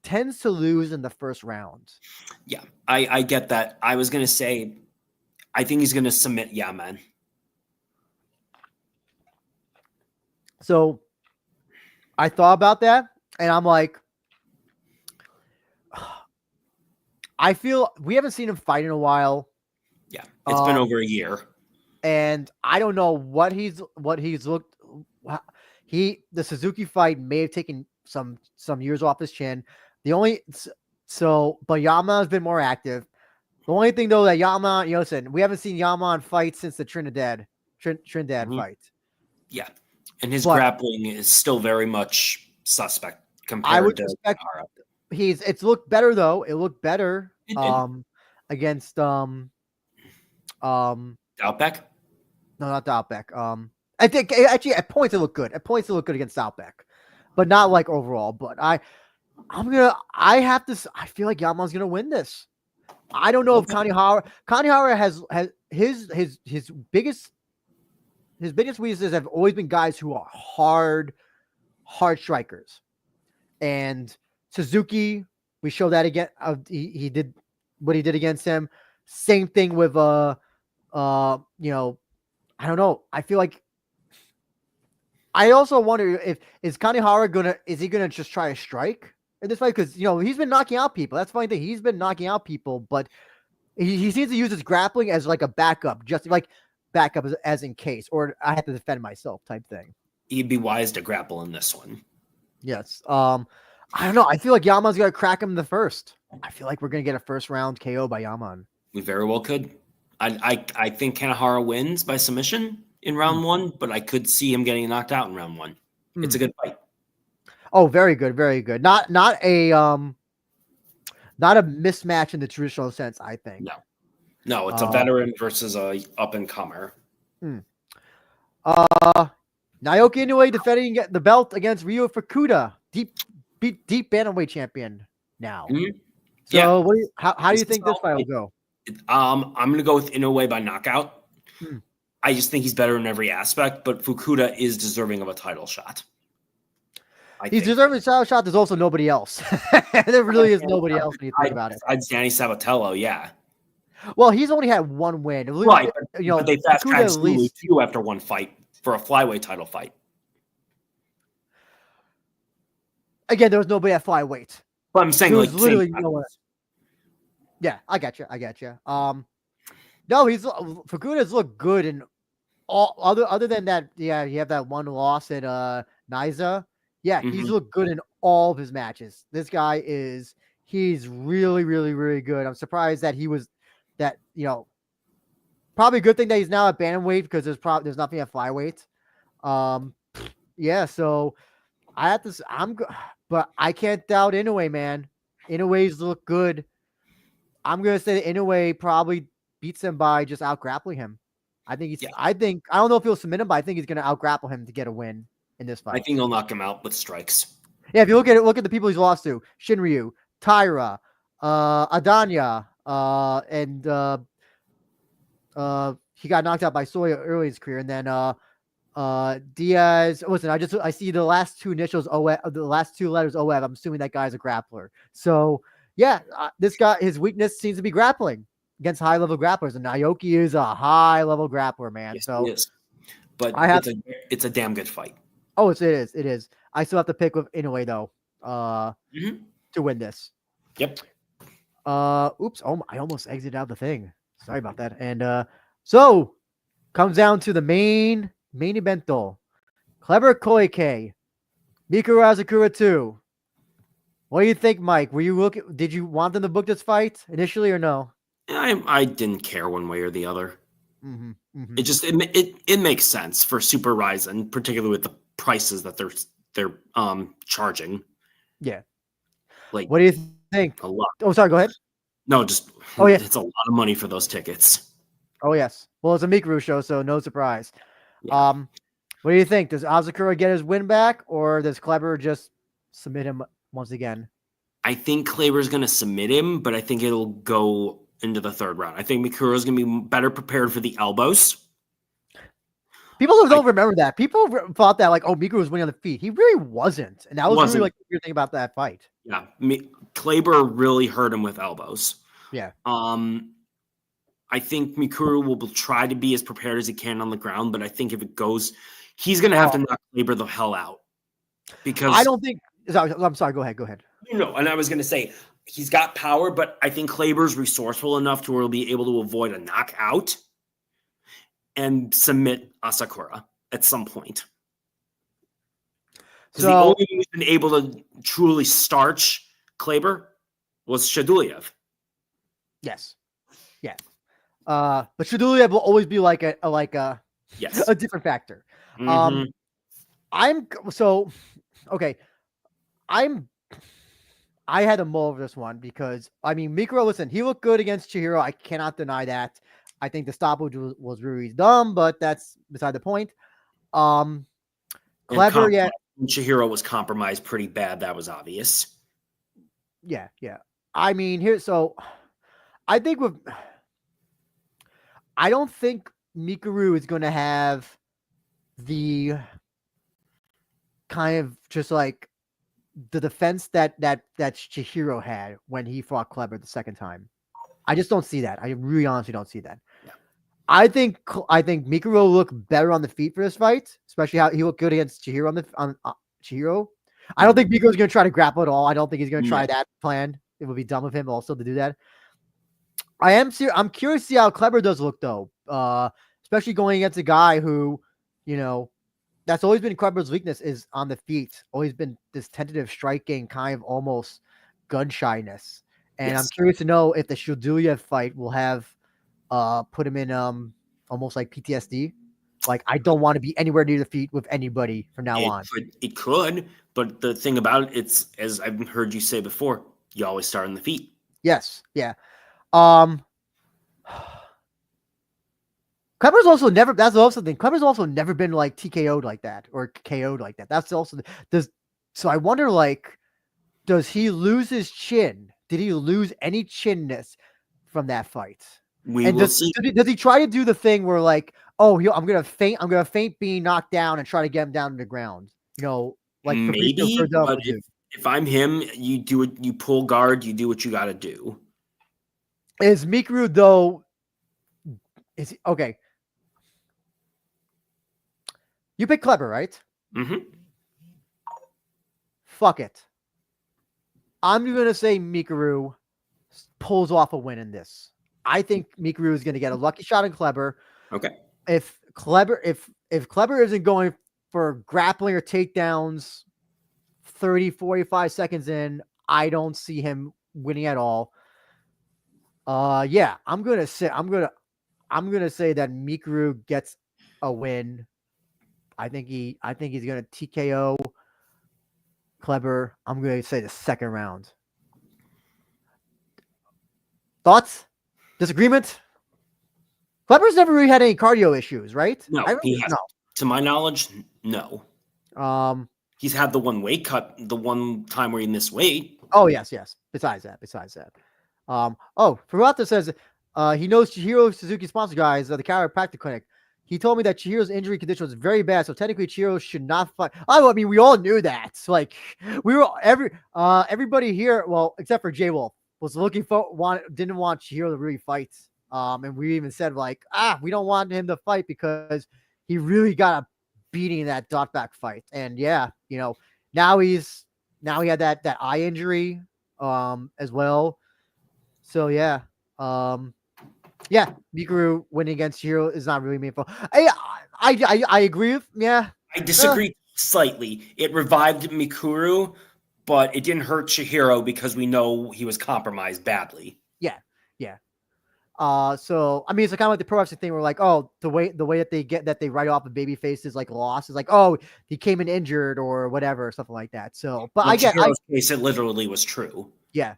tends to lose in the first round. Yeah, I get that. I was gonna say, I think he's gonna submit Yaman. So I thought about that, and I'm like, I feel we haven't seen him fight in a while. Yeah, it's been over a year. and I don't know what he's looked. The Suzuki fight may have taken some years off his chin. But Yama has been more active. The only thing though that Yama, listen, we haven't seen Yama on fight since the Trinidad fight. Yeah, and his grappling is still very much suspect compared I would to suspect Hara. it's looked better though. It looked better against Outback. No, not the Outback. I think actually at points it looked good. At points it looked good against Outback, but not like overall. But I feel like Yama's gonna win this. I don't know if Kanehara has his biggest weaknesses have always been guys who are hard strikers, and Suzuki, we showed that again. He did what he did against him. Same thing with I don't know. I feel like I also wonder is Kanehara gonna just try to strike in this fight, because he's been knocking out people. That's the funny thing. He's been knocking out people, but he seems to use his grappling as like a backup, just like backup as in case, or I have to defend myself type thing. He'd be wise to grapple in this one. Yes. I don't know. I feel like Yama's gonna crack him in the first. I feel like we're gonna get a first round KO by Yaman. We very well could. I think Kanehara wins by submission in round 1, but I could see him getting knocked out in round 1. It's a good fight. Oh, very good, very good. Not a mismatch in the traditional sense, I think. No, it's a veteran versus a up and comer. Naoki Inoue defending the belt against Ryo Fukuda, deep bantamweight champion now. So, how do you think this fight will go? I'm going to go with Inoue by knockout. I just think he's better in every aspect, but Fukuda is deserving of a title shot. He's deserving of a title shot. There's also nobody else. There really is nobody else when you think about it. Besides Danny Sabatello, yeah. Well, he's only had one win. Right, but they fast-tracked Zulu too after one fight for a flyweight title fight. Again, there was nobody at flyweight. But I'm saying like literally no one. Yeah, I got you. No, Fukuda's looked good in all other than that. Yeah, you have that one loss at Niza. Yeah, he's looked good in all of his matches. This guy he's really, really, really good. I'm surprised that probably a good thing that he's now at bantamweight, because there's nothing at flyweight. Yeah, so but I can't doubt Inoue, man. Inoue's look good. I'm gonna say that Inoue probably beats him by just out grappling him. I think I don't know if he'll submit him, but I think he's gonna out grapple him to get a win in this fight. I think he'll knock him out with strikes. Yeah, if you look at the people he's lost to: Shinryu, Taira, Adanya, and he got knocked out by Soya early in his career, and then Diaz. Listen, I see the last two initials OF, the last two letters OF. I'm assuming that guy's a grappler. So yeah, this guy, his weakness seems to be grappling against high level grapplers, and Naoki is a high level grappler, man. Yes, so it is. But it's a damn good fight. Oh, it is. I still have to pick with Inoue though, to win this. Yep. Oops. Oh, I almost exited out the thing. Sorry about that. And so comes down to the main event though. Clever Koike, Mikuru Asakura 2. What do you think, Mike? Did you want them to book this fight initially or no? I didn't care one way or the other. It makes sense for Super RIZIN, particularly with the prices that they're charging. Yeah. Like, what do you think? A lot. Oh, sorry. Go ahead. No, it's a lot of money for those tickets. Oh yes. Well, it's a Mikuru show, so no surprise. Yeah. What do you think? Does Asakura get his win back, or does Kleber just submit him once again? I think Kleber's going to submit him, but I think it'll go into the third round. I think Mikuru is going to be better prepared for the elbows. People don't remember that. People thought that Mikuru was winning on the feet. He really wasn't, and that was really the weird thing about that fight. Yeah, Kleber really hurt him with elbows. Yeah. I think Mikuru will try to be as prepared as he can on the ground, but I think if it goes, he's going to have to knock Kleber the hell out. Because I don't think. I'm sorry. Go ahead. And I was going to say he's got power, but I think Kleber's resourceful enough to where he'll be able to avoid a knockout. and submit Asakura at some point. Because So the only one who's been able to truly starch Kleber was Shadulyev. yes, yeah. But Shadulyev will always be like a Yes. a different factor. Mhm. I had a mull over this one because I mean Mikuro, listen, he looked good against Chihiro. I cannot deny that. I think the stoppage was really dumb, but that's beside the point. Kleber, yeah. Chihiro was compromised pretty bad. That was obvious. Yeah. I mean, I don't think Mikuru is going to have the kind of just like the defense that Chihiro had when he fought Kleber the second time. I just don't see that. I really honestly don't see that. Yeah. I think Mikuro looked better on the feet for this fight, especially how he looked good against Chihiro on Chihiro. I don't think Mikuro's going to try to grapple at all. I don't think he's going to try that plan. It would be dumb of him also to do that. I'm curious to see how Kleber does look though, especially going against a guy who, that's always been Kleber's weakness is on the feet. Always been this tentative striking, kind of almost gun shyness. And Yes. I'm curious to know if the Shadulyev fight will have put him in almost like PTSD. Like, I don't want to be anywhere near the feet with anybody from now on. It could, but the thing about it, it's, as I've heard you say before, you always start on the feet. Yes, yeah. Kleber's also never. That's also the thing. Kleber's also never been like TKO'd like that or KO'd like that. That's also so I wonder, like, does he lose his chin? Did he lose any chinness from that fight? Does he try to do the thing where like, oh, I'm gonna feint being knocked down and try to get him down to the ground? Like maybe. But if I'm him, you do it. You pull guard. You do what you got to do. Is Mikuru though? Is he okay? You pick Kleber, right? Mm-hmm. Fuck it. I'm going to say Mikuru pulls off a win in this. I think Mikuru is going to get a lucky shot in Kleber. Okay. If Kleber isn't going for grappling or takedowns 30, 45 seconds in, I don't see him winning at all. Yeah, I'm going to say that Mikuru gets a win. I think he's going to TKO Kleber. I'm going to say the second round. Thoughts? Disagreement? Kleber's never really had any cardio issues, right? No, he hasn't. To my knowledge, no. He's had the one weight cut, the one time where he missed weight. Oh, yes. Besides that. Ferrata says he knows Chihiro Suzuki sponsor guys, the chiropractic clinic. He told me that Chihiro's injury condition was very bad, so technically Chihiro should not fight. I mean, we all knew that. Like, we were everybody here, well, except for J Wolf, was didn't want Chihiro to really fight. And we even said like, we don't want him to fight because he really got a beating in that dot back fight. And yeah, now he had that eye injury, as well. So yeah. Yeah, Mikuru winning against Chihiro is not really meaningful. I agree with, yeah. I disagree slightly. It revived Mikuru, but it didn't hurt Chihiro because we know he was compromised badly. Yeah. So I mean, it's kind of like the pro wrestling thing where like, oh, the way that they write off a baby face's like loss is like, oh, he came in injured or whatever, or something like that. So, but in Chihiro's case, it literally was true. Yeah.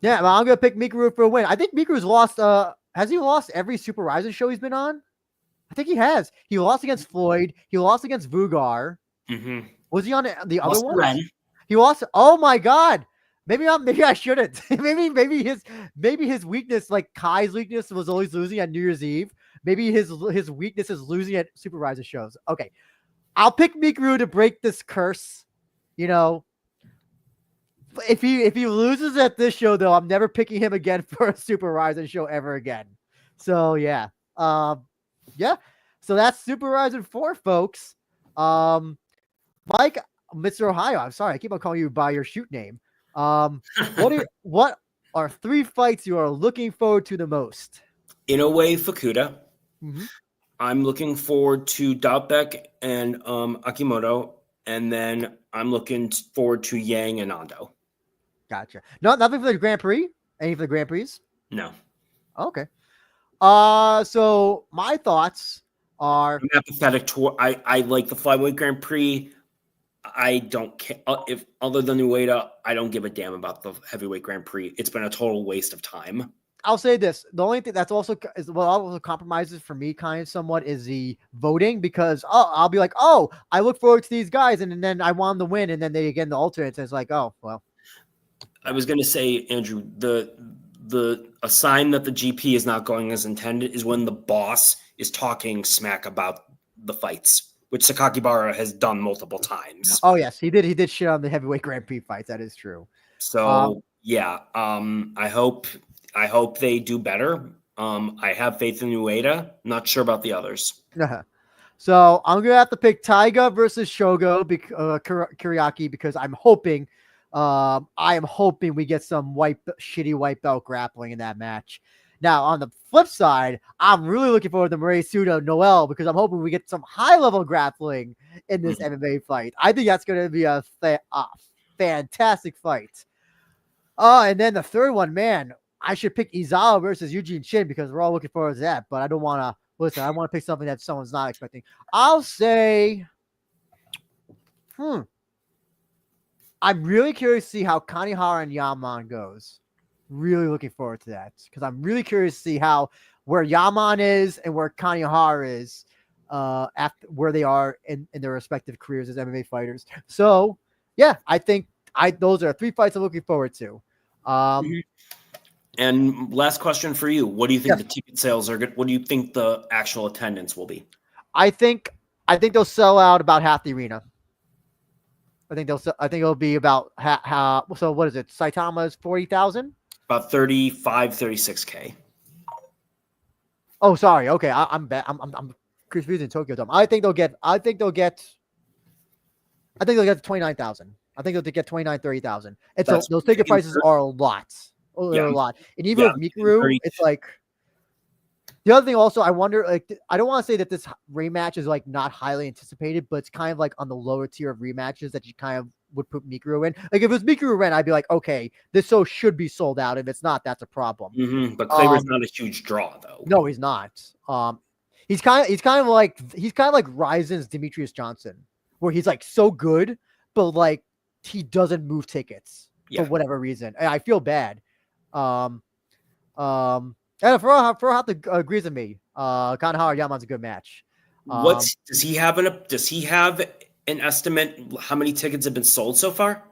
Yeah, I'm gonna pick Mikuru for a win. I think Mikuru's lost. Has he lost every Super RIZIN show he's been on? I think he has. He lost against Floyd. He lost against Vugar. Mm-hmm. Was he on the other one? Ren. He lost. Oh my god. Maybe I shouldn't. maybe his weakness, like Kai's weakness, was always losing at New Year's Eve. Maybe his weakness is losing at Super RIZIN shows. Okay, I'll pick Mikuru to break this curse. If he loses at this show, though, I'm never picking him again for a Super RIZIN show ever again. So yeah, yeah. So that's Super RIZIN4, folks. Mike, Mr. Ohio. I'm sorry, I keep on calling you by your shoot name. What are 3 fights you are looking forward to the most? Inoue Fukuda. Mm-hmm. I'm looking forward to Doubtbeck and Akimoto, and then I'm looking forward to Yang and Ando. Gotcha. No, nothing for the Grand Prix. Any for the Grand Prix? No. Okay. So my thoughts are I'm apathetic to. I like the Flyweight Grand Prix. I don't care if other than Ueda, I don't give a damn about the Heavyweight Grand Prix. It's been a total waste of time. I'll say this: the only thing that's also is what also compromises for me, kind of somewhat, is the voting, because I'll be like, oh, I look forward to these guys, and then I want them to win, and then they again the alternates, and it's like, oh, well. I was going to say, Andrew, a sign that the GP is not going as intended is when the boss is talking smack about the fights, which Sakakibara has done multiple times. Oh yes, he did. He did shit on the Heavyweight Grand Prix fights. That is true. So yeah, I hope they do better. I have faith in Ueda. Not sure about the others. So I'm gonna have to pick Taiga versus Shogo Kuriaki, because I'm hoping we get some shitty white belt grappling in that match. Now, on the flip side, I'm really looking forward to Murray Sudo Noel, because I'm hoping we get some high level grappling in this MMA fight. I think that's going to be a fantastic fight. And then the third one, man, I should pick Izawa versus Eugene Chin, because we're all looking forward to that. But I don't want to listen. I want to pick something that someone's not expecting. I'll say, I'm really curious to see how Kanehara and Yaman goes. Really looking forward to that, because I'm really curious to see where Yaman is and where Kanehara is after where they are in their respective careers as MMA fighters. So yeah, I think those are 3 fights I'm looking forward to. And last question for you: what do you think the ticket sales are good? What do you think the actual attendance will be? I think they'll sell out about half the arena. I think it'll be about so what is it? Saitama's 40,000. About 36K. Oh, sorry. Okay, I'm confusing Tokyo Dome. I think they'll get 29,000. I think they'll get 30,000. It's those ticket prices are a lot. They're a lot. And even with Mikuru, it's like the other thing. Also, I wonder. Like, I don't want to say that this rematch is like not highly anticipated, but it's kind of like on the lower tier of rematches that you kind of would put Mikuru in. Like, if it was Mikuru Ren, I'd be like, okay, this should be sold out. If it's not, that's a problem. But Claver's not a huge draw, though. No, he's not. He's kind of like Rizin's Demetrius Johnson, where he's like so good, but like he doesn't move tickets for whatever reason. And I feel bad. And Furuhata agrees with me. Kanehara Yaman's a good match. Does he have an estimate how many tickets have been sold so far?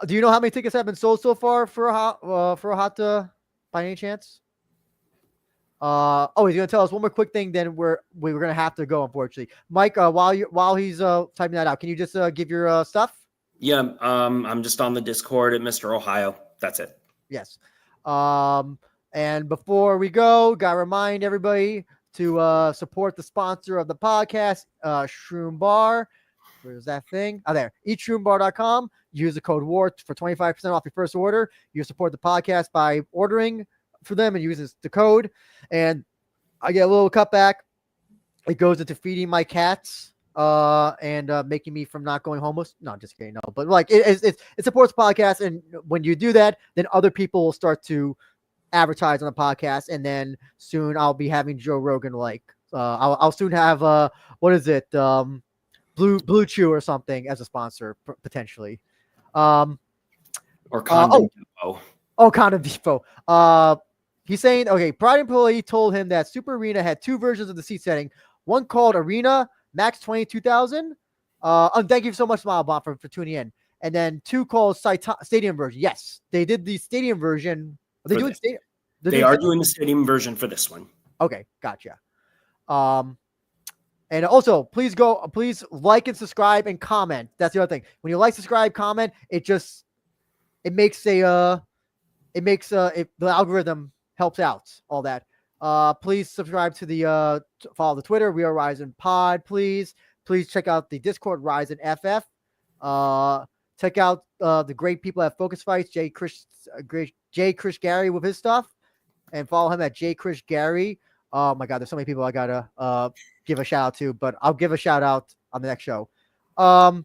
Do you know how many tickets have been sold so far for Furuhata by any chance? He's gonna tell us one more quick thing. Then we're gonna have to go, unfortunately. Mike, while he's typing that out, can you just give your stuff? Yeah, I'm just on the Discord at Mr. Ohio. That's it. Yes. And before we go, gotta remind everybody to support the sponsor of the podcast, Shroom Bar. Where's that thing? Oh, there. EatShroomBar.com. Use the code WAR for 25% off your first order. You support the podcast by ordering for them and using the code. And I get a little cutback. It goes into feeding my cats and making me from not going homeless. No, just kidding. No, but like it supports the podcast. And when you do that, then other people will start to advertise on the podcast. And then soon I'll be having Joe Rogan. I'll soon have what is it? Blue Chew or something as a sponsor potentially. Or Condom Depot. Condom Depot. He's saying, okay, Pride employee told him that Super Arena had 2 versions of the seat setting. One called Arena, max 22,000. Thank you so much, Smilebot, for tuning in. And then 2 called Stadium version. Yes, they did the Stadium version. Are they doing Stadium? They are doing the Stadium version for this one. Okay, gotcha. And also, please like and subscribe and comment. That's the other thing. When you like, subscribe, comment, it makes the algorithm helps out all that. Please subscribe to follow the Twitter. We are Rizin Pod. Please check out the Discord Rizin FF. Check out the great people at Focus Fights, Jay Chris Gary with his stuff, and follow him at Jay Chris Gary Oh my God, there's so many people I gotta give a shout out to, but I'll give a shout out on the next show. No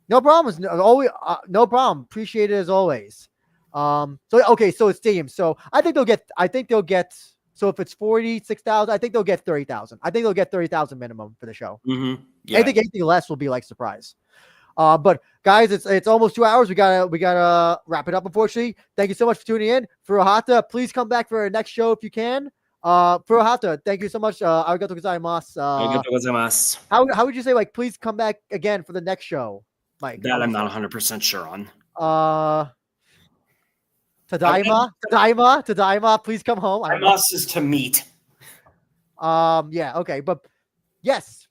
problems. No problem. Appreciate it as always. So it's team. So I think they'll get. So if it's 46,000, I think they'll get 30,000. I think they'll get 30,000 minimum for the show. Mm-hmm. Yeah. I think anything less will be like surprise. But guys, it's almost 2 hours. We gotta wrap it up. Unfortunately, thank you so much for tuning in. Furuhata, please come back for our next show if you can. Furuhata, thank you so much. Arigato gozaimasu. Arigato gozaimasu. How would you say, like, please come back again for the next show, Mike? That I'm not 100% sure on. Tadaima, please come home. Tadaimasu is to meet. Yeah, okay, but yes.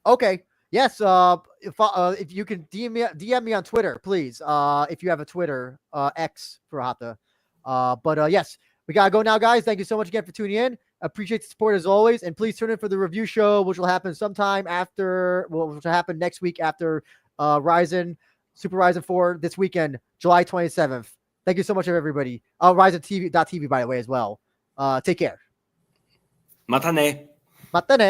Okay. Yes, if you can DM me on Twitter, please. If you have a Twitter, X for Hata. But yes, we gotta go now, guys. Thank you so much again for tuning in. Appreciate the support as always, and please tune in for the review show, which will happen sometime after. Which will happen next week after RIZIN, Super RIZIN4 this weekend, July 27th. Thank you so much, everybody. RIZIN.TV, by the way, as well. Take care. Matane. Matane.